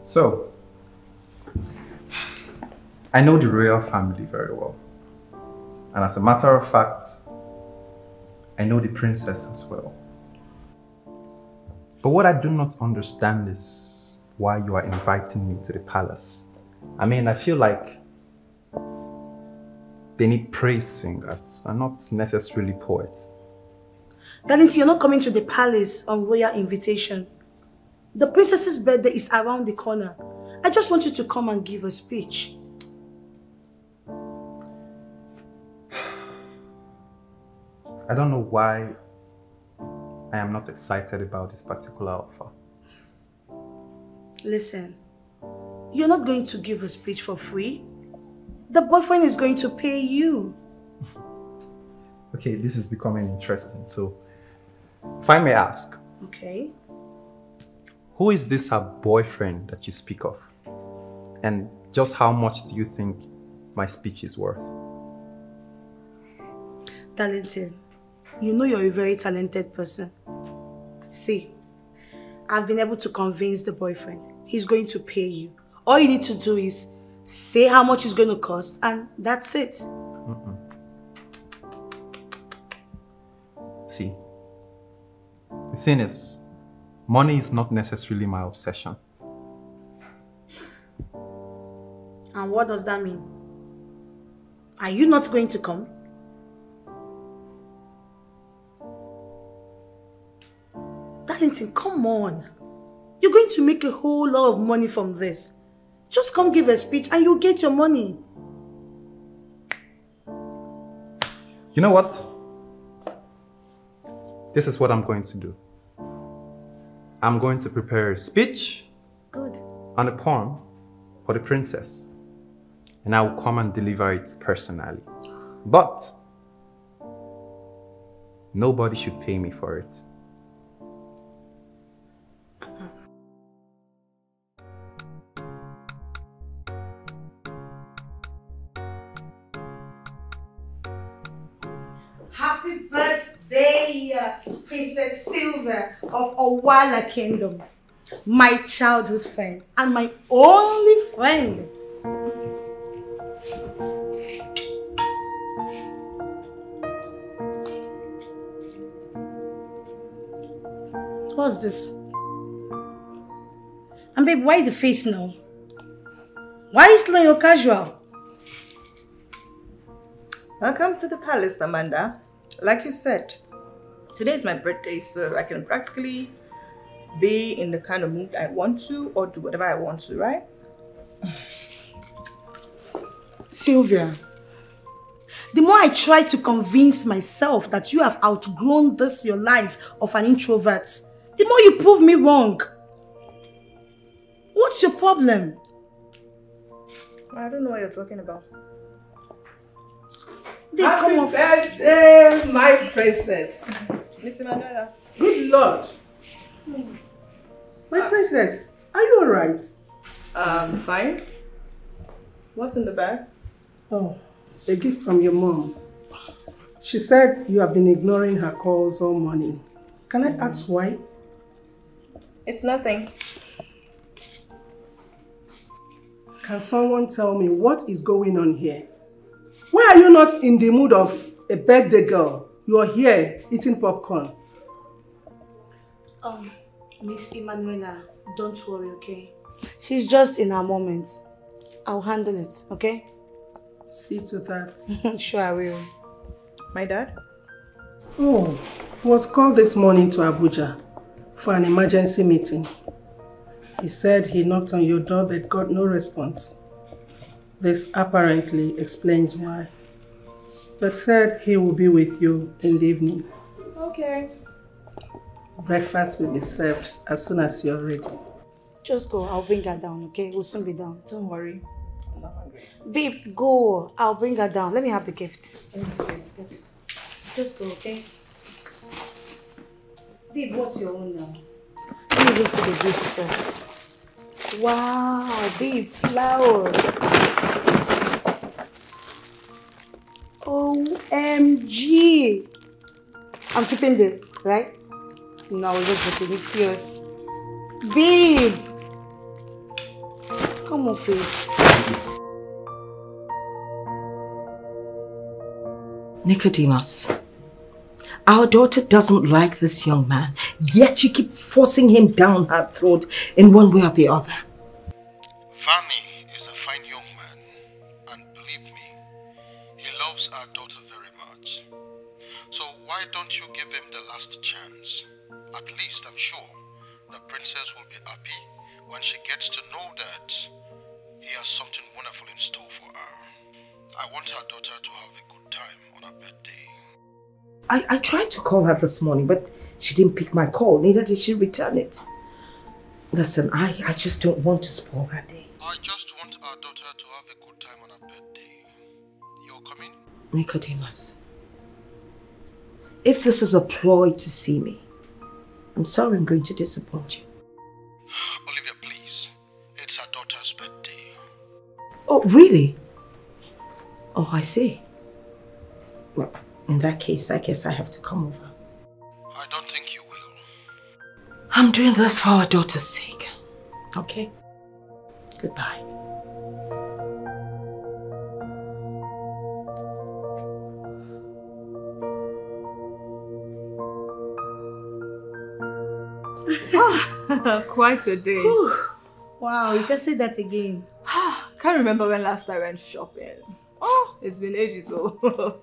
So, I know the royal family very well. And as a matter of fact, I know the princess as well. But what I do not understand is why you are inviting me to the palace. I mean, I feel like they need praise singers and not necessarily poets. Darlington, you're not coming to the palace on royal invitation. The princess's birthday is around the corner. I just want you to come and give a speech. I don't know why I am not excited about this particular offer. Listen, you're not going to give a speech for free. The boyfriend is going to pay you. Okay, this is becoming interesting. So, if I may ask. Okay. Who is this her boyfriend that you speak of? And just how much do you think my speech is worth? Darlington, you know you're a very talented person. See, I've been able to convince the boyfriend. He's going to pay you. All you need to do is say how much it's going to cost and that's it. See, the thing is, money is not necessarily my obsession. And what does that mean? Are you not going to come? Darlington, come on. You're going to make a whole lot of money from this. Just come give a speech and you'll get your money. You know what? This is what I'm going to do. I'm going to prepare a speech. Good. And a poem for the princess. And I will come and deliver it personally. But nobody should pay me for it. Happy birthday, Princess Silver of Owala Kingdom. My childhood friend and my only friend. What's this? And babe, why the face now? Why is it your casual? Welcome to the palace, Amanda. Like you said, today is my birthday, so I can practically be in the kind of mood I want to or do whatever I want to, right? Sylvia, the more I try to convince myself that you have outgrown this your life of an introvert, the more you prove me wrong. What's your problem? I don't know what you're talking about. Happy birthday, my princess. Miss Emanuela. Good Lord. My princess, are you alright? Fine. What's in the bag? Oh, a gift from your mom. She said you have been ignoring her calls all morning. Can I ask why? It's nothing. Can someone tell me what is going on here? Why are you not in the mood of a birthday girl? You are here eating popcorn. Miss Emanuela, don't worry, okay? She's just in her moment. I'll handle it, okay? See to that. Sure I will. My dad? Oh, he was called this morning to Abuja for an emergency meeting. He said he knocked on your door but got no response. This apparently explains why. But said he will be with you in the evening. Okay. Breakfast will be served as soon as you're ready. Just go, I'll bring her down, okay? We'll soon be down. Don't worry. I'm not hungry. Babe, go. I'll bring her down. Let me have the gift. Okay, get it. Just go, okay? Babe, what's your own now? Let me just see the gift, sir. Wow, babe, flower. OMG. I'm keeping this, right? No, we're just joking. It's yours. Babe! Come off it. Nicodemus, our daughter doesn't like this young man, yet you keep forcing him down her throat in one way or the other. Fani is a fine young man, and believe me, he loves our daughter very much. So why don't you give him the last chance? At least I'm sure the princess will be happy when she gets to know that he has something wonderful in store for her. I want our daughter to have a good time on her birthday. I tried to call her this morning, but she didn't pick my call, neither did she return it. Listen, I just don't want to spoil her day. I just want our daughter to have a good time on her birthday. You're coming? Nicodemus, if this is a ploy to see me, I'm sorry I'm going to disappoint you. Olivia, please. It's her daughter's birthday. Oh, really? Oh, I see. Well, in that case, I guess I have to come over. I don't think you will. I'm doing this for our daughter's sake. Okay? Goodbye. Quite a day. Wow, you can say that again. Can't remember when last I went shopping. Oh, it's been ages. So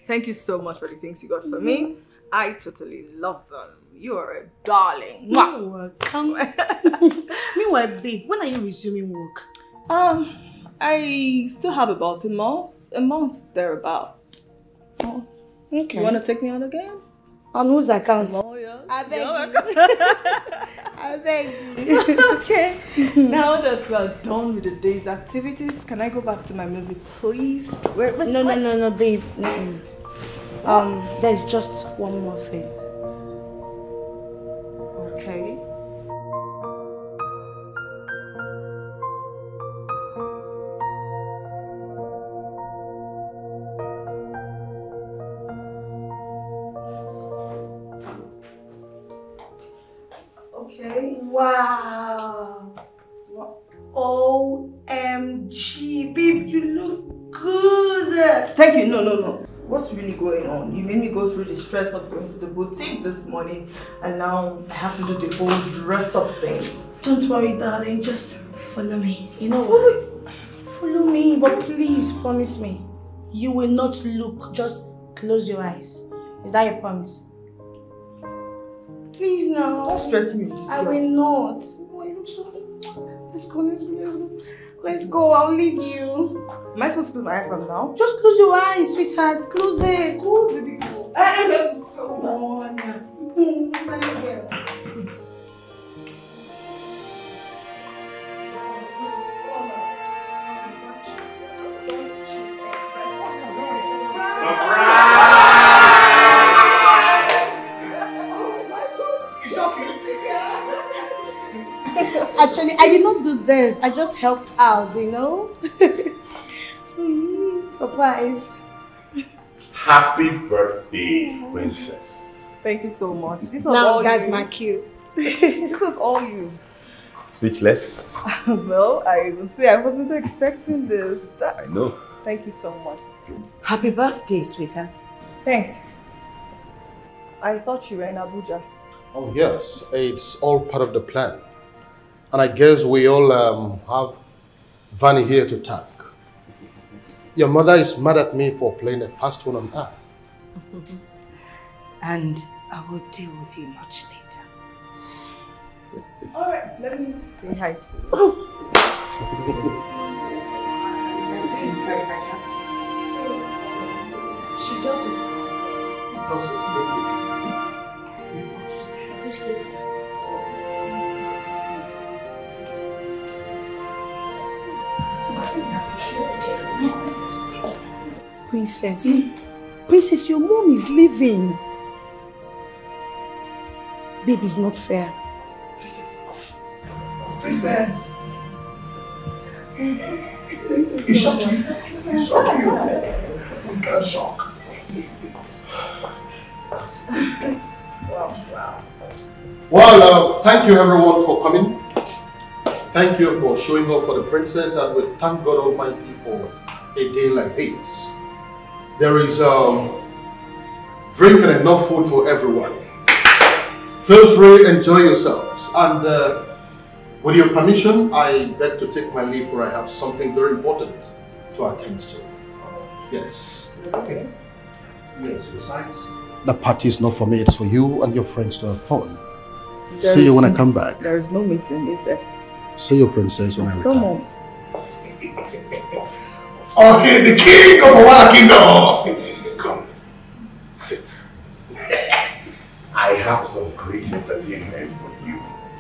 thank you so much for the things you got for me. I totally love them. You are a darling. You're welcome. Meanwhile, babe, when are you resuming work? I still have about a month thereabout. Oh, okay. You want to take me out again? On whose account? Oh, yeah. I beg you. I beg you. Okay. Now that we are done with the day's activities, can I go back to my movie, please? No, babe. There's just one more thing. Okay. Okay. Wow. OMG, babe, you look good. Thank you. No. What's really going on? You made me go through the stress of going to the boutique this morning, and now I have to do the whole dress-up thing. Don't worry, darling. Just follow me. You know, follow me, but please promise me you will not look. Just close your eyes. Is that your promise? Please now. Don't stress me. I will not. Oh, you look so. Let's go. I'll lead you. Am I supposed to close my eye from now? Just close your eyes, sweetheart. Close it. Go, baby. Go. Come on. Actually, I did not do this. I just helped out, you know? Surprise. Happy birthday, princess. Thank you so much. This was now all that's you. my cue. This was all you. Speechless. Well, I will say I wasn't expecting this. I know. Thank you so much. Happy birthday, sweetheart. Thanks. I thought you were in Abuja. Oh yes, it's all part of the plan. And I guess we all have Vani here to thank. Your mother is mad at me for playing a fast one on her. And I will deal with you much later. Alright, let me say hi to you. She does it. Princess. Princess, your mom is leaving. Baby, it's not fair. Princess. It's shocking. It's shocking. We can't shock. Wow. Well, thank you everyone for coming. Thank you for showing up for the princess, and we thank God Almighty for a day like this. There is drink and enough food for everyone. Feel free, enjoy yourselves. And with your permission, I beg to take my leave, for I have something very important to attend to. Yes. Okay. Yes, besides, the party is not for me, it's for you and your friends to have fun. There See you when I come back. There is no meeting, is there? See you, princess, when I return. Someone. Okay, the king of our kingdom. Come, sit. I have some great entertainment for you.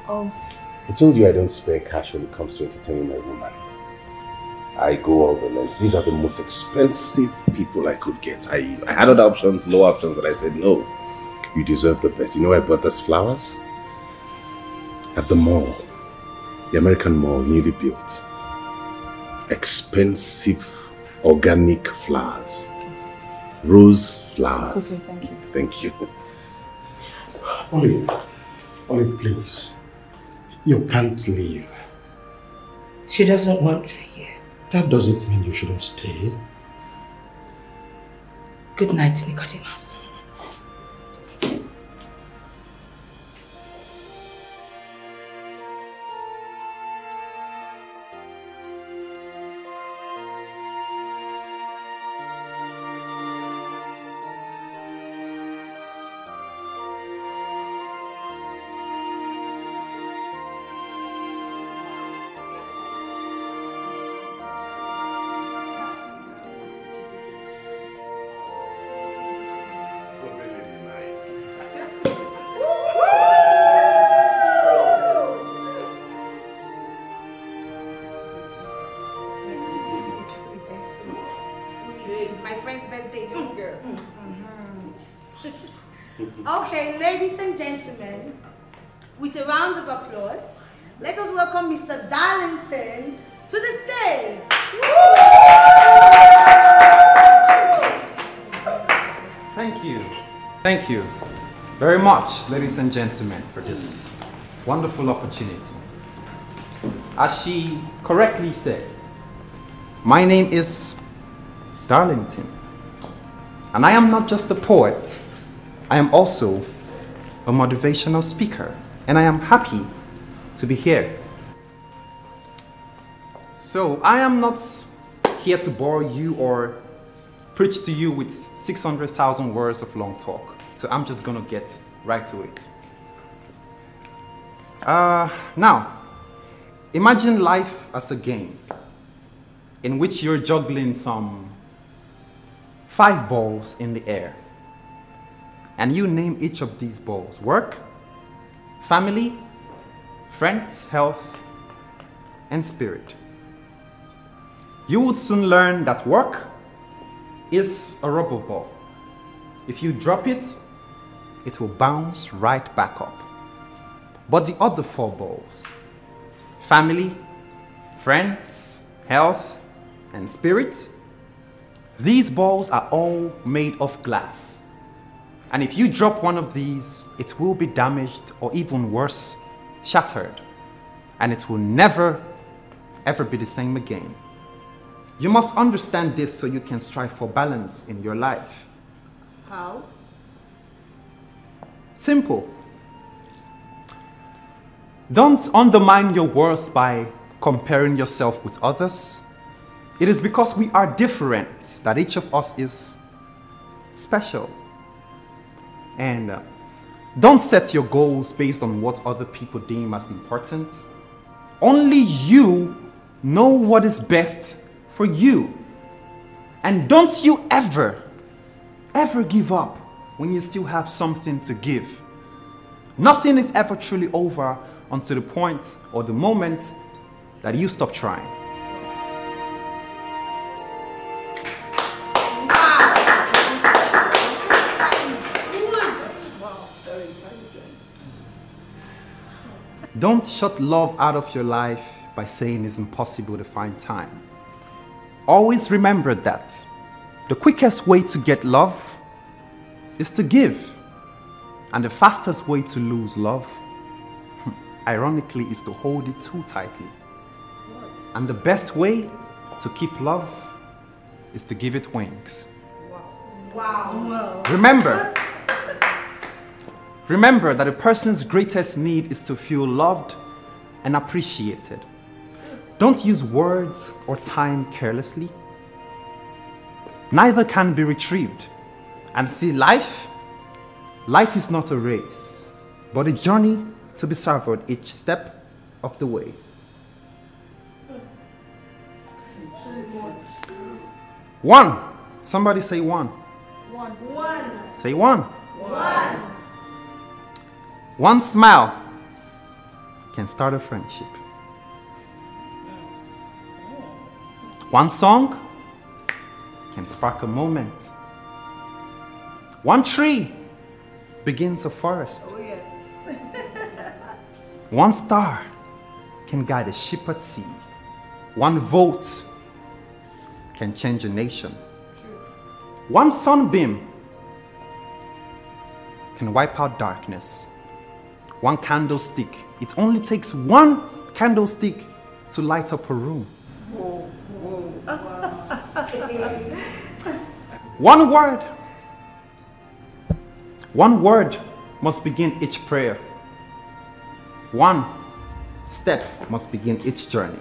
Oh. I told you I don't spare cash when it comes to entertaining my woman. I go all the lengths. These are the most expensive people I could get. I had other options, low options, but I said no. You deserve the best. You know where I bought those flowers? At the mall. The American mall, newly built. Expensive organic flowers. Rose flowers. It's okay, thank you. Thank you. Olive, please. You can't leave. She doesn't want me here. That doesn't mean you shouldn't stay. Good night, Nicodemus. Okay, ladies and gentlemen, with a round of applause, let us welcome Mr. Darlington to the stage. Thank you very much, ladies and gentlemen, for this wonderful opportunity. As she correctly said, my name is Darlington, and I am not just a poet, I am also a motivational speaker, and I am happy to be here. So I am not here to bore you or preach to you with 600,000 words of long talk. So I'm just gonna get right to it. Now, imagine life as a game in which you're juggling some 5 balls in the air. And you name each of these balls: work, family, friends, health, and spirit. You would soon learn that work is a rubber ball. If you drop it, it will bounce right back up. But the other 4 balls, family, friends, health, and spirit, these balls are all made of glass. And if you drop one of these, it will be damaged, or even worse, shattered. And it will never, ever be the same again. You must understand this so you can strive for balance in your life. How? Simple. Don't undermine your worth by comparing yourself with others. It is because we are different that each of us is special. And don't set your goals based on what other people deem as important. Only you know what is best for you. And don't you ever give up when you still have something to give. Nothing is ever truly over until the point or the moment that you stop trying. Don't shut love out of your life by saying it's impossible to find time. Always remember that the quickest way to get love is to give. And the fastest way to lose love, ironically, is to hold it too tightly. And the best way to keep love is to give it wings. Wow. Remember that a person's greatest need is to feel loved and appreciated. Don't use words or time carelessly. Neither can be retrieved. And see, life is not a race, but a journey to be savored each step of the way. One. Somebody say one. One. Say one. One. One smile can start a friendship. One song can spark a moment. One tree begins a forest. One star can guide a ship at sea. One vote can change a nation. One sunbeam can wipe out darkness. One candlestick. It only takes one candlestick to light up a room. One word. One word must begin each prayer. One step must begin each journey.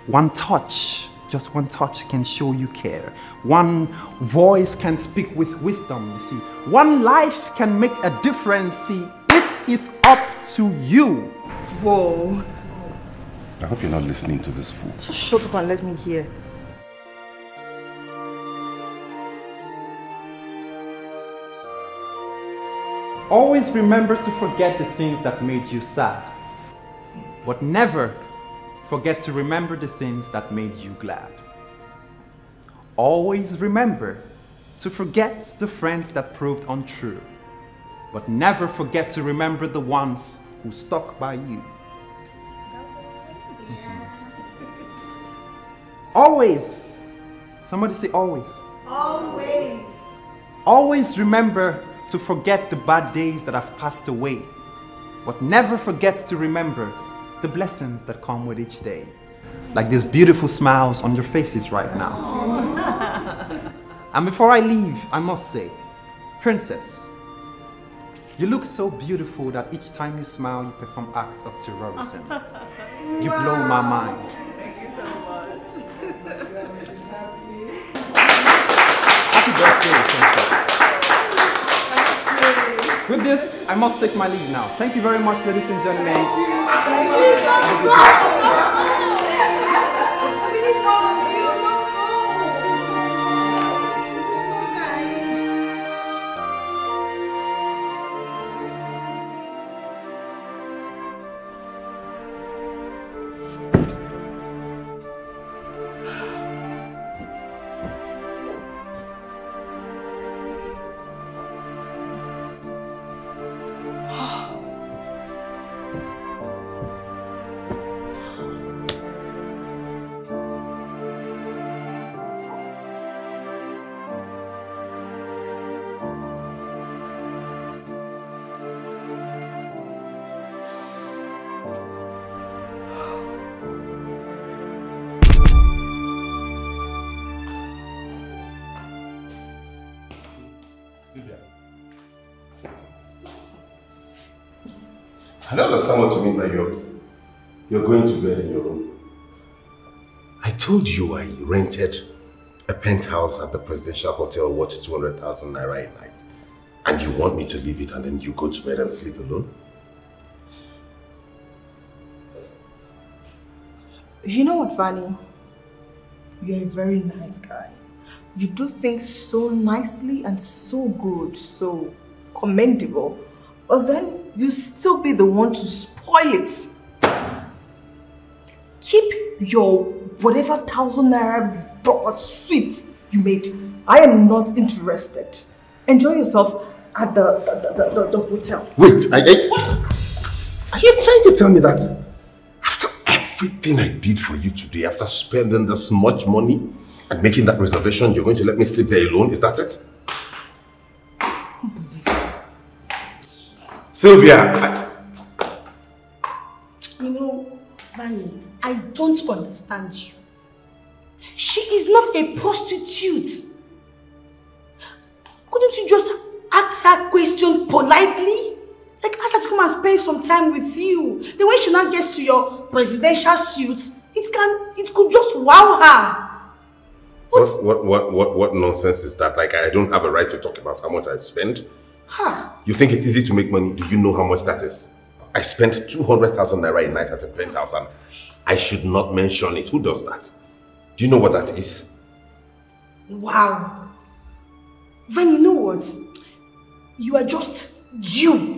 One touch, just one touch can show you care. One voice can speak with wisdom, you see. One life can make a difference, see. It is up to you. Whoa. I hope you're not listening to this fool. Just shut up and let me hear. Always remember to forget the things that made you sad. But never forget to remember the things that made you glad. Always remember to forget the friends that proved untrue. But never forget to remember the ones who stuck by you. Always. Somebody say always. Always. Always remember to forget the bad days that have passed away. But never forget to remember the blessings that come with each day. Like these beautiful smiles on your faces right now. And before I leave, I must say, Princess, you look so beautiful that each time you smile, you perform acts of terrorism. You blow my mind. Thank you so much. Happy birthday, Princess. With this, I must take my leave now. Thank you very much, ladies and gentlemen. Thank you. We need more of you. Don't go. This is so nice. I don't understand what you mean by you're going to bed in your room. I told you I rented a penthouse at the presidential hotel worth 200,000 naira a night. And you want me to leave it and then you go to bed and sleep alone? You know what, Fanny? You're a very nice guy. You do things so nicely and so good, so commendable. But then you still be the one to spoil it. Keep your whatever 1,000 naira sweet you made. I am not interested. Enjoy yourself at the hotel. Wait, are you trying to tell me that after everything I did for you today, after spending this much money and making that reservation, you're going to let me sleep there alone? Is that it? Sylvia! You know, Vanny, I don't understand you. She is not a prostitute. Couldn't you just ask her question politely? Like, ask her to come and spend some time with you. Then when she now gets to your presidential suit, it could just wow her. What nonsense is that? Like, I don't have a right to talk about how much I spend? Huh. You think it's easy to make money? Do you know how much that is? I spent 200,000 naira a night at a penthouse and I should not mention it. Who does that? Do you know what that is? Wow. Van, you know what? You are just you.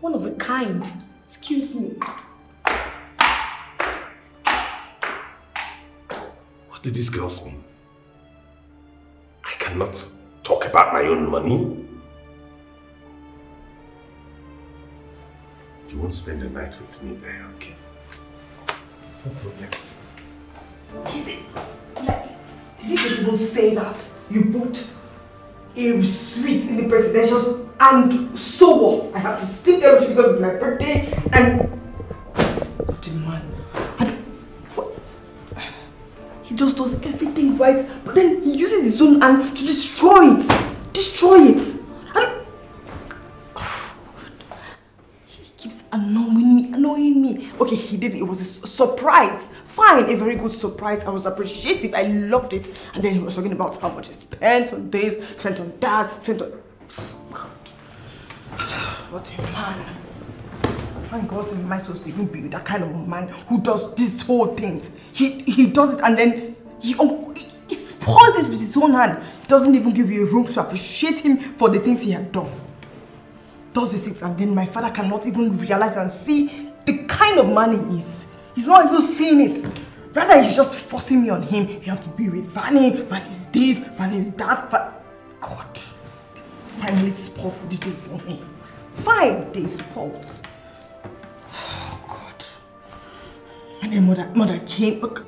One of a kind. Excuse me. What did these girls mean? I cannot talk about my own money. You won't spend the night with me there, okay? No problem. Did you just even say that? You booked a suite in the presidential and so what? I have to sleep there with you because it's my birthday and... What a man. He just does everything right, but then he uses his own hand to destroy it. Destroy it. He keeps annoying me. Okay, he did it. It was a surprise. Fine, a very good surprise. I was appreciative. I loved it. And then he was talking about how much he spent on this, spent on that, spent on... God. What a man. Thank God, am I supposed to even be with that kind of man who does these whole things? He does it and then he spoils this with his own hand. He doesn't even give you a room to appreciate him for the things he had done. Does these things and then my father cannot even realize and see the kind of man he is. He's not even seeing it. Rather, he's just forcing me on him. You have to be with Vanny. Vanny's this, Vanny's that. God. Finally spoils the day for me. 5 days spoils. Oh, God. And then mother came. Look.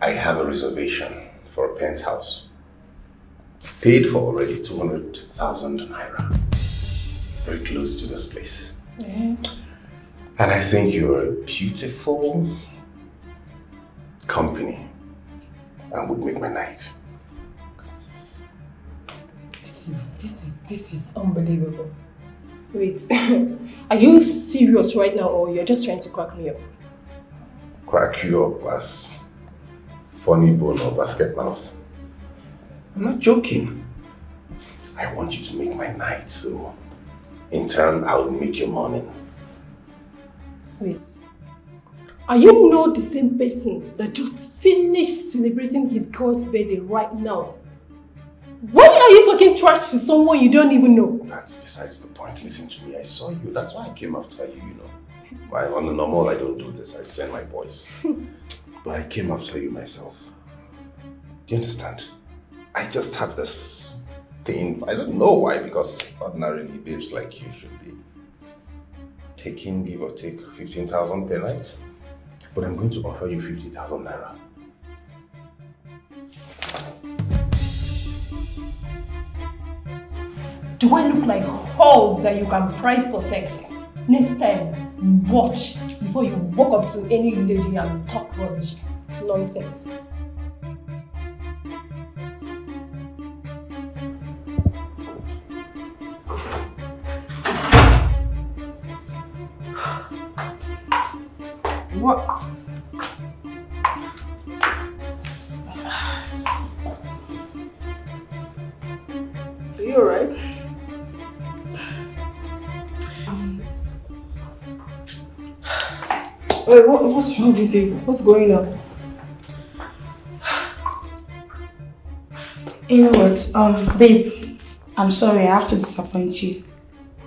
I have a reservation for a penthouse. Paid for already 200,000 naira. Very close to this place. Yeah. And I think you're a beautiful company and would make my night. This is unbelievable. Wait, are you serious right now or you're just trying to crack me up? Crack you up as funny bone or basket mouth. I'm not joking. I want you to make my night, so in turn I'll make your morning. Wait, are you not the same person that just finished celebrating his girl's birthday right now? Why are you talking trash to someone you don't even know? That's besides the point. Listen to me. I saw you. That's why I came after you, you know. Why, on the normal, I don't do this. I send my boys. But I came after you myself. Do you understand? I just have this thing. I don't know why, because ordinarily babes like you should be taking, give or take, 15,000 per night. But I'm going to offer you 50,000 naira. Do I look like hoes that you can price for sex? Next time, watch before you walk up to any lady and talk rubbish. Nonsense. What? Are you alright? Wait, what's wrong with you? What's going on? You know what, babe, I'm sorry, I have to disappoint you.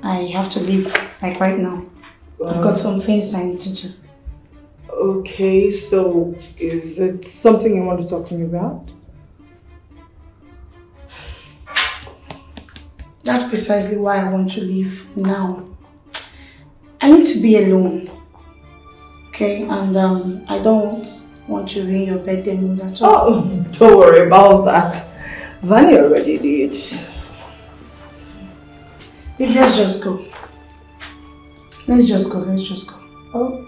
I have to leave, like right now. I've got some things I need to do. Okay, so is it something you want to talk to me about? That's precisely why I want to leave now. I need to be alone. Okay, and I don't want to ruin your birthday mood at all. Oh, don't worry about that. Vani already did. Babe, let's just go. Let's just go. Oh.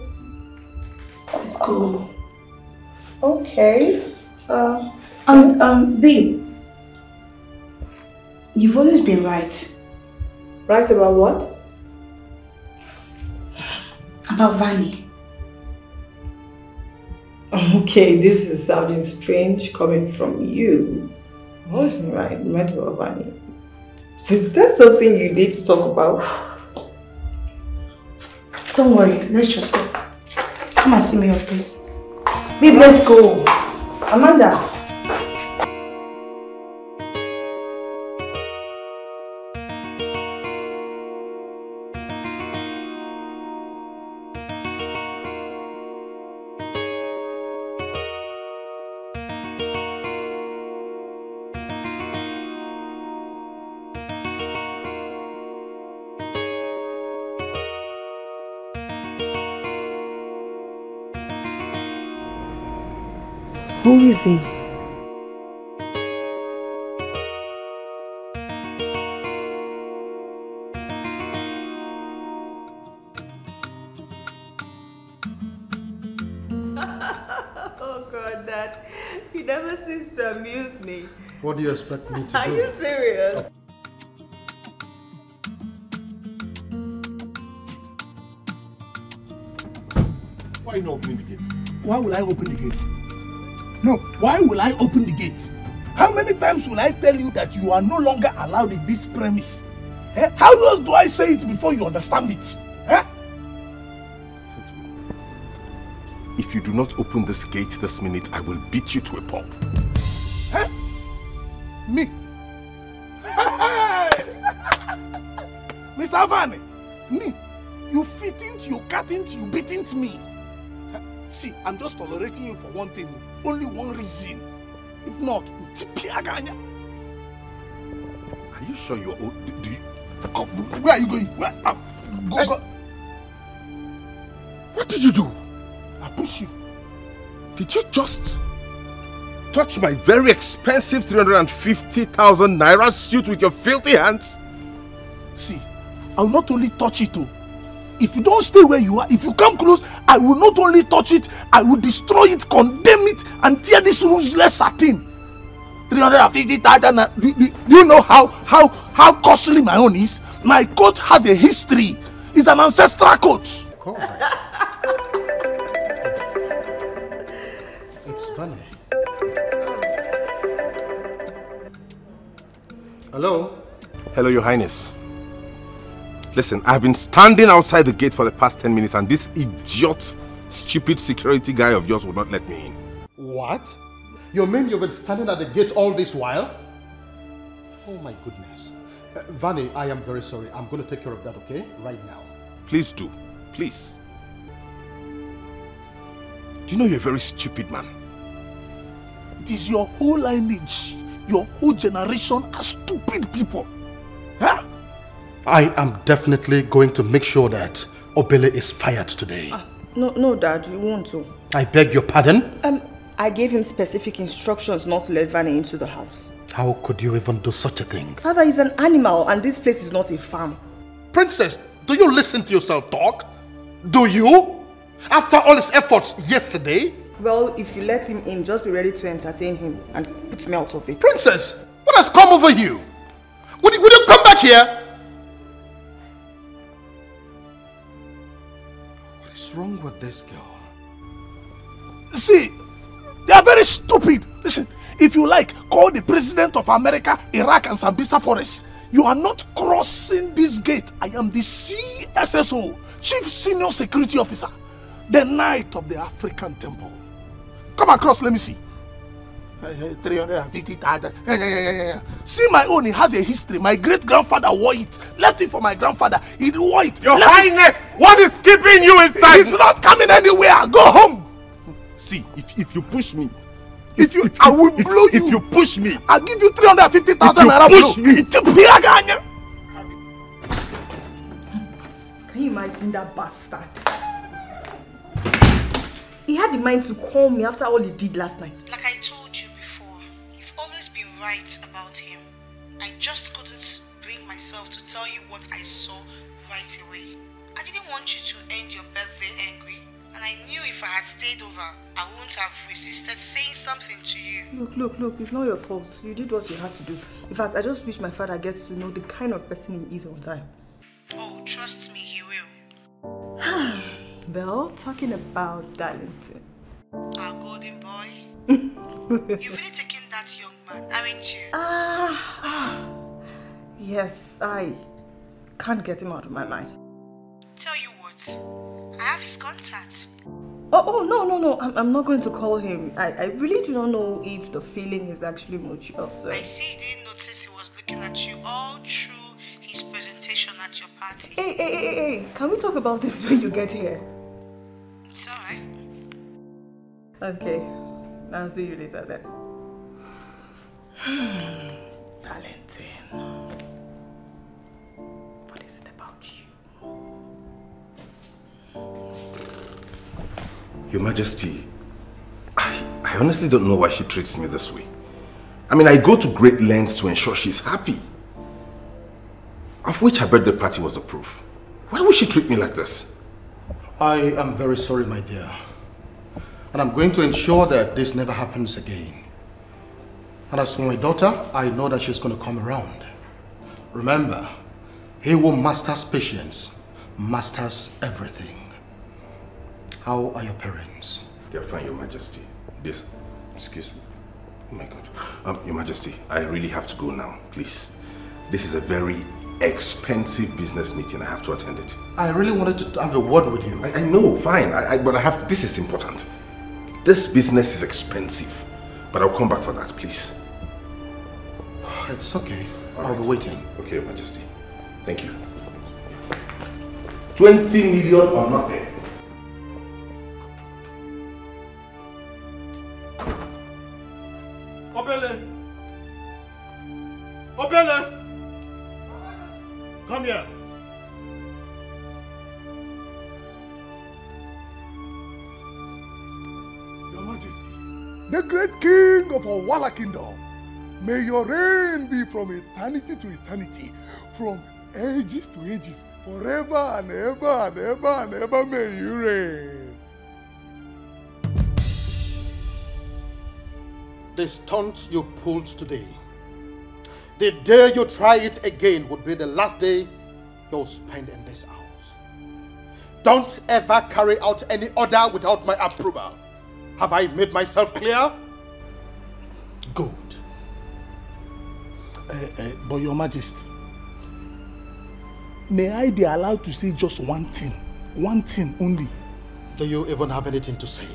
Let's go. Okay. Babe. You've always been right. Right about what? About Vani. Okay, this is sounding strange coming from you. I've always been right about Vani. Is that something you need to talk about? Don't worry, let's just go. Come and see me off, please. Babe, let's go. Amanda. Who is he? Oh God, Dad. You never cease to amuse me. What do you expect me to do? Are you serious? Why not opening the gate? Why will I open the gate? No, why will I open the gate? How many times will I tell you that you are no longer allowed in this premise? Eh? How else do I say it before you understand it? Eh? Listen to me. If you do not open this gate this minute, I will beat you to a pulp. Eh? Me? Mr. Vani, me? You fitting, you cutting, you beating me. See, I'm just tolerating you for one thing, only one reason. If not, are you sure you're old? Do you? Where are you going? Where? Go. What did you do? I push you. Did you just touch my very expensive 350,000 naira suit with your filthy hands? See, I'll not only touch it too. If you don't stay where you are, if you come close, I will not only touch it, I will destroy it, condemn it, and tear this ruthless satin. 350,000. Do you know how costly my own is? My coat has a history. It's an ancestral coat. It's funny. Hello? Hello, Your Highness. Listen, I've been standing outside the gate for the past 10 minutes and this idiot, stupid security guy of yours would not let me in. What? You mean you've been standing at the gate all this while? Oh my goodness. Vani, I am very sorry. I'm going to take care of that, okay? Right now. Please do. Please. Do you know you're a very stupid man? It is your whole lineage, your whole generation are stupid people. Huh? I am definitely going to make sure that Obele is fired today. No, Dad, you won't to. I beg your pardon? I gave him specific instructions not to let Vani into the house. How could you even do such a thing? Father, he's an animal and this place is not a farm. Princess, do you listen to yourself talk? Do you? After all his efforts yesterday? Well, if you let him in, just be ready to entertain him and put me out of it. Princess, what has come over you? Would you come back here? What is wrong with this girl? See, they are very stupid. Listen, if you like, call the President of America, Iraq and Sambisa Forest. You are not crossing this gate. I am the CSSO, Chief Senior Security Officer, the Knight of the African Temple. Come across, let me see. 350,000. See my own, it has a history. My great-grandfather wore it. Left it for my grandfather. He wore it. Your Highness, what is keeping you inside? He's not coming anywhere. Go home. See, if you push me, I will blow you. If you push me, I'll give you 350,000 naira. Push me. Can you imagine that bastard? He had the mind to call me after all he did last night. Like I told you before, you've always been right about him. I just couldn't bring myself to tell you what I saw right away. I didn't want you to end your birthday angry. And I knew if I had stayed over, I wouldn't have resisted saying something to you. Look, it's not your fault. You did what you had to do. In fact, I just wish my father gets to know the kind of person he is on time. Oh, trust me, he will. Well, talking about Darlington. Our golden boy. You've really taken that young man, haven't you? Yes, I can't get him out of my mind. Tell you what, I have his contact. Oh, no, I'm not going to call him. I really do not know if the feeling is actually mutual, so. I see you didn't notice he was looking at you all through his presentation at your party. Hey, can we talk about this when you get here? It's alright. Okay, I'll see you later then. Darlington. What is it about you? Your Majesty, I honestly don't know why she treats me this way. I mean, I go to great lengths to ensure she's happy. Of which her birthday party was a proof. Why would she treat me like this? I am very sorry, my dear. And I'm going to ensure that this never happens again. And as for my daughter, I know that she's going to come around. Remember, he who masters patience, masters everything. How are your parents? They're fine, Your Majesty. Excuse me. Oh my God. Your Majesty, I really have to go now, please. This is a very expensive business meeting. I have to attend it. I really wanted to have a word with you. I know, fine. But I have to. This is important. This business is expensive. But I'll come back for that, please. It's okay. I'll be waiting. Okay, Your Majesty. Thank you. 20 million or nothing. Obele! Come here. Your Majesty, the great king of Owala Kingdom, may your reign be from eternity to eternity, from ages to ages, forever and ever and ever and ever may you reign. The stunt you pulled today, the day you try it again would be the last day you'll spend in this house. Don't ever carry out any order without my approval. Have I made myself clear? Good. But Your Majesty, may I be allowed to say just one thing? One thing only. Do you even have anything to say?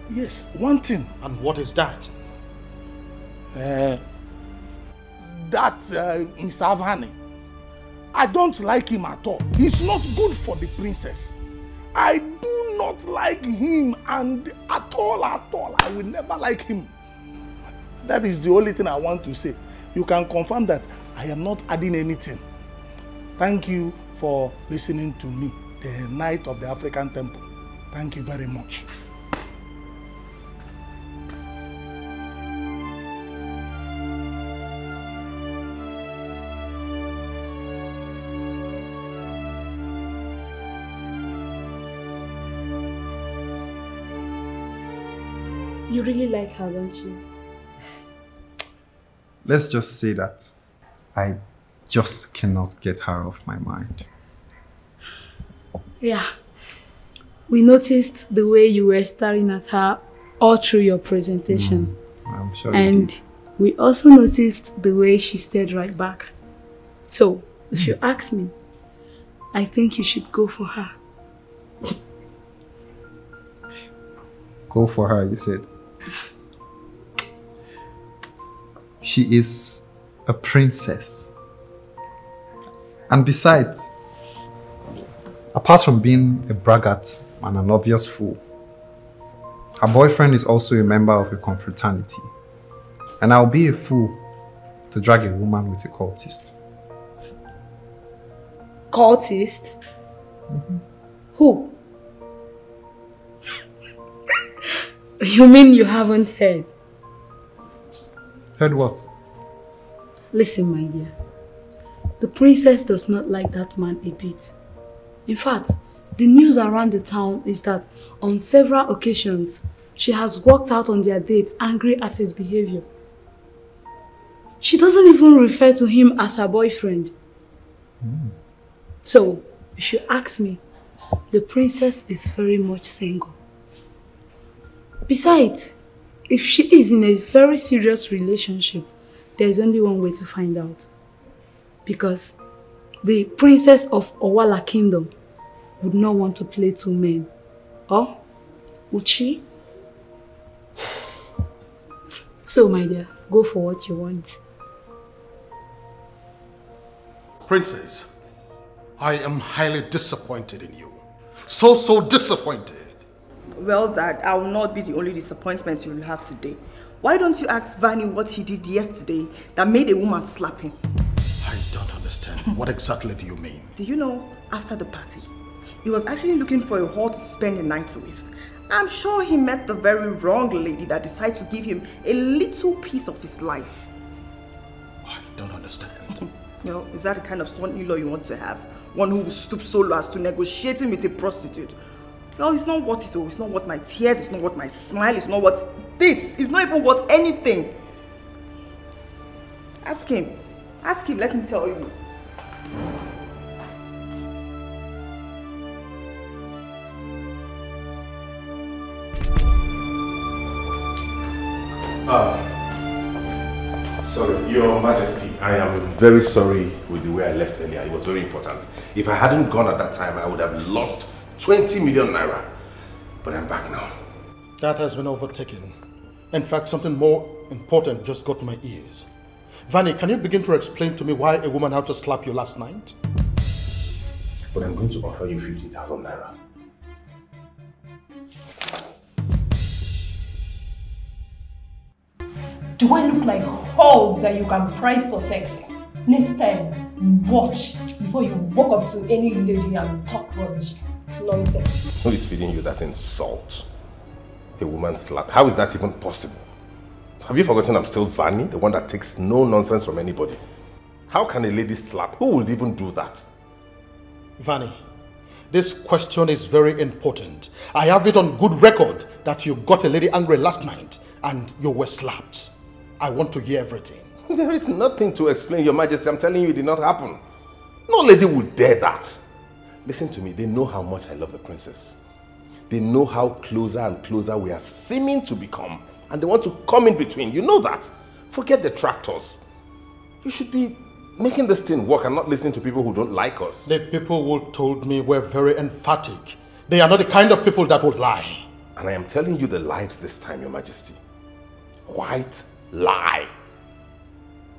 Yes, one thing. And what is that? Mr. Fani, I don't like him at all. He's not good for the princess. I do not like him, and at all, I will never like him. That is the only thing I want to say. You can confirm that I am not adding anything. Thank you for listening to me, the Knight of the African Temple. Thank you very much. You really like her, don't you? Let's just say that I just cannot get her off my mind. Yeah. We noticed the way you were staring at her all through your presentation. I'm sure And we also noticed the way she stared right back. So, if you ask me, I think you should go for her. Go for her, you said. She is a princess. And besides, apart from being a braggart and an obvious fool, her boyfriend is also a member of a confraternity. And I'll be a fool to drag a woman with a cultist. Cultist? Who? You mean you haven't heard? Heard what? Listen, my dear. The princess does not like that man a bit. In fact, the news around the town is that on several occasions, she has walked out on their date angry at his behavior. She doesn't even refer to him as her boyfriend. So, if you ask me, the princess is very much single. Besides, if she is in a very serious relationship, there is only one way to find out. Because the princess of Owala Kingdom would not want to play two men. Or, would she? So, my dear, go for what you want. Princess, I am highly disappointed in you. So disappointed. Well, Dad, I will not be the only disappointment you will have today. Why don't you ask Vani what he did yesterday that made a woman slap him? I don't understand. What exactly do you mean? Do you know, after the party, he was actually looking for a hall to spend the night with. I'm sure he met the very wrong lady that decided to give him a little piece of his life. I don't understand. No, is that the kind of son-in-law you want to have? One who will stoop so low as to negotiating with a prostitute? No, it's not what it is. It's not what my tears, it's not what my smile, it's not what this. It's not even what anything. Ask him. Ask him, let him tell you. Sorry, Your Majesty, I am very sorry with the way I left earlier. It was very important. If I hadn't gone at that time, I would have lost 20 million naira. But I'm back now. That has been overtaken. In fact, something more important just got to my ears. Vani, can you begin to explain to me why a woman had to slap you last night? But I'm going to offer you 50,000 naira. Do I look like hoes that you can price for sex? Next time, watch before you walk up to any lady and talk rubbish. Nonsense. Who is feeding you that insult? A woman slap. How is that even possible? Have you forgotten I'm still Vani, the one that takes no nonsense from anybody? How can a lady slap? Who would even do that? Vani, this question is very important. I have it on good record that you got a lady angry last night and you were slapped. I want to hear everything. There is nothing to explain, Your Majesty. I'm telling you, it did not happen. No lady would dare that. Listen to me, they know how much I love the princess. They know how closer and closer we are seeming to become. And they want to come in between. You know that. Forget the tractors. You should be making this thing work and not listening to people who don't like us. The people who told me were very emphatic. They are not the kind of people that would lie. And I am telling you the light this time, Your Majesty. White lie.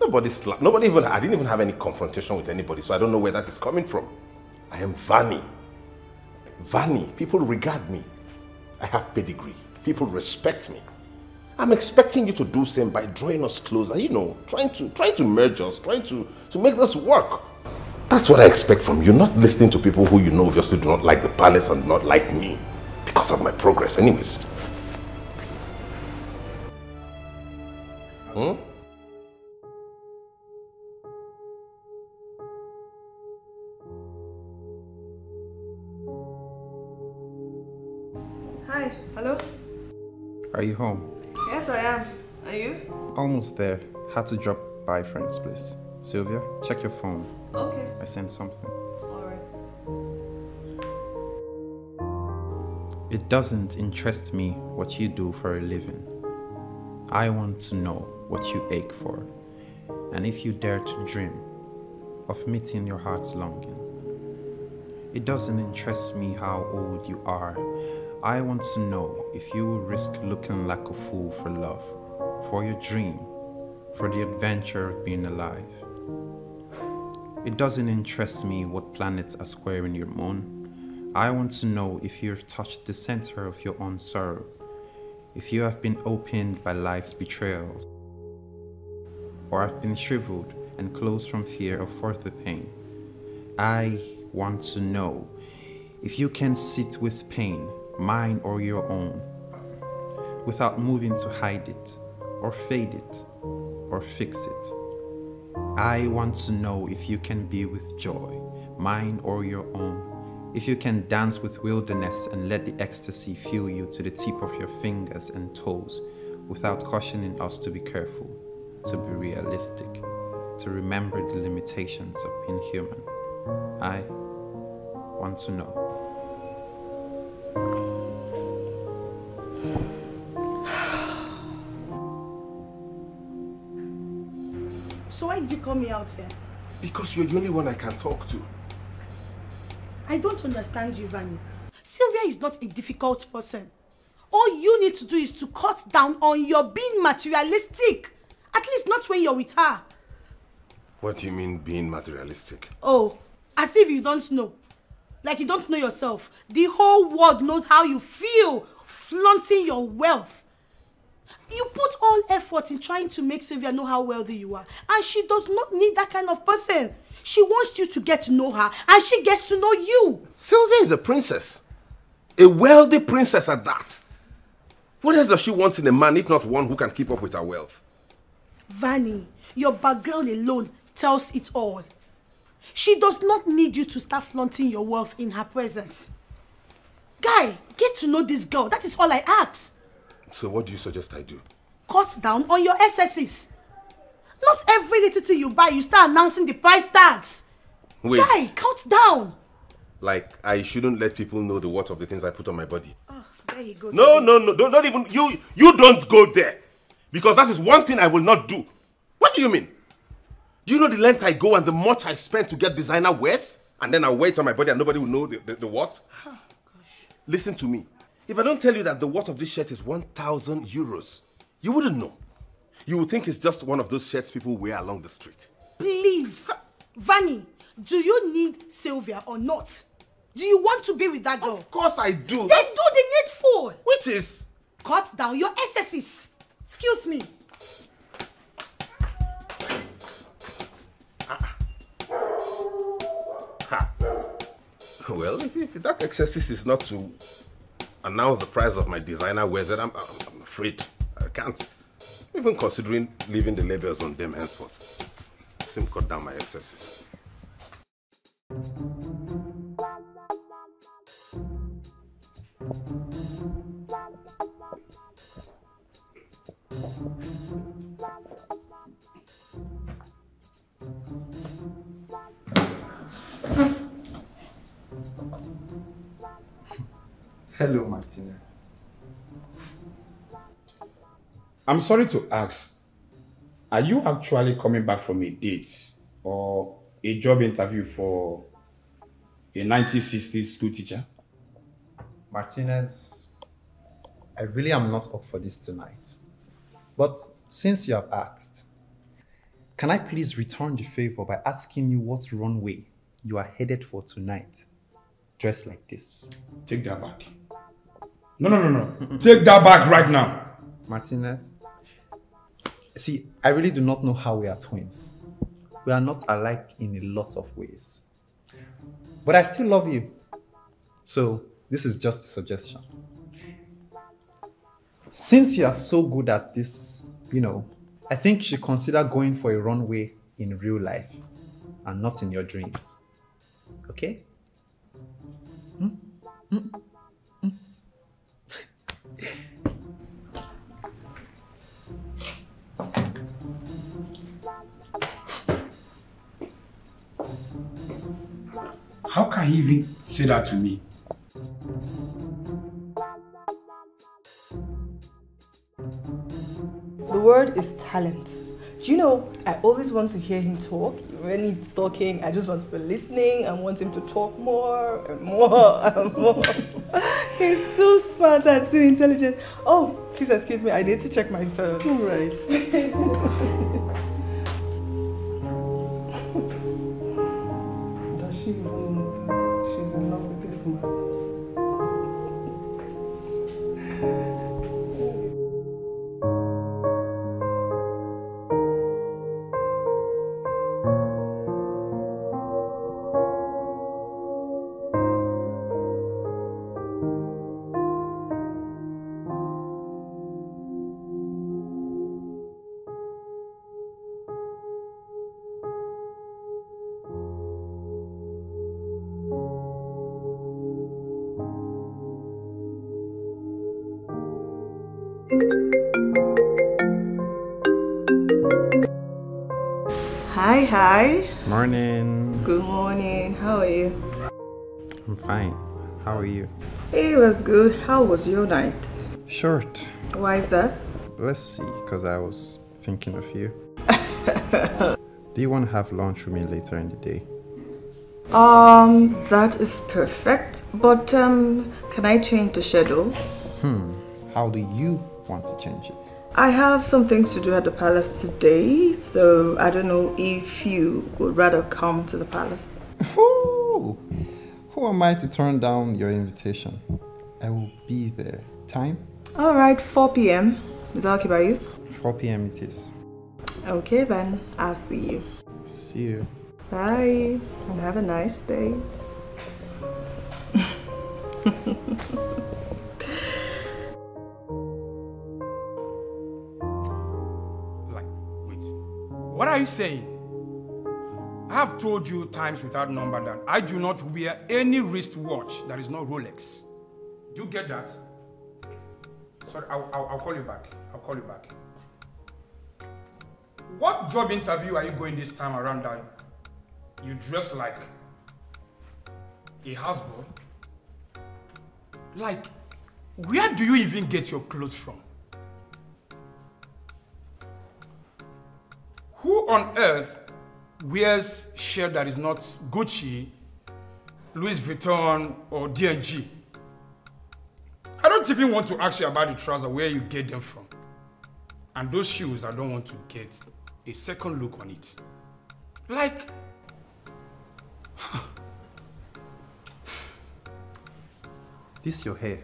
Nobody even, I didn't even have any confrontation with anybody, so I don't know where that is coming from. I am Vani. Vani, people regard me. I have pedigree. People respect me. I'm expecting you to do the same by drawing us closer, you know, trying to merge us, trying to make this work. That's what I expect from you, not listening to people who you know obviously do not like the palace and not like me because of my progress anyways. Hi, hello? Are you home? Yes, I am. Are you? Almost there. Had to drop by friend's place. Sylvia, check your phone. Okay. I sent something. Alright. It doesn't interest me what you do for a living. I want to know what you ache for, and if you dare to dream of meeting your heart's longing. It doesn't interest me how old you are. I want to know if you will risk looking like a fool for love, for your dream, for the adventure of being alive. It doesn't interest me what planets are squaring your moon. I want to know if you've touched the center of your own sorrow, if you have been opened by life's betrayals, or have been shriveled and closed from fear of further pain. I want to know if you can sit with pain, mine or your own, without moving to hide it, or fade it, or fix it. I want to know if you can be with joy, mine or your own, if you can dance with wilderness and let the ecstasy fill you to the tip of your fingers and toes, without cautioning us to be careful, to be realistic, to remember the limitations of being human. I want to know. So why did you call me out here? Because you're the only one I can talk to. I don't understand you, Vani. Sylvia is not a difficult person. All you need to do is to cut down on your being materialistic. At least not when you're with her. What do you mean being materialistic? Oh, as if you don't know. Like you don't know yourself. The whole world knows how you feel flaunting your wealth. You put all effort in trying to make Sylvia know how wealthy you are. And she does not need that kind of person. She wants you to get to know her and she gets to know you. Sylvia is a princess. A wealthy princess at that. What else does she want in a man if not one who can keep up with her wealth? Vani, your background alone tells it all. She does not need you to start flaunting your wealth in her presence. Guy, get to know this girl. That is all I ask. So what do you suggest I do? Cut down on your excesses. Not every little thing you buy, you start announcing the price tags. Wait. Guy, cut down. Like I shouldn't let people know the worth of the things I put on my body. Oh, there he goes. No, don't even, you don't go there. Because that is one thing I will not do. What do you mean? Do you know the length I go and the much I spend to get designer wears? And then I wear it on my body and nobody will know the what? Oh, gosh. Listen to me. If I don't tell you that the worth of this shirt is 1,000 euros, you wouldn't know. You would think it's just one of those shirts people wear along the street. Please, Vani, do you need Sylvia or not? Do you want to be with that girl? Of course I do. Then do the needful. Which is? Cut down your excesses. Excuse me. Well, if that excesses is not to announce the price of my designer wears, then I'm afraid I can't. Even considering leaving the labels on them henceforth. Seem cut down my excesses. Hello, Martinez. I'm sorry to ask, are you actually coming back from a date or a job interview for a 1960s school teacher? Martinez, I really am not up for this tonight. But since you have asked, can I please return the favor by asking you what runway you are headed for tonight, dressed like this? Take that back. No. Take that back right now. Martinez, see, I really do not know how we are twins. We are not alike in a lot of ways. But I still love you. So, this is just a suggestion. Since you are so good at this, I think you should consider going for a runway in real life and not in your dreams. Okay? How can he even say that to me? talent. Do you know, I always want to hear him talk. When he's talking, I just want to be listening and want him to talk more and more and more. He's so smart and so intelligent. Oh, please excuse me, I need to check my phone. All right. Does she even know that she's in love with this man? Hi. Morning. Good morning. How are you? I'm fine. How are you? It was good. How was your night? Short. Why is that? Let's see, because I was thinking of you. Do you want to have lunch with me later in the day? That is perfect. But can I change the schedule? How do you want to change it? I have some things to do at the palace today, so I don't know if you would rather come to the palace. Who am I to turn down your invitation? I will be there. Time? Alright, 4 p.m. Is that okay by you? 4 p.m. it is. Okay then, I'll see you. See you. Bye, and have a nice day. What are you saying? I have told you times without number that I do not wear any wristwatch that is not Rolex. Do you get that? Sorry, I'll call you back. I'll call you back. What job interview are you going this time around that you dress like a houseboy? Like, where do you even get your clothes from? Who on earth wears shirt that is not Gucci, Louis Vuitton, or D&G? I don't even want to ask you about the trousers, where you get them from. And those shoes, I don't want to get a second look on it. Like, This your hair.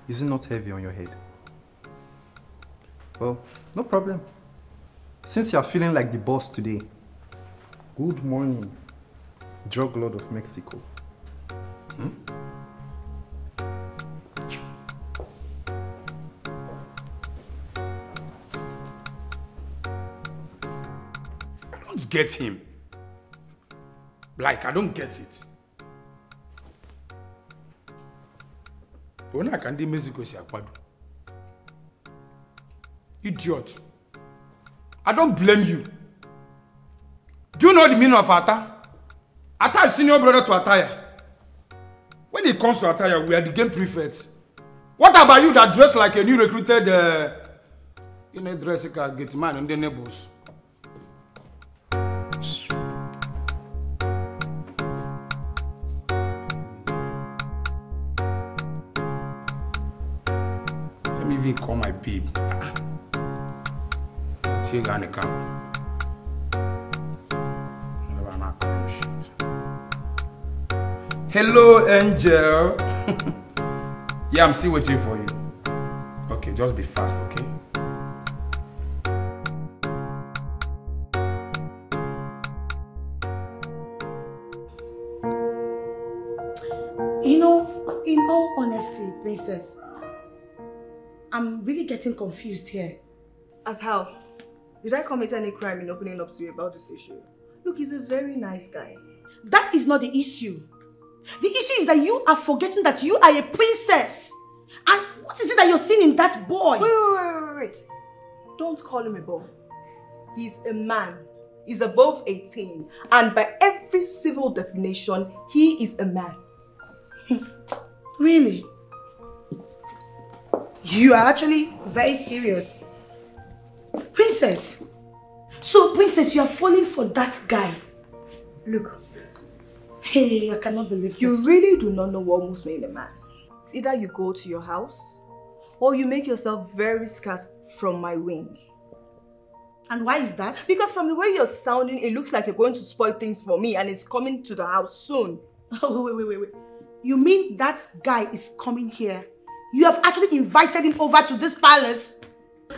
Is it not heavy on your head? Well, no problem. Since you are feeling like the boss today, good morning, drug lord of Mexico. I don't get him. Like, I don't get it. When I can do Mexico, idiot. I don't blame you. Do you know the meaning of attire? Attire is senior brother to attire. When it comes to attire, we are the game prefects. What about you that dress like a new recruited, dress like a get man and the neighbors? Let me even call my babe. Take on the camp. Hello, Angel. Yeah, I'm still waiting for you. Okay, just be fast, okay? You know, in all honesty, Princess, I'm really getting confused here. As how? Did I commit any crime in opening up to you about this issue? Look, he's a very nice guy. That is not the issue. The issue is that you are forgetting that you are a princess. And what is it that you're seeing in that boy? Wait. Don't call him a boy. He's a man. He's above 18. And by every civil definition, he is a man. Really? You are actually very serious. Princess, princess. So, princess, you are falling for that guy. Look. Hey, I cannot believe You this. really do not know what moves me in a man. It's either you go to your house or you make yourself very scarce from my wing. And why is that? Because from the way you're sounding, it looks like you're going to spoil things for me and it's coming to the house soon. Oh, wait. You mean that guy is coming here? You have actually invited him over to this palace?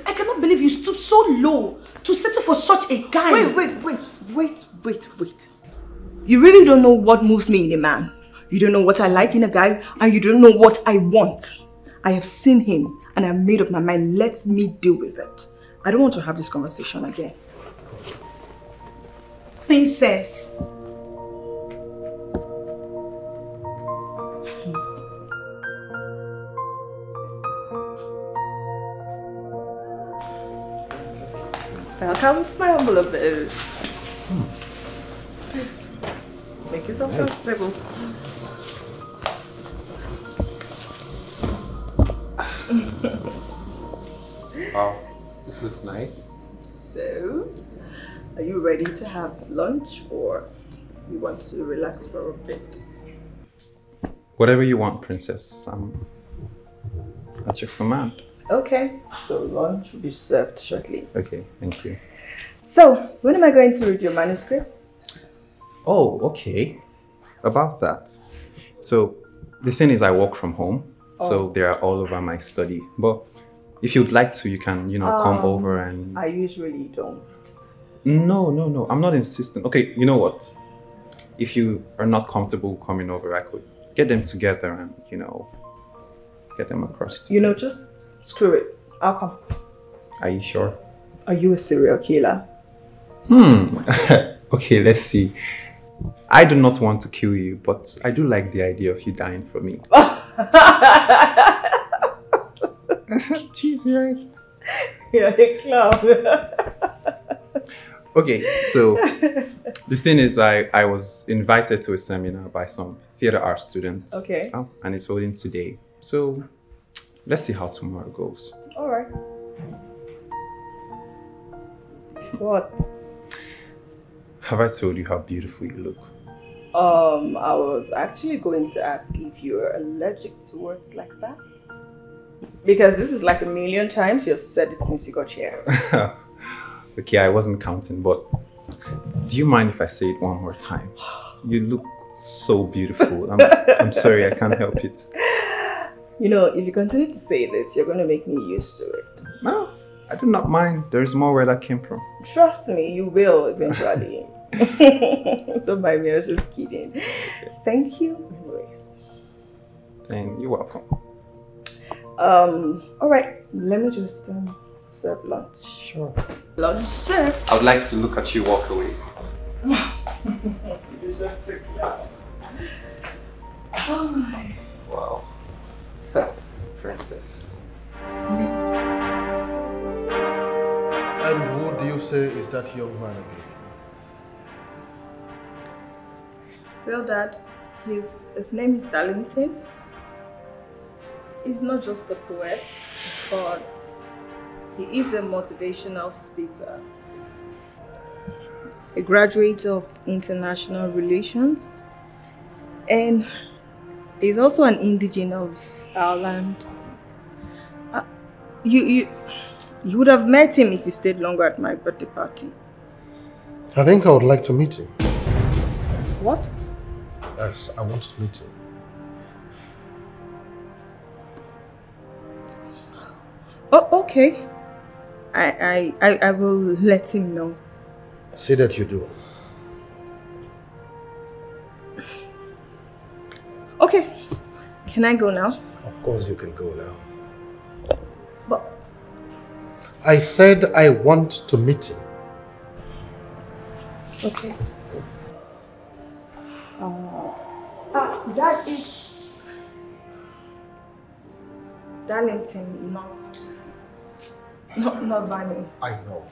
I cannot believe you stooped so low to settle for such a guy. Wait. You really don't know what moves me in a man. You don't know what I like in a guy and you don't know what I want. I have seen him and I've made up my mind. Let me deal with it. I don't want to have this conversation again. Princess. Welcome to my humble abode. Please, make yourself comfortable. Wow, this looks nice. So, are you ready to have lunch or you want to relax for a bit? Whatever you want, princess. I'm at your command. Okay, so lunch will be served shortly. Okay, thank you. So, when am I going to read your manuscript? Oh, okay. About that. So, the thing is I work from home, so they are all over my study. But if you'd like to, you can, come over and... I usually don't. No. I'm not insistent. Okay, you know what? If you are not comfortable coming over, I could get them together and, get them across to you. Just screw it. I'll come. Are you sure? Are you a serial killer? Okay, let's see. I do not want to kill you, but I do like the idea of you dying for me. Jeez, you're right. You're a clown. Okay, so the thing is I was invited to a seminar by some theater art students. Okay. And it's holding today. So let's see how tomorrow goes. Alright. What? Have I told you how beautiful you look? I was actually going to ask if you're allergic to words like that. Because this is like 1,000,000 times you've said it since you got here. Okay, I wasn't counting, but do you mind if I say it one more time? You look so beautiful. I'm sorry, I can't help it. If you continue to say this, you're going to make me used to it. No, I do not mind. There's more where that came from. Trust me, you will eventually. Don't mind me, I was just kidding. Thank you, anyways. And you're welcome. Alright, let me just serve lunch. Sure. Lunch served. I would like to look at you walk away. You're just so cute. Oh my. Wow. Princess. And who do you say is that young man again? Well, Dad, his name is Darlington. He's not just a poet, but he is a motivational speaker. A graduate of international relations. And he's also an indigene of Ireland. You would have met him if you stayed longer at my birthday party. I think I would like to meet him. What? Yes, I want to meet him. Oh, okay. I will let him know. Say that you do. Okay. Can I go now? Of course you can go now. But I said I want to meet him. okay. That is Darlington, not Vani. I know.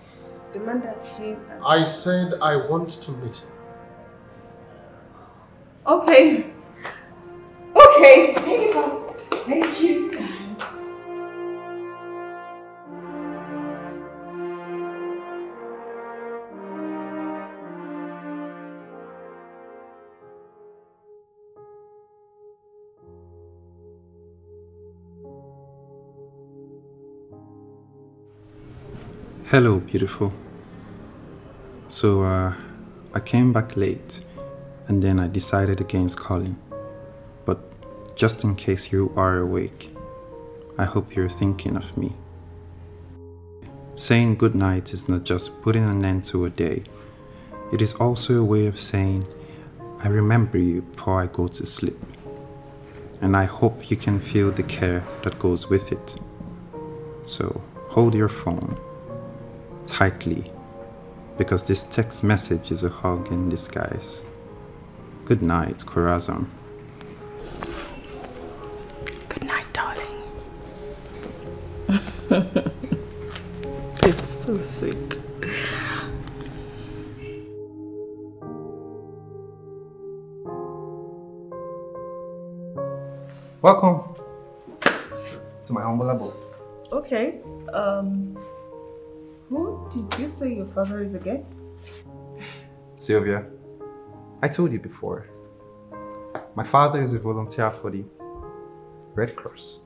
The man that came and... I said I want to meet him. Okay. Okay. Thank you. Hello, beautiful. So, I came back late and then I decided against calling. But just in case you are awake, I hope you're thinking of me. Saying goodnight is not just putting an end to a day. It is also a way of saying, I remember you before I go to sleep. And I hope you can feel the care that goes with it. So hold your phone tightly, because this text message is a hug in disguise. Good night, Corazon. Good night, darling. It's so sweet. Welcome to my humble abode. Okay. Who did you say your father is again? Sylvia, I told you before. My father is a volunteer for the Red Cross.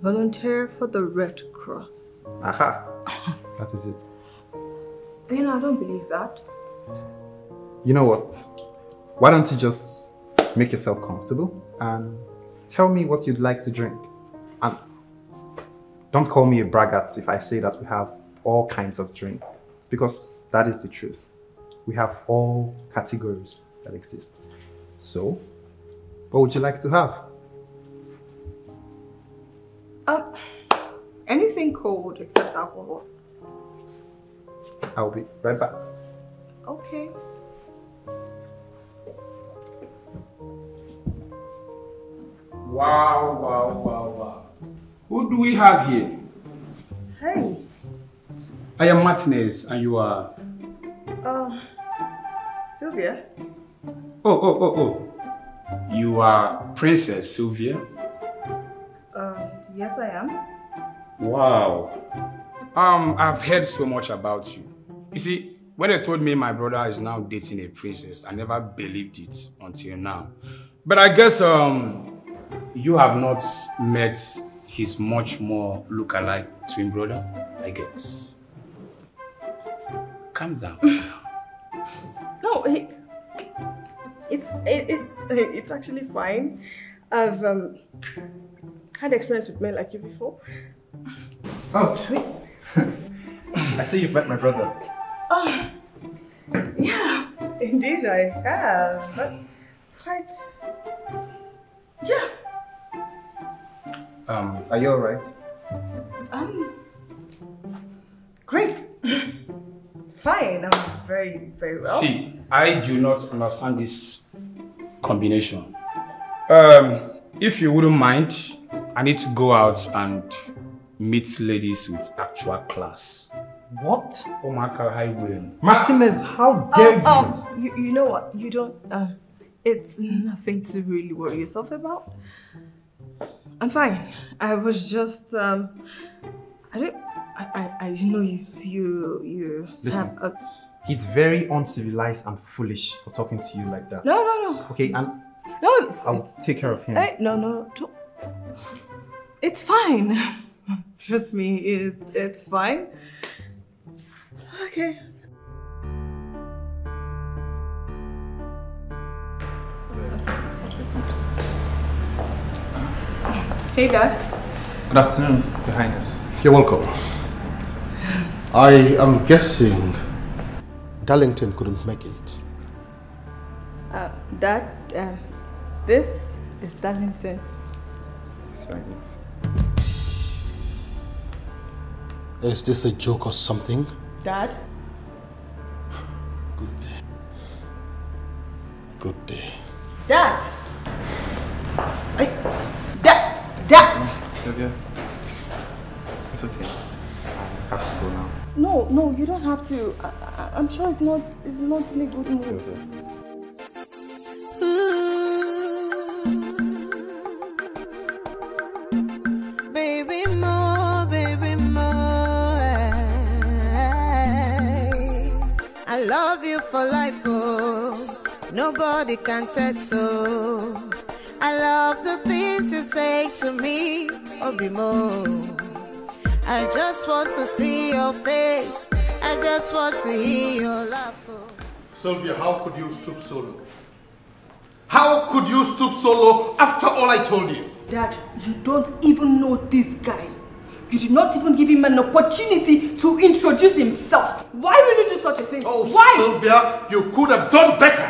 Volunteer for the Red Cross. Aha! That is it. You know, I don't believe that. You know what? Why don't you just make yourself comfortable and tell me what you'd like to drink? And don't call me a braggart if I say that we have all kinds of drink, because that is the truth. We have all categories that exist. So, what would you like to have? Anything cold except alcohol. I'll be right back. Okay. Wow. Who do we have here? Hey. I am Martinez and you are... Sylvia. Oh. You are Princess Sylvia? Yes I am. Wow. I've heard so much about you. You see, when they told me my brother is now dating a princess, I never believed it until now. But I guess you have not met his much more look-alike twin brother, I guess. Calm down. No, it's actually fine. I've had experience with men like you before. Oh, sweet. I see you've met my brother. Oh, yeah, indeed I have. But quite, yeah. Are you alright? Great. Fine, I'm very, very well. See, I do not understand this combination. If you wouldn't mind, I need to go out and meet ladies with actual class. What? Oh my God, I will. Martinez, how dare you? You know what? You don't. It's nothing to really worry yourself about. I'm fine. I was just. I know you Listen, have. he's very uncivilized and foolish for talking to you like that. No. Okay, and no, I'll take care of him. No. It's fine. Trust me, it's fine. Okay. Hey, Dad. Good afternoon, Your Highness. You're welcome. I am guessing Darlington couldn't make it. Dad, this is Darlington. That's right, yes. Is this a joke or something? Dad? Good day. Dad! Dad! Sylvia, it's okay. I have to go now. No, you don't have to. I'm sure it's not in a good mood. Sylvia. Baby more. I love you for life, oh. Nobody can test, so. I love the things you say to me, Obimo. I just want to see your face. I just want to hear your laugh. Sylvia, how could you stoop so low? How could you stoop so low after all I told you? Dad, you don't even know this guy. You did not even give him an opportunity to introduce himself. Why will you do such a thing? Oh, why? Sylvia, you could have done better.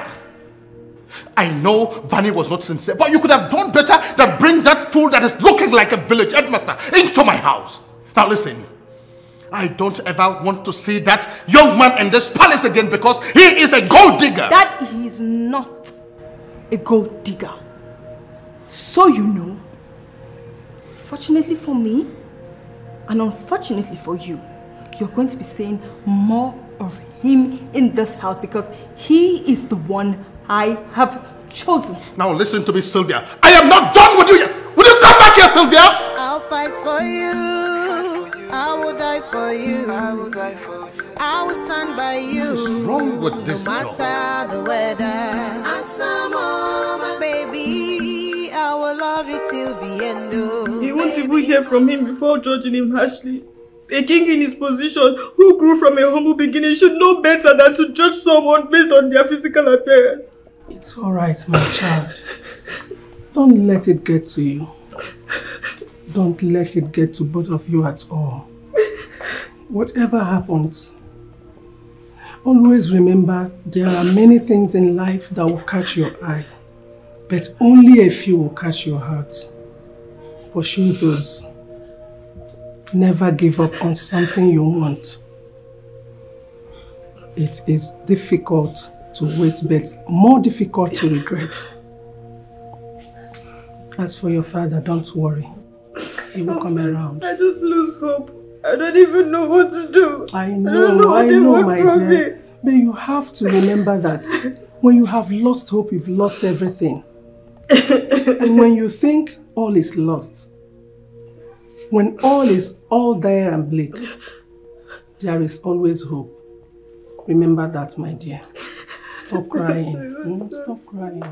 I know Vanny was not sincere, but you could have done better than bring that fool that is looking like a village headmaster into my house. Now listen, I don't ever want to see that young man in this palace again because he is a gold digger. That he is not a gold digger. So you know, fortunately for me, and unfortunately for you, you're going to be seeing more of him in this house because he is the one I have chosen. Now listen to me, Sylvia. I am not done with you yet. Will you come back here, Sylvia? I'll fight for you. I will die for you. I will stand by you. What's wrong with this no matter the weather. And some moment, baby, I will love you till the end. You won't even hear from him before judging him harshly. A king in his position who grew from a humble beginning should know better than to judge someone based on their physical appearance. It's alright, my child. Don't let it get to you. Don't let it get to both of you at all. Whatever happens, always remember there are many things in life that will catch your eye, but only a few will catch your heart. Pursue those. Never give up on something you want. It is difficult to wait, but more difficult to regret. As for your father, don't worry. He will come around. I just lose hope. I don't even know what to do. I don't know what they want from me. But you have to remember that when you have lost hope, you've lost everything. And when you think all is lost, when all is all there and bleak, there is always hope. Remember that, my dear. Stop crying. Stop crying.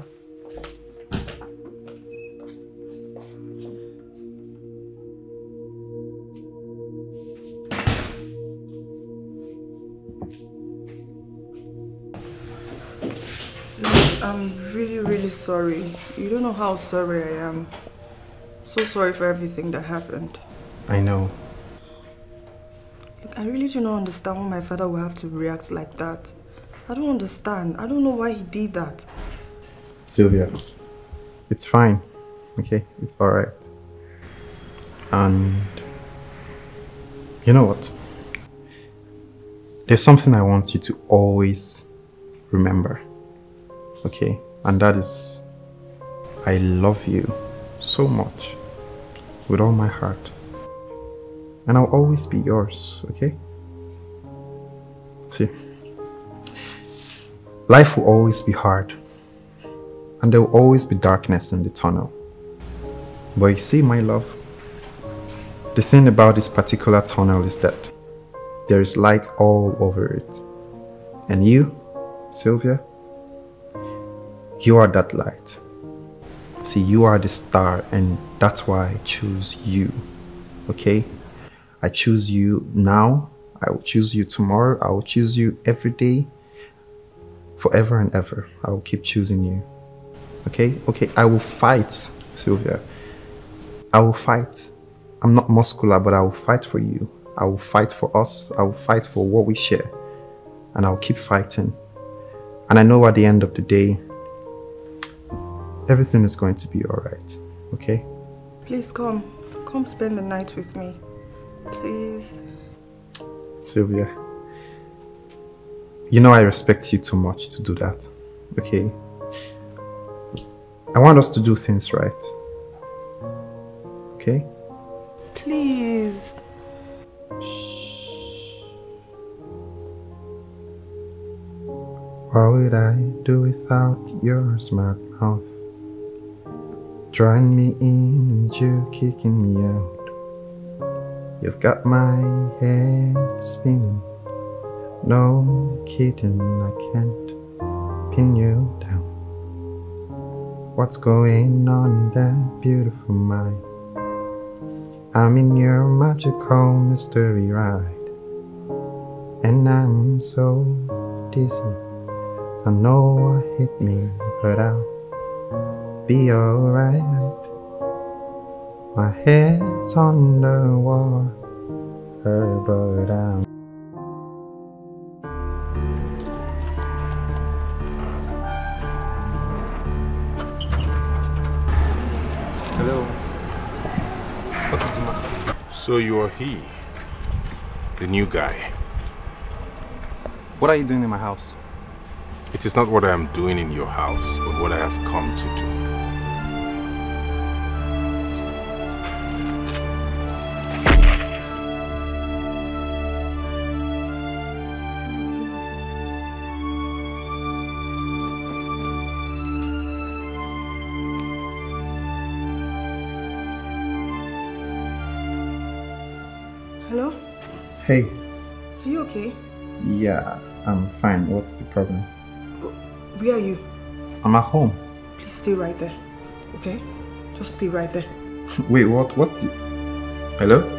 I'm really sorry. You don't know how sorry I am. So sorry for everything that happened. I know. Look, I really do not understand why my father will have to react like that. I don't understand. I don't know why he did that. Sylvia, it's fine. Okay, it's alright. And you know what? There's something I want you to always remember. Okay, and that is, I love you so much with all my heart, and I'll always be yours. Okay, see, life will always be hard and there will always be darkness in the tunnel, but you see, my love, the thing about this particular tunnel is that there is light all over it, and you, Sylvia, you are that light. See, you are the star, and that's why I choose you. Okay? I choose you now. I will choose you tomorrow. I will choose you every day. Forever and ever. I will keep choosing you. Okay? Okay, I will fight, Sylvia. I will fight. I'm not muscular, but I will fight for you. I will fight for us. I will fight for what we share. And I will keep fighting. And I know at the end of the day, everything is going to be alright, okay? Please come. Come spend the night with me. Please. Sylvia, you know I respect you too much to do that, okay? I want us to do things right, okay? Please. What would I do without your smart mouth? Drawing me in and you kicking me out. You've got my head spinning. No kidding, I can't pin you down. What's going on in that beautiful mind? I'm in your magical mystery ride, and I'm so dizzy. I know what hit me, but I'll be alright. My head's on the water, but I'm Hello. What is the matter? So you are he, the new guy. What are you doing in my house? It is not what I am doing in your house, but what I have come to do. Hello? Hey. Are you okay? Yeah, I'm fine. What's the problem? Where are you? I'm at home. Please stay right there, okay? Just stay right there. Wait, what? What's the... Hello?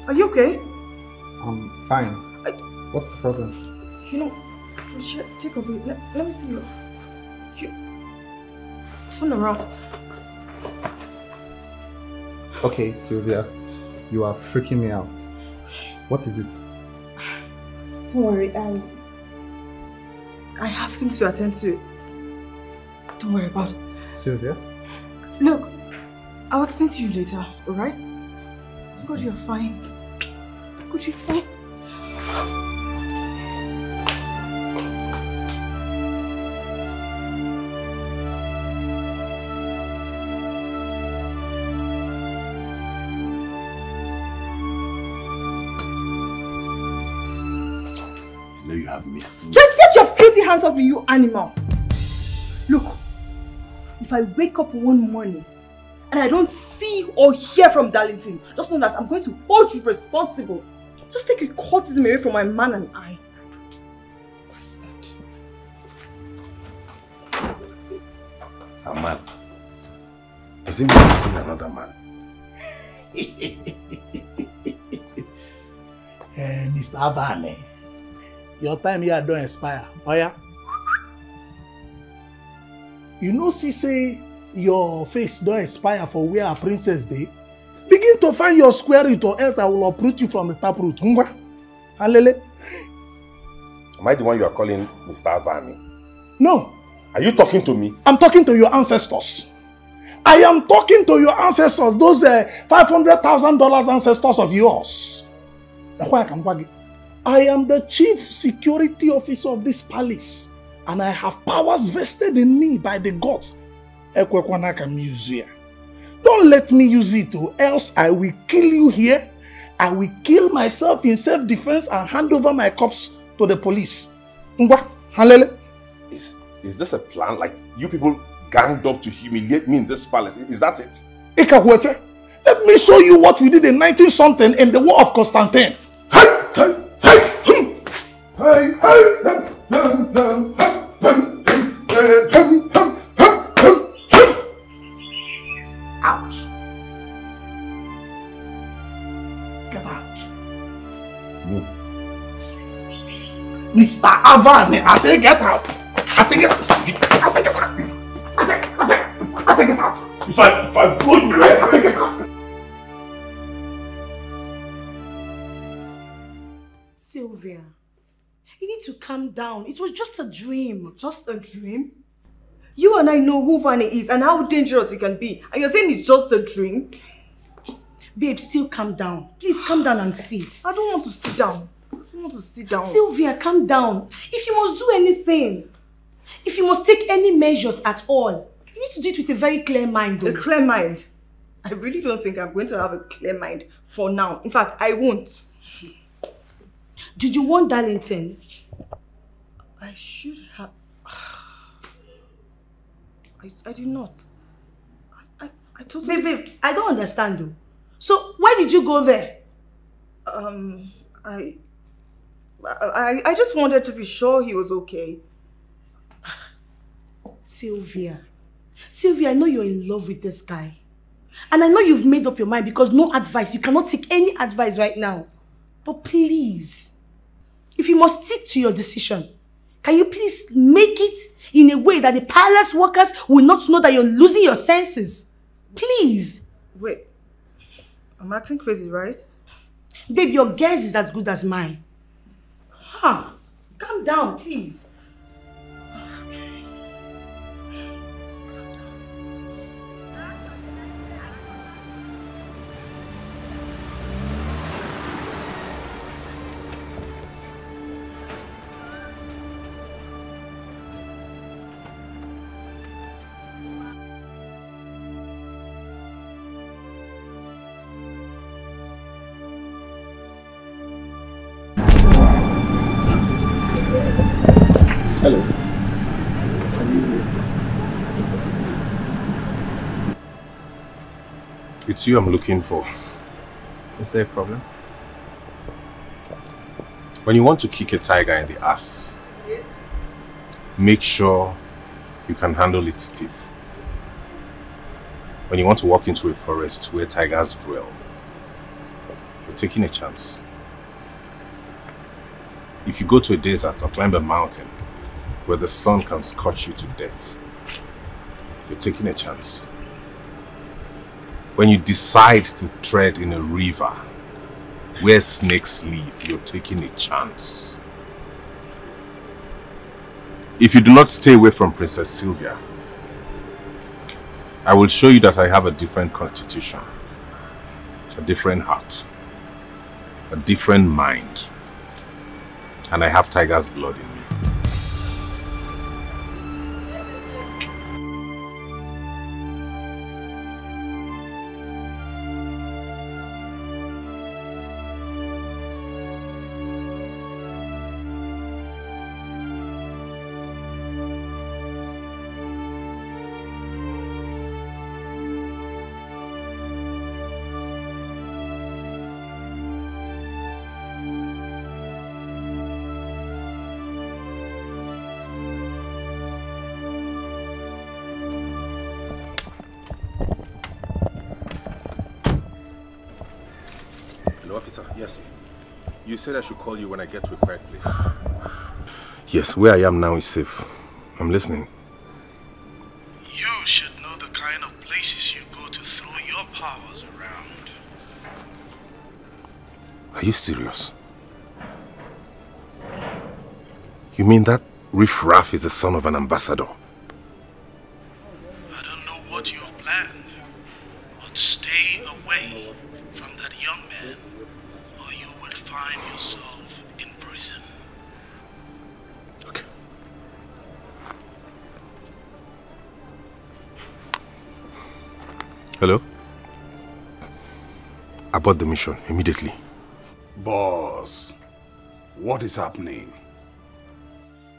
Are you okay? I'm fine. What's the problem? You know, take over. Let me see you. Turn around. Okay, Sylvia, you are freaking me out. What is it? Don't worry, I have things to attend to. Don't worry about it. Sylvia? Look, I'll explain to you later, alright? Thank God you're fine. Good, you're fine. I know you have missed me. Just get your filthy hands off me, you animal! Look, if I wake up one morning and I don't see or hear from Darlington, just know that I'm going to hold you responsible. Just take a courtesy away from my man and I. Bastard. A man? Does it mean to see another man? Mr. Avane, your time here don't expire. Oh yeah? You know, see, say your face don't expire for where a princess dey. Begin to find your square root, or else I will uproot you from the taproot. Halele. Am I the one you are calling Mr. Avani? No. Are you talking to me? I'm talking to your ancestors. I am talking to your ancestors, those $500,000 ancestors of yours. I am the chief security officer of this palace, and I have powers vested in me by the gods. Don't let me use it, or else I will kill you here. I will kill myself in self-defense and hand over my corpse to the police. Is this a plan? Like you people ganged up to humiliate me in this palace? Is that it? Let me show you what we did in 19-something in the War of Constantine. Out. Get out. Me? Mr. Avane, I say get out. I say get out. I say get out. I say get out. If I blow you, I say get out. Sylvia, you need to calm down. It was just a dream. Just a dream? You and I know who Vani is and how dangerous it can be. And you're saying it's just a dream? Babe, still calm down. Please calm down and sit. I don't want to sit down. I don't want to sit down. Sylvia, calm down. If you must do anything, if you must take any measures at all, you need to do it with a very clear mind. Though. A clear mind? I really don't think I'm going to have a clear mind for now. In fact, I won't. Did you want Darlington? I should have. I do not. I totally... Babe, I don't understand though. So, why did you go there? I just wanted to be sure he was okay. Sylvia, I know you're in love with this guy. And I know you've made up your mind because no advice. You cannot take any advice right now. But please, if you must stick to your decision, can you please make it in a way that the palace workers will not know that you're losing your senses? Please. Wait, I'm acting crazy, right? Babe, your guess is as good as mine. Huh? Calm down, please. Hello. It's you I'm looking for. Is there a problem? When you want to kick a tiger in the ass, make sure you can handle its teeth. When you want to walk into a forest where tigers dwell, you're taking a chance. If you go to a desert or climb a mountain where the sun can scorch you to death, you're taking a chance. When you decide to tread in a river where snakes live, you're taking a chance. If you do not stay away from Princess Sylvia, I will show you that I have a different constitution, a different heart, a different mind, and I have tiger's blood in me. Yes. You said I should call you when I get to a quiet place. Yes, where I am now is safe. I'm listening. You should know the kind of places you go to throw your powers around. Are you serious? You mean that riff-raff is the son of an ambassador? I don't know what you have planned, but stay away from that young man, or you will find yourself in prison. Okay. Hello? Abort the mission immediately. Boss, what is happening?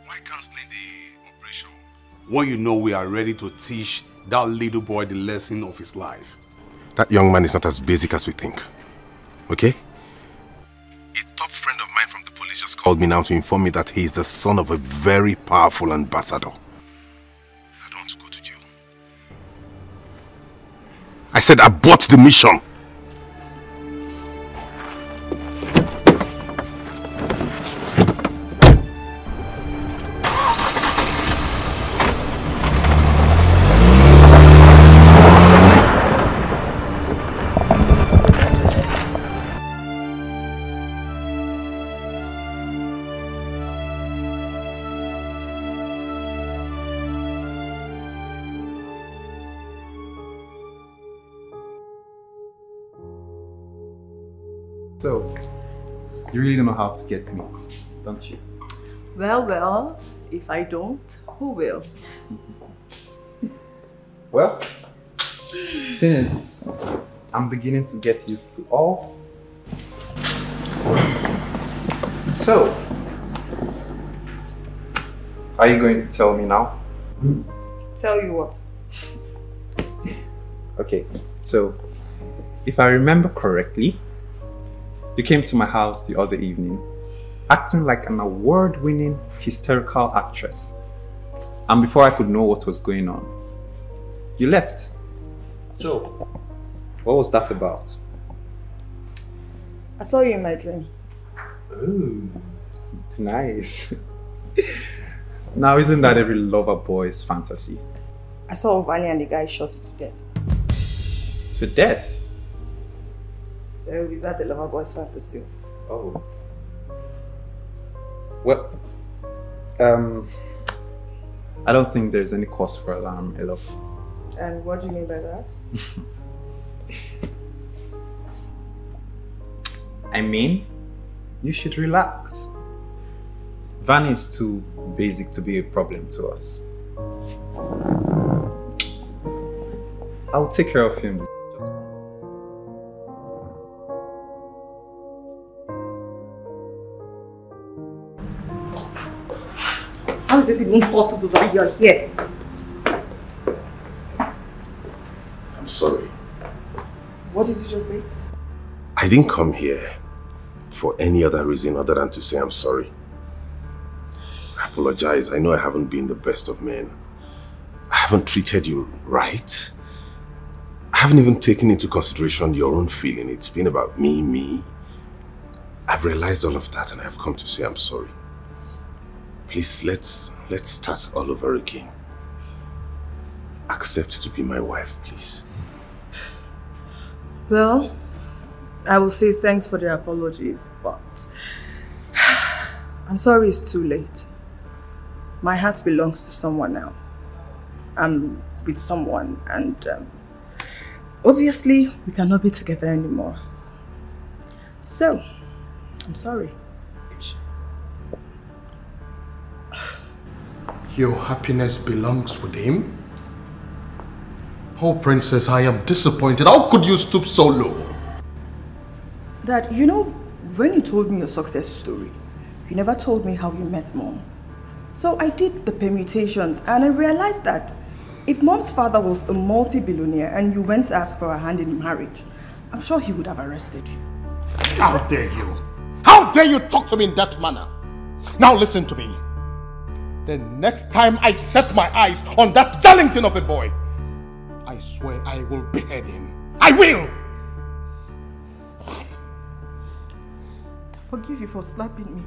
Why canceling the operation? When you know we are ready to teach that little boy the lesson of his life. That young man is not as basic as we think. Okay? A top friend of mine from the police just called me now to inform me that he is the son of a very powerful ambassador. I don't want to go to jail. I said abort the mission. So, you really don't know how to get me, don't you? Well, if I don't, who will? Well, thing is, I'm beginning to get used to all. So, Are you going to tell me now? Tell you what? Okay, so if I remember correctly, you came to my house the other evening acting like an award-winning hysterical actress. And before I could know what was going on, you left. So, what was that about? I saw you in my dream. Ooh, nice. Now, isn't that every lover boy's fantasy? I saw Vani and the guy shot you to death. To death? So is that a lover boy's fantasy? Oh. Well, I don't think there's any cause for alarm, Elo. And what do you mean by that? I mean, you should relax. Vani is too basic to be a problem to us. I'll take care of him. How is this even possible that you're here? I'm sorry. What did you just say? I didn't come here for any other reason other than to say I'm sorry. I apologize. I know I haven't been the best of men. I haven't treated you right. I haven't even taken into consideration your own feeling. It's been about me. I've realized all of that and I've come to say I'm sorry. Please, let's start all over again. Accept to be my wife, please. Well, I will say thanks for the apologies, but I'm sorry it's too late. My heart belongs to someone now. I'm with someone and obviously we cannot be together anymore. So, I'm sorry. Your happiness belongs with him? Oh, Princess, I am disappointed. How could you stoop so low? Dad, you know, when you told me your success story, you never told me how you met Mom. So I did the permutations and I realized that if Mom's father was a multi-billionaire and you went to ask for a hand in marriage, I'm sure he would have arrested you. How dare you? How dare you talk to me in that manner? Now listen to me. The next time I set my eyes on that darlington of a boy, I swear I will behead him. I will! I forgive you for slapping me.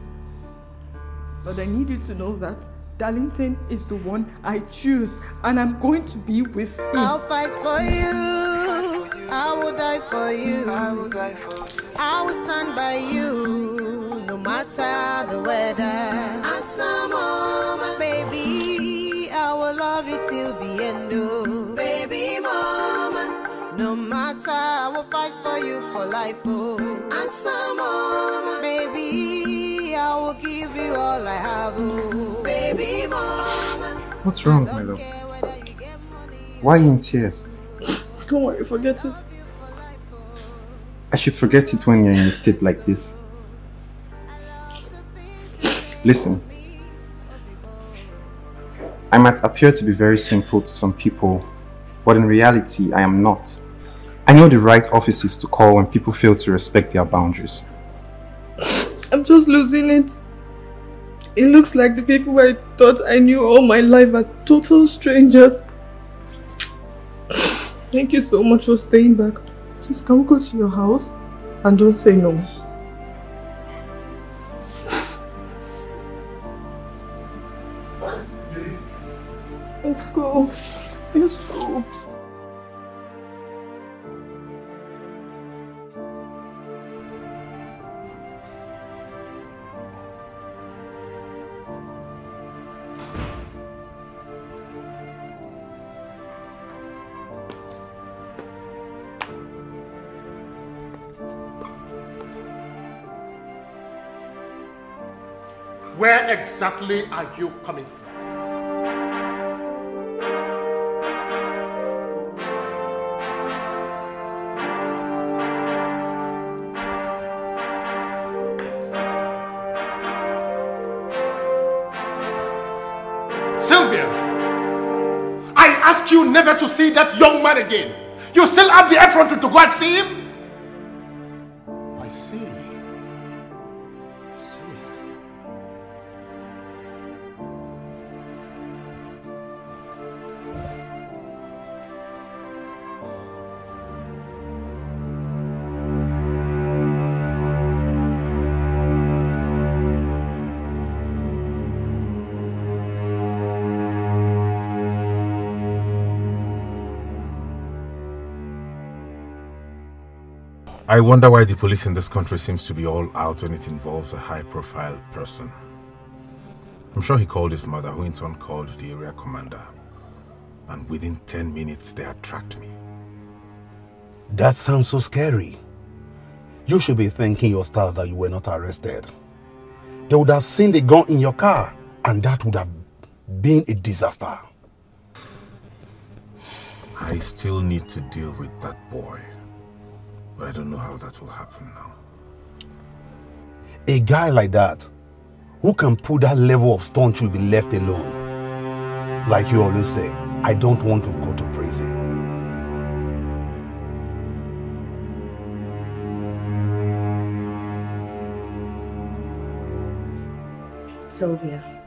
But I need you to know that Darlington is the one I choose and I'm going to be with him. I'll fight for you. I will die for you. I will stand by you no matter the weather. And some moment, baby, I will love you till the end. Oh, baby, mama, no matter, I will fight for you for life. Oh, and some moment, baby, I will give you all I have. Oh, baby, mama. What's wrong, my love? Why are you in tears? Don't worry, forget it. I should forget it when you're in a state like this. Listen, I might appear to be very simple to some people, but in reality, I am not. I know the right offices to call when people fail to respect their boundaries. I'm just losing it. It looks like the people I thought I knew all my life are total strangers. Thank you so much for staying back. Please, can we go to your house? And don't say no. Let's go. Let's go. Where exactly are you coming from? asked you never to see that young man again. You still have the effrontery to go and see him? I see. I wonder why the police in this country seems to be all out when it involves a high-profile person. I'm sure he called his mother, who in turn called the area commander. And within 10 minutes, they had tracked me. That sounds so scary. You should be thanking your stars that you were not arrested. They would have seen the gun in your car, and that would have been a disaster. I still need to deal with that boy. But I don't know how that will happen now. A guy like that, who can put that level of stunt, should be left alone. Like you always say, I don't want to go to prison. Sylvia,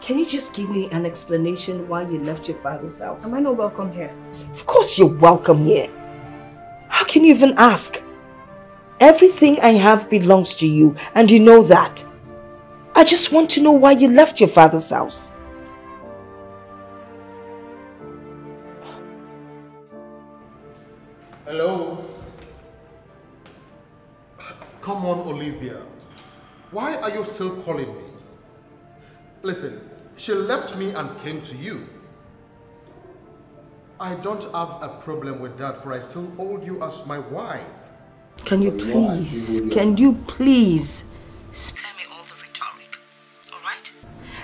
can you just give me an explanation why you left your father's house? Am I not welcome here? Of course you're welcome here. How can you even ask? Everything I have belongs to you, and you know that. I just want to know why you left your father's house. Hello? Come on, Olivia. Why are you still calling me? Listen, she left me and came to you. I don't have a problem with that, for I still hold you as my wife. Can you please spare me all the rhetoric, alright?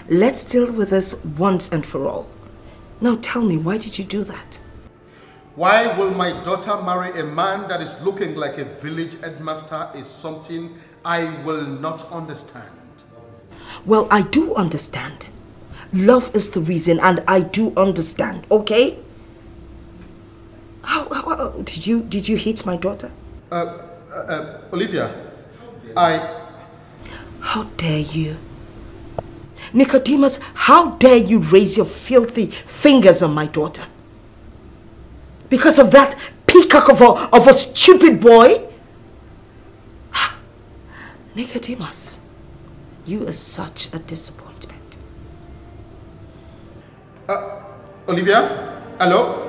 Let's deal with this once and for all. Now tell me, why did you do that? Why will my daughter marry a man that is looking like a village headmaster is something I will not understand. Well, I do understand. Love is the reason, and I do understand, okay? How did you hit my daughter? Olivia, How dare you? Nicodemus, how dare you raise your filthy fingers on my daughter? Because of that peacock of a stupid boy? Nicodemus, you are such a disappointment. Olivia, hello?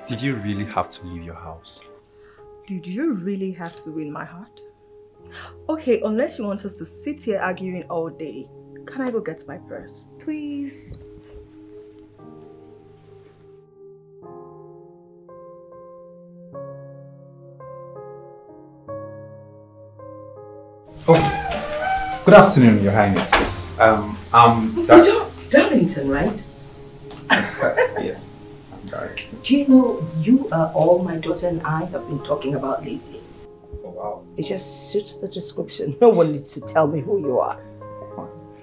Did you really have to leave your house? Did you really have to win my heart? Okay, unless you want us to sit here arguing all day, can I go get my purse? Please. Oh, good afternoon, Your Highness. Darlington, right? Yes, I'm Darlington. Do you know you are all my daughter and I have been talking about lately? Oh, wow. It just suits the description. No one needs to tell me who you are.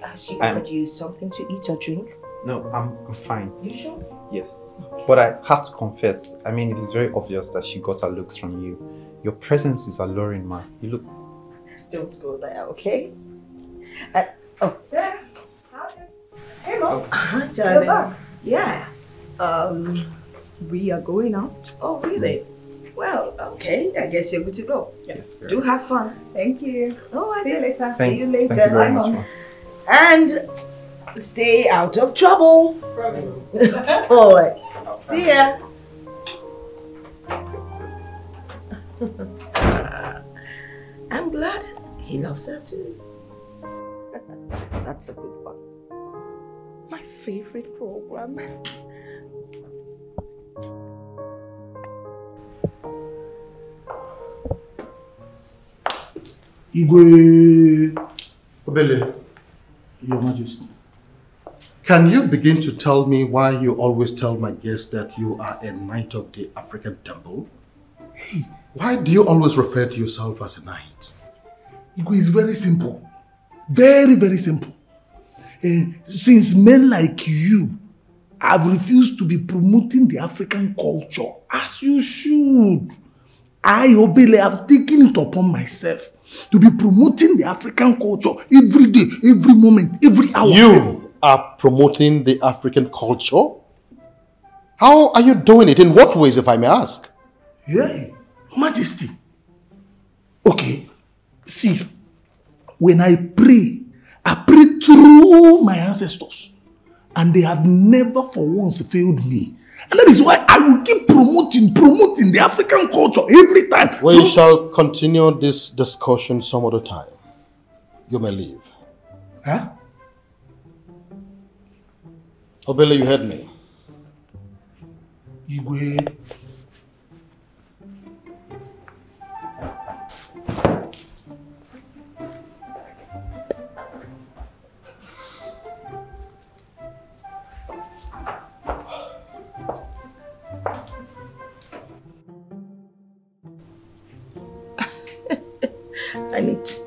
Has she offered you something to eat or drink? No, I'm fine. You sure? Yes. Okay. But I have to confess, I mean, it is very obvious that she got her looks from you. Your presence is alluring, man. You look... Don't go there, okay? Oh. Yeah. Hey, Mom. Hi, You're darling. back. Yes. We are going out. Oh, really? Well, okay. I guess you're good to go. Yes. Do have fun. Thank you. Oh, I See you later. See you later. Thank you very much, Mom. And stay out of trouble. Promise. All right. See ya. I'm glad he loves her too. That's a good one. My favorite program. Igwe Obele, Your Majesty. Can you begin to tell me why you always tell my guests that you are a knight of the African temple? Hey, why do you always refer to yourself as a knight? It's very simple. Very, very simple. Since men like you have refused to be promoting the African culture, as you should, I, Obele, have taken it upon myself to be promoting the African culture every day, every moment, every hour. You are promoting the African culture? How are you doing it? In what ways, if I may ask? Yeah, Majesty. Okay, see, when I pray through my ancestors, and they have never for once failed me. And that is why I will keep promoting the African culture every time. We shall continue this discussion some other time. You may leave. Huh? Obele, you heard me. Igwe. I need to.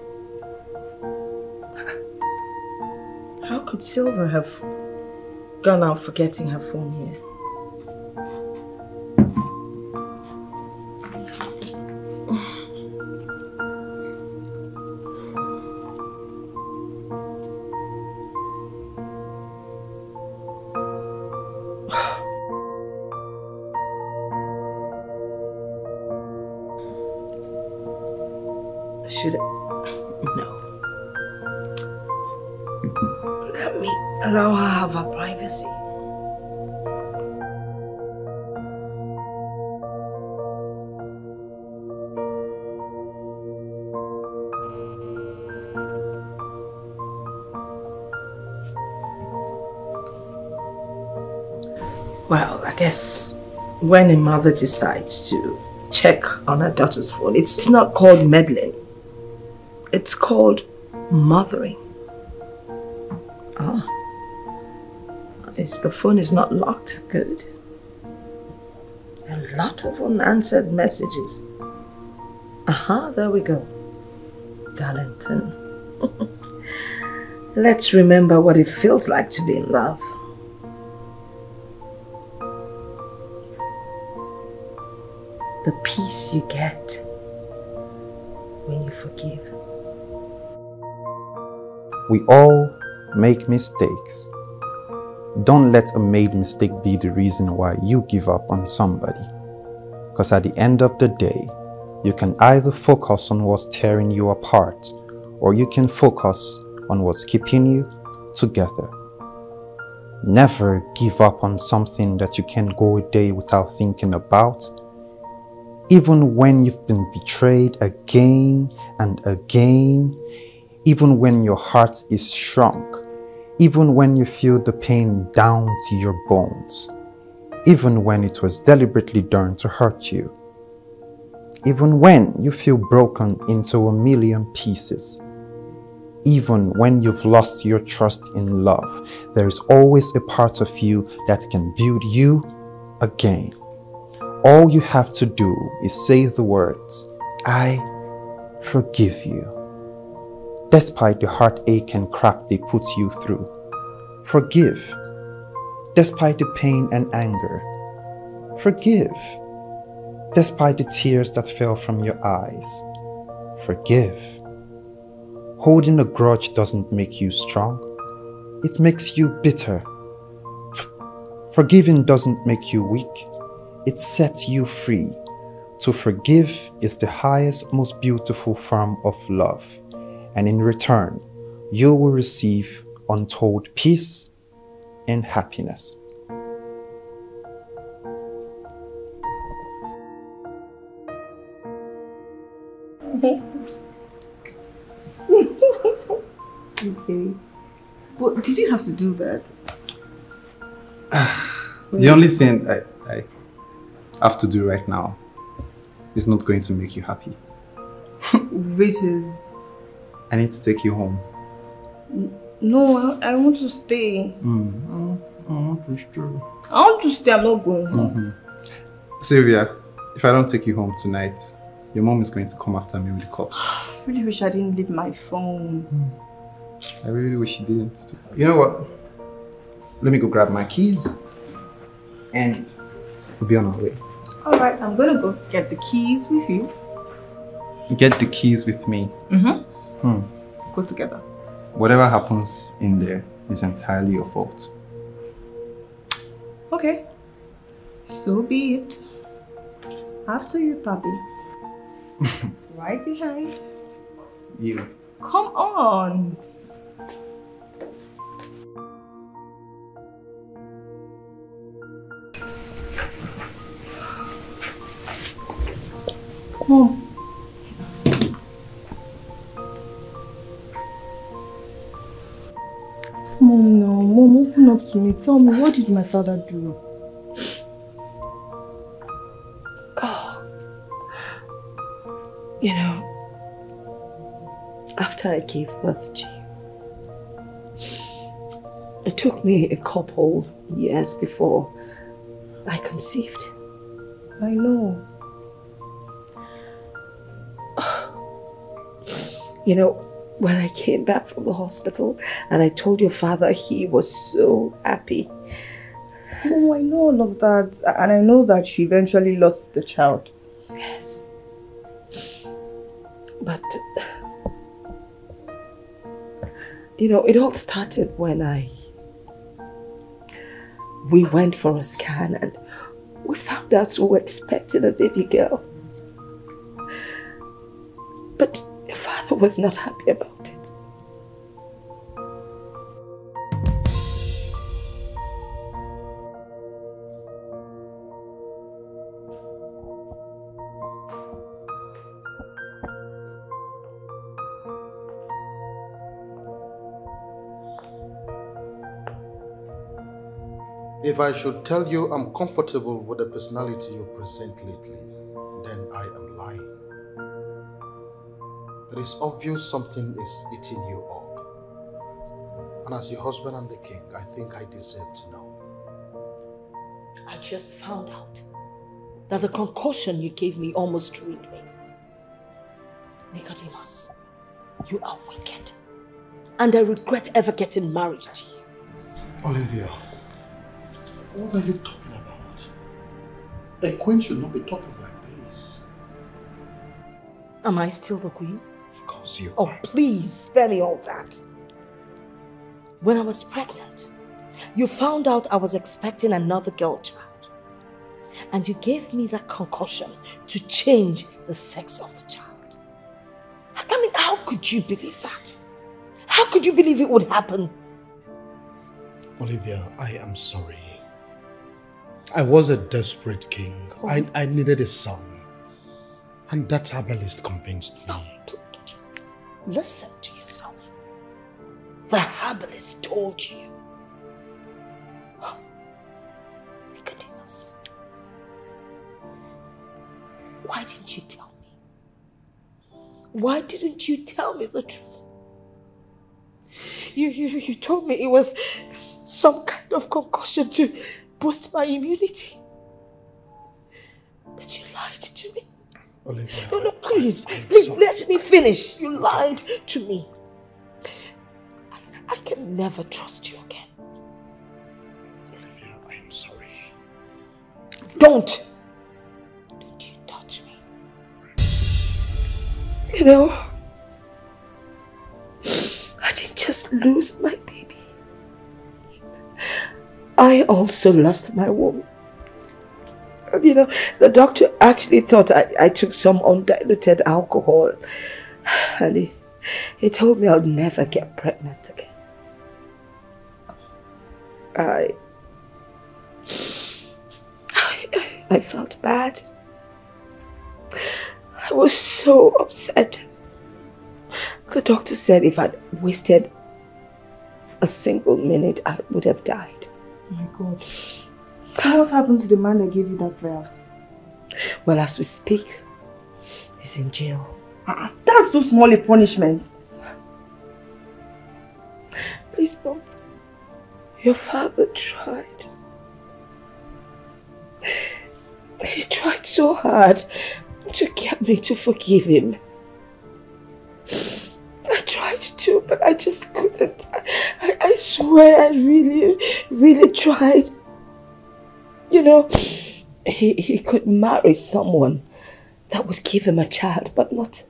How could Silver have gone out forgetting her phone here? Should I? No. Let me allow her have her privacy. Well, I guess when a mother decides to check on her daughter's phone, it's not called meddling. It's called mothering. Ah. The phone is not locked. Good. A lot of unanswered messages. Aha, there we go. Darlington. Let's remember what it feels like to be in love. The peace you get when you forgive. We all make mistakes. Don't let a made mistake be the reason why you give up on somebody. Because at the end of the day, you can either focus on what's tearing you apart, or you can focus on what's keeping you together. Never give up on something that you can go a day without thinking about. Even when you've been betrayed again and again, even when your heart is shrunk, even when you feel the pain down to your bones, even when it was deliberately done to hurt you, even when you feel broken into a million pieces, even when you've lost your trust in love, there is always a part of you that can build you again. All you have to do is say the words, "I forgive you." Despite the heartache and crap they put you through, forgive. Despite the pain and anger, forgive. Despite the tears that fell from your eyes, forgive. Holding a grudge doesn't make you strong. It makes you bitter. Forgiving doesn't make you weak. It sets you free. To forgive is the highest, most beautiful form of love. And in return, you will receive untold peace and happiness. Okay. But did you have to do that? The only thing I have to do right now is not going to make you happy. Which is? I need to take you home. No, I want to stay. It's true. I want to stay, I'm not going home. Sylvia, if I don't take you home tonight, your mom is going to come after me with the cops. I really wish I didn't leave my phone. I really wish you didn't. You know what? Let me go grab my keys and we'll be on our way. Alright, I'm gonna go get the keys with you. Get the keys with me. Go together. Whatever happens in there is entirely your fault. Okay. So be it. After you, Papi. Right behind. You. Come on. Mom. Mom, no. Mom, open up to me. Tell me, what did my father do? You know, after I gave birth to you, it took me a couple years before I conceived. I know. You know, when I came back from the hospital and I told your father, he was so happy. Oh, I know all of that. And I know that she eventually lost the child. Yes. But, you know, it all started when we went for a scan and we found out we were expecting a baby girl. But your father was not happy about it. If I should tell you I'm comfortable with the personality you present lately, then I am lying. It is obvious something is eating you up. And as your husband and the king, I think I deserve to know. I just found out that the concussion you gave me almost ruined me. Nicodemus, you are wicked. And I regret ever getting married to you. Olivia, what are you talking about? A queen should not be talking like this. Am I still the queen? Of course you are. Oh, please, spare me all that. When I was pregnant, you found out I was expecting another girl child. And you gave me that concussion to change the sex of the child. I mean, how could you believe that? How could you believe it would happen? Olivia, I am sorry. I was a desperate king. Oh. I needed a son. And that herbalist convinced me. Oh, listen to yourself. The herbalist told you. Oh, Nicodemus. Why didn't you tell me? Why didn't you tell me the truth? You told me it was some kind of concussion to boost my immunity. But you lied to me. Olivia, no, please let me finish. You lied to me. I can never trust you again. Olivia, I am sorry. Don't you touch me. You know, I didn't just lose my baby. I also lost my womb. And you know, the doctor actually thought I took some undiluted alcohol. And he told me I'll never get pregnant again. I felt bad. I was so upset. The doctor said if I'd wasted a single minute, I would have died. Oh my God. So what happened to the man that gave you that vial? Well, as we speak, he's in jail. That's too small a punishment. Please don't. Your father tried. He tried so hard to get me to forgive him. I tried to, but I just couldn't. I swear I really tried. You know, he could marry someone that would give him a child, but not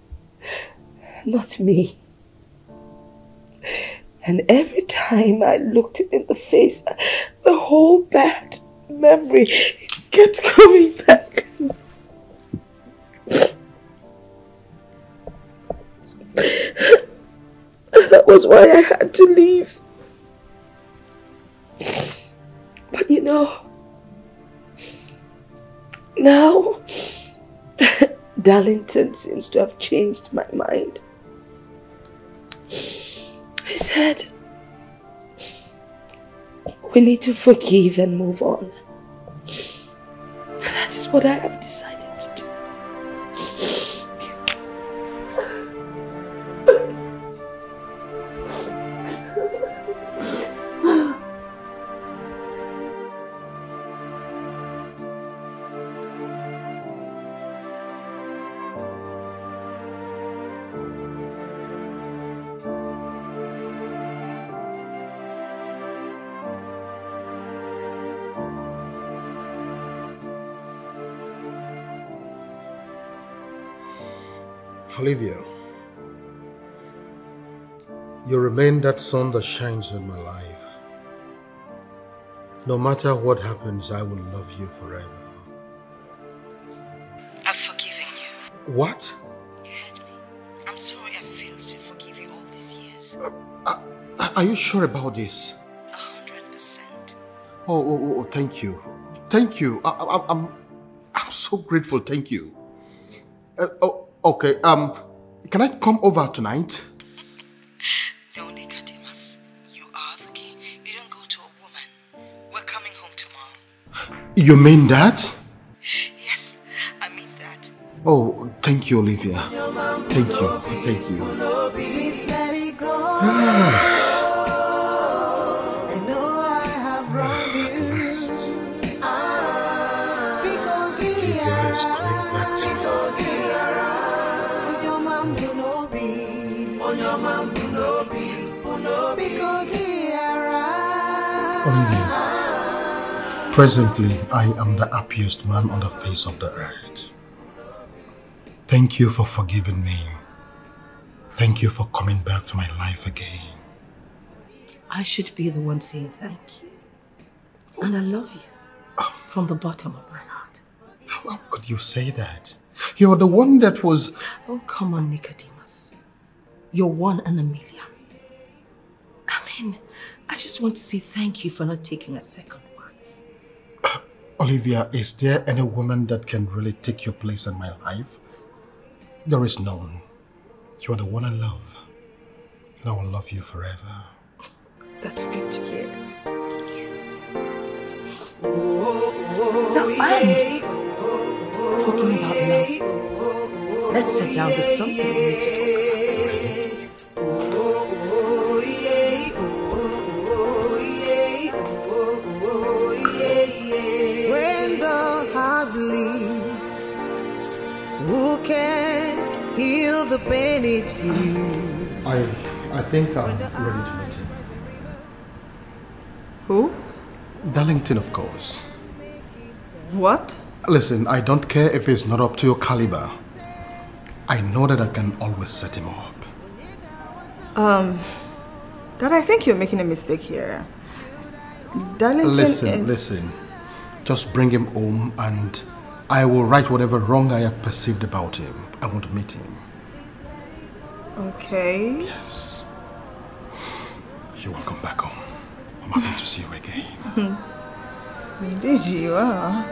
me. And every time I looked him in the face, the whole bad memory kept coming back. That was why I had to leave. But you know, now Darlington seems to have changed my mind. He said, we need to forgive and move on. And that is what I have decided to do. Olivia, you remain that sun that shines in my life. No matter what happens, I will love you forever. I've forgiven you. What? You heard me. I'm sorry I failed to forgive you all these years. Are you sure about this? 100%. Oh, thank you. Thank you. I'm so grateful. Thank you. Okay, can I come over tonight? No, Nicodemus. You are the king. You don't go to a woman. We're coming home tomorrow. You mean that? Yes, I mean that. Oh, thank you, Olivia. Thank you. Thank you. Presently, I am the happiest man on the face of the earth. Thank you for forgiving me. Thank you for coming back to my life again. I should be the one saying thank you. And I love you from the bottom of my heart. How could you say that? You're the one that was... Oh, come on, Nicodemus. You're one in a million. I mean, I just want to say thank you for not taking a second wife. Olivia, is there any woman that can really take your place in my life? There is none. You are the one I love. And I will love you forever. That's good to hear. Now, I'm talking about love. Let's sit down. There's something we need to talk about. When the heart bleeds, who can heal the pain it feels? I think I'm ready to meet him. Who? Darlington, of course. What? Listen, I don't care if it's not up to your caliber. I know that I can always set him up. Dad, I think you're making a mistake here. Darlington Listen. Just bring him home and I will right whatever wrong I have perceived about him. I want to meet him. Okay. Yes. You will come back home. I'm happy to see you again. Indeed you are.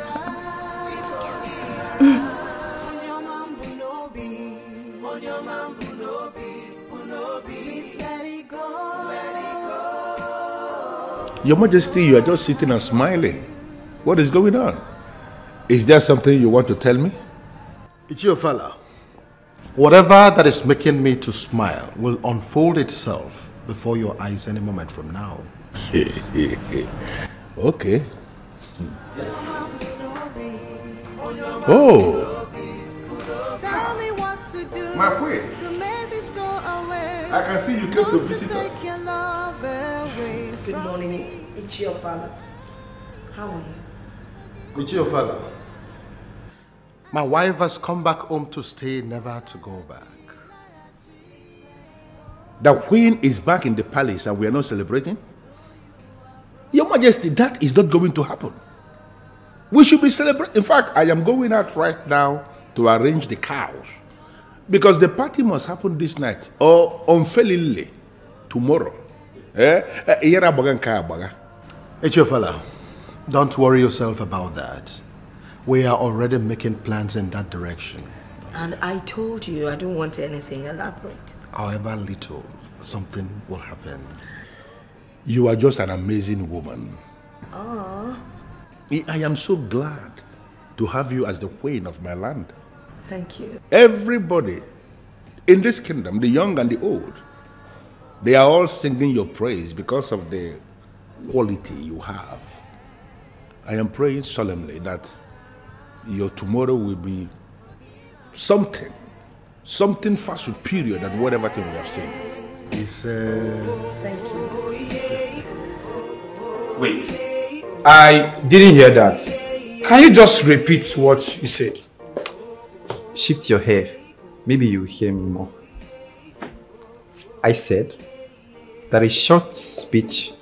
Your Majesty, you are just sitting and smiling. What is going on? Is there something you want to tell me? It's your fella. Whatever that is making me to smile will unfold itself before your eyes any moment from now. Okay. Oh. My queen. I can see you came to visit us. Good morning, it's your father. How are you? It's your father. My wife has come back home to stay, never to go back. The queen is back in the palace and we are not celebrating? Your Majesty, that is not going to happen. We should be celebrating. In fact, I am going out right now to arrange the cows. Because the party must happen this night or on Felile tomorrow. It's your fella. Don't worry yourself about that. We are already making plans in that direction. And I told you I don't want anything elaborate. However little, something will happen. You are just an amazing woman. Ah, I am so glad to have you as the queen of my land. thank you. Everybody in this kingdom, the young and the old, they are all singing your praise because of the quality you have. I am praying solemnly that your tomorrow will be something far superior than whatever thing we have seen. Thank you. Wait, I didn't hear that. Can you just repeat what you said? Shift your hair. Maybe you hear me more. I said that a short speech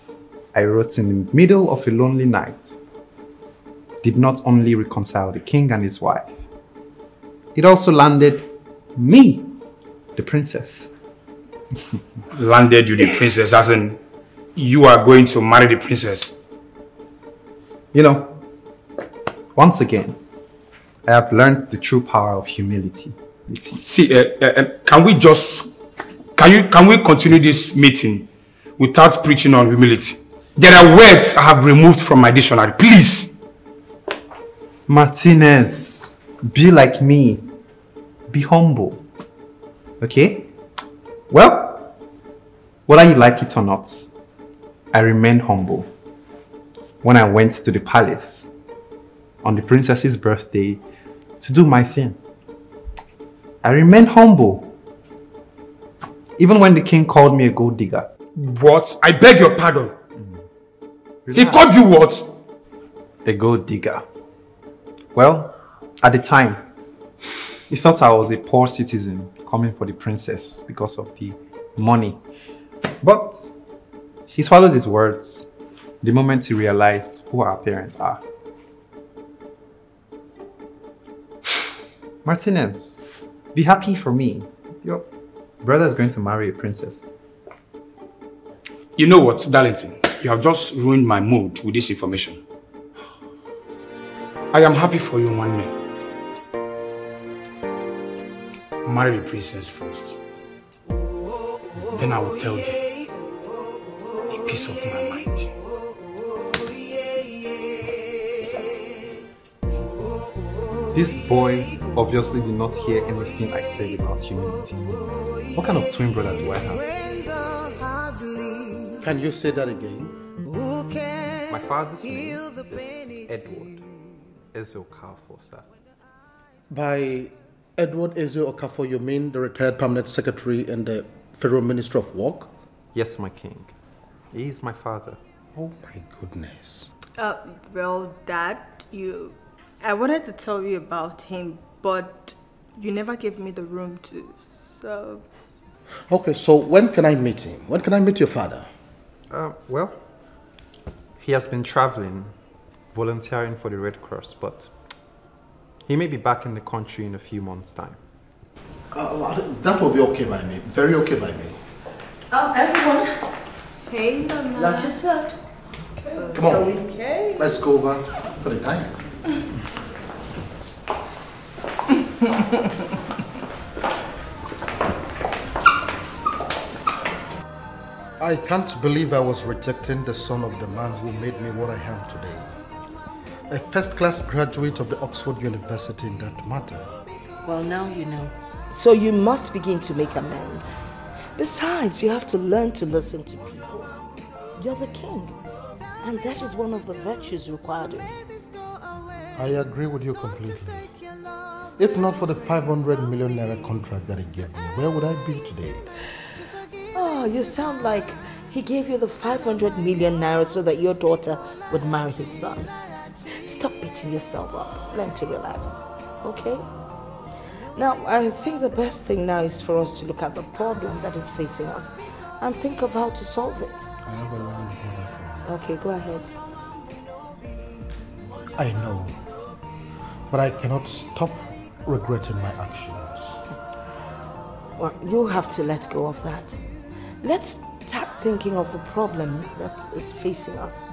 I wrote in the middle of a lonely night did not only reconcile the king and his wife, it also landed me, the princess. Landed you the princess, as in you are going to marry the princess. You know, once again, I have learned the true power of humility. See, can we continue this meeting without preaching on humility? There are words I have removed from my dictionary. Please. Martinez, be like me. Be humble. Okay? Well, whether you like it or not, I remained humble when I went to the palace on the princess's birthday to do my thing. I remained humble. Even when the king called me a gold digger. What? I beg your pardon. He called you what? A gold digger. Well, at the time, he thought I was a poor citizen coming for the princess because of the money. But he swallowed his words the moment he realized who our parents are. Martinez, be happy for me. Your brother is going to marry a princess. You know what, Darlington? You have just ruined my mood with this information. I am happy for you, one man. Marry the princess first. Then I will tell them a piece of my mind. This boy obviously did not hear anything I said about humility. What kind of twin brother do I have? Can you say that again? My father's name is Edward Eze Okafor, sir. By Edward Eze Okafor, you mean the retired permanent secretary in the Federal Ministry of Work? Yes, my king. He is my father. Oh my goodness. Well, Dad, I wanted to tell you about him, but you never gave me the room to, so... Okay, so when can I meet him? When can I meet your father? Well, he has been traveling, volunteering for the Red Cross, but he may be back in the country in a few months' time. That will be okay by me. Very okay by me. Everyone. Hey, Nana. Lunch is served. Okay. Come on. Okay. Let's go over for the dining. I can't believe I was rejecting the son of the man who made me what I am today. A first-class graduate of the Oxford University in that matter. Well, now you know. So you must begin to make amends. Besides, you have to learn to listen to people. You're the king, and that is one of the virtues required of you. I agree with you completely. If not for the 500 million naira contract that he gave me, where would I be today? Oh, you sound like he gave you the 500 million naira so that your daughter would marry his son. Stop beating yourself up. Learn to relax, okay? Now, I think the best thing now is for us to look at the problem that is facing us and think of how to solve it. I have a line for that one. Okay, go ahead. I know, but I cannot stop regretting my actions. Well, you have to let go of that. Let's start thinking of the problem that is facing us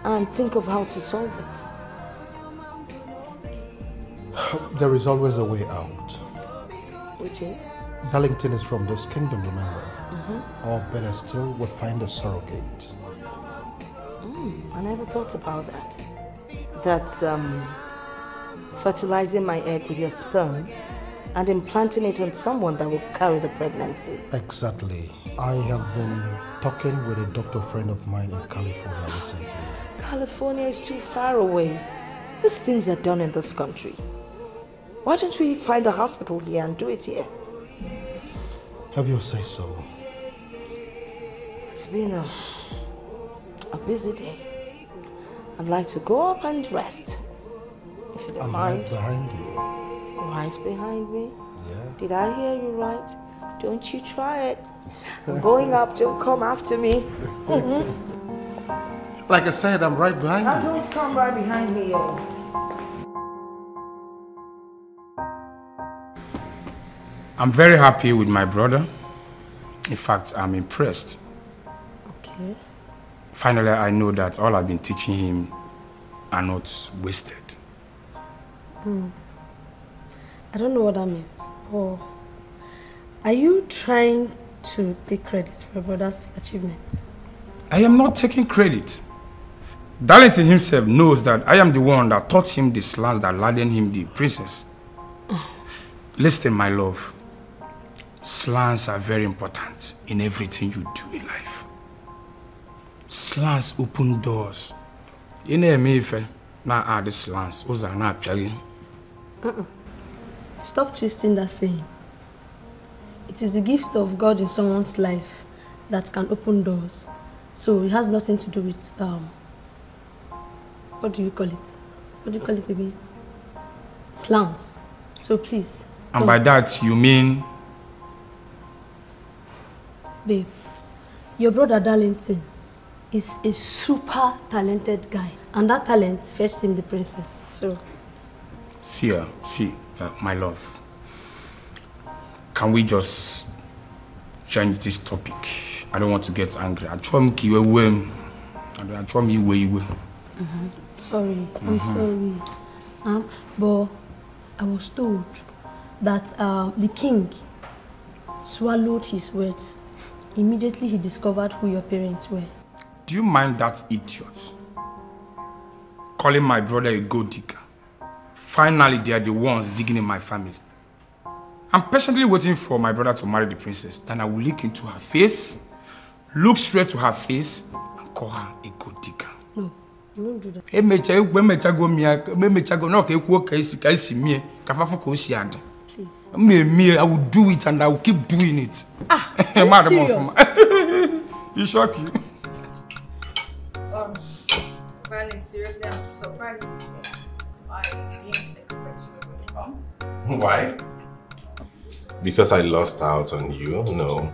and think of how to solve it. There is always a way out. Which is? Darlington is from this kingdom, remember? Or better still, we'll find a surrogate. I never thought about that. That's fertilizing my egg with your sperm and implanting it on someone that will carry the pregnancy. Exactly. I have been talking with a doctor friend of mine in California recently. California is too far away. These things are done in this country. Why don't we find a hospital here and do it here? Have you say so? It's been a busy day. I'd like to go up and rest. If you don't mind. Right behind you. Right behind me? Yeah. Did I hear you right? Don't you try it. I'm going up, don't come after me. Like I said, I'm right behind you. Now don't come right behind me, yo. I'm very happy with my brother. In fact, I'm impressed. Okay. Finally, I know that all I've been teaching him are not wasted. I don't know what that means. Or are you trying to take credit for your brother's achievement? I am not taking credit. Darlington himself knows that I am the one that taught him the slangs that landed him the princess. Listen, my love. Slangs are very important in everything you do in life. Slangs open doors. You know me if now add the slangs. Stop twisting that saying. It is the gift of God in someone's life that can open doors. So it has nothing to do with what do you call it? What do you call it again? Slangs. So please. And by that you mean? Babe, your brother Darlington is a super talented guy. And that talent fetched him the princess. So. See, my love. Can we just change this topic? I don't want to get angry. Sorry, I'm sorry. But I was told that the king swallowed his words immediately he discovered who your parents were. Do you mind that idiot calling my brother a gold digger? Finally, they are the ones digging in my family. I'm patiently waiting for my brother to marry the princess. Then I will look into her face, look straight to her face, and call her a gold digger. No, you won't do that. Please. I will do it and I will keep doing it. Are you serious? You shock you. Fanny, seriously, I'm surprised. I didn't expect you to come. Why? Because I lost out on you? No.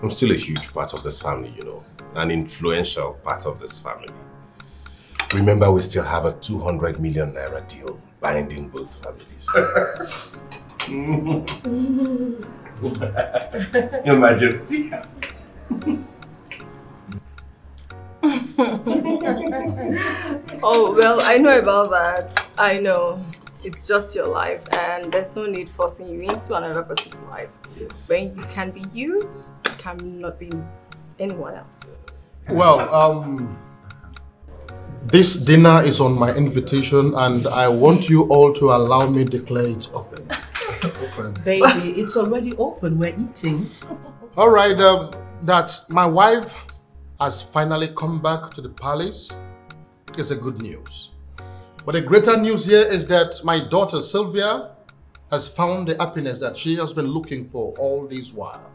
I'm still a huge part of this family, you know. An influential part of this family. Remember, we still have a 200 million naira deal binding both families. Your Majesty. Oh, well, I know about that. I know. It's just your life and there's no need forcing you into another person's life. Yes. When you can be you cannot be anyone else. Well, this dinner is on my invitation and I want you all to allow me to declare it open. open. Baby, it's already open. We're eating. All right, that my wife has finally come back to the palace is a good news. But the greater news here is that my daughter Sylvia has found the happiness that she has been looking for all this while.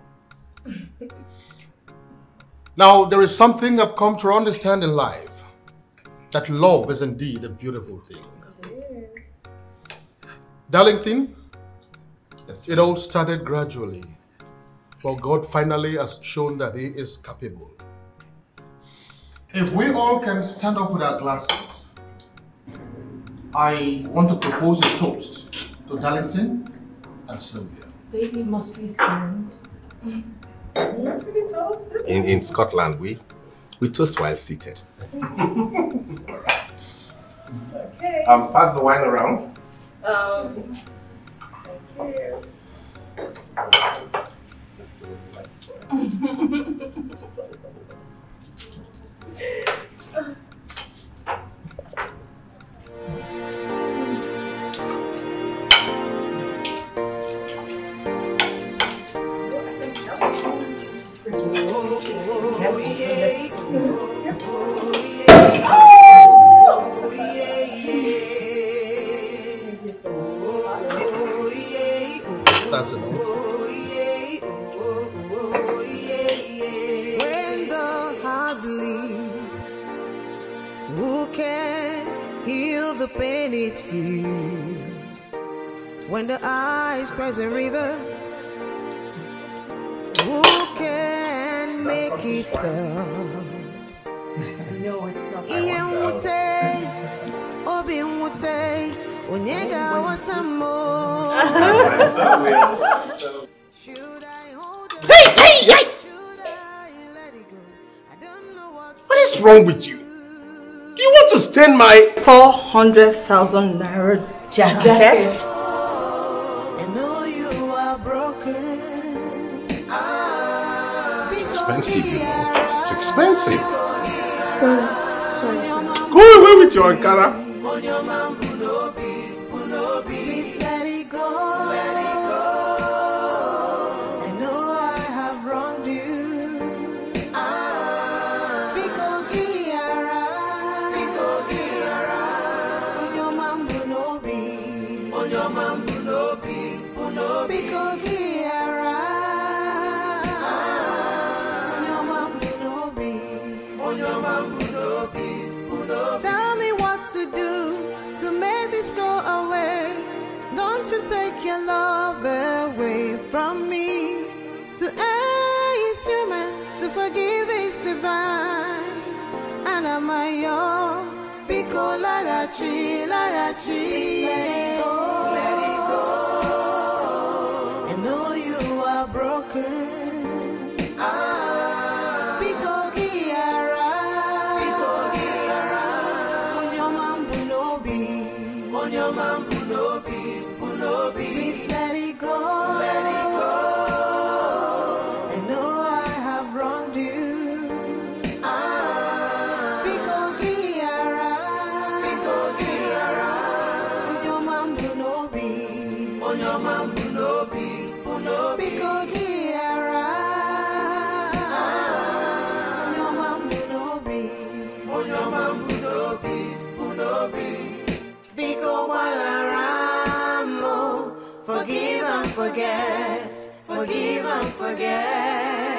Now, there is something I've come to understand in life, that love is indeed a beautiful thing. Darlington, it all started gradually, but God finally has shown that He is capable. If we all can stand up with our glasses, I want to propose a toast to Darlington and Sylvia. Baby, must we stand? In Scotland, we toast while seated. Okay. Pass the wine around. Thank you. That's enough. When the heart bleeds, who can heal the pain it feels? When the eyes cross a river, who can make it stop? No, it's not. Onyega wants some more. Hey! What is wrong with you? Do you want to stain my 400,000 naira jacket? I know you are broken. Expensive, you know. It's expensive. Sorry. Go away with your Ankara. Please let it go. Let it go. I know I have wronged you. Tell me what to do to make this go away. Don't you take your love away from me. To err is human, to forgive is divine. And I'm a yo, because lagachi. Let it go. I know you are broken. Please let it go. Let it go. I know I have wronged you. Forgive and forget. Forgive and forget.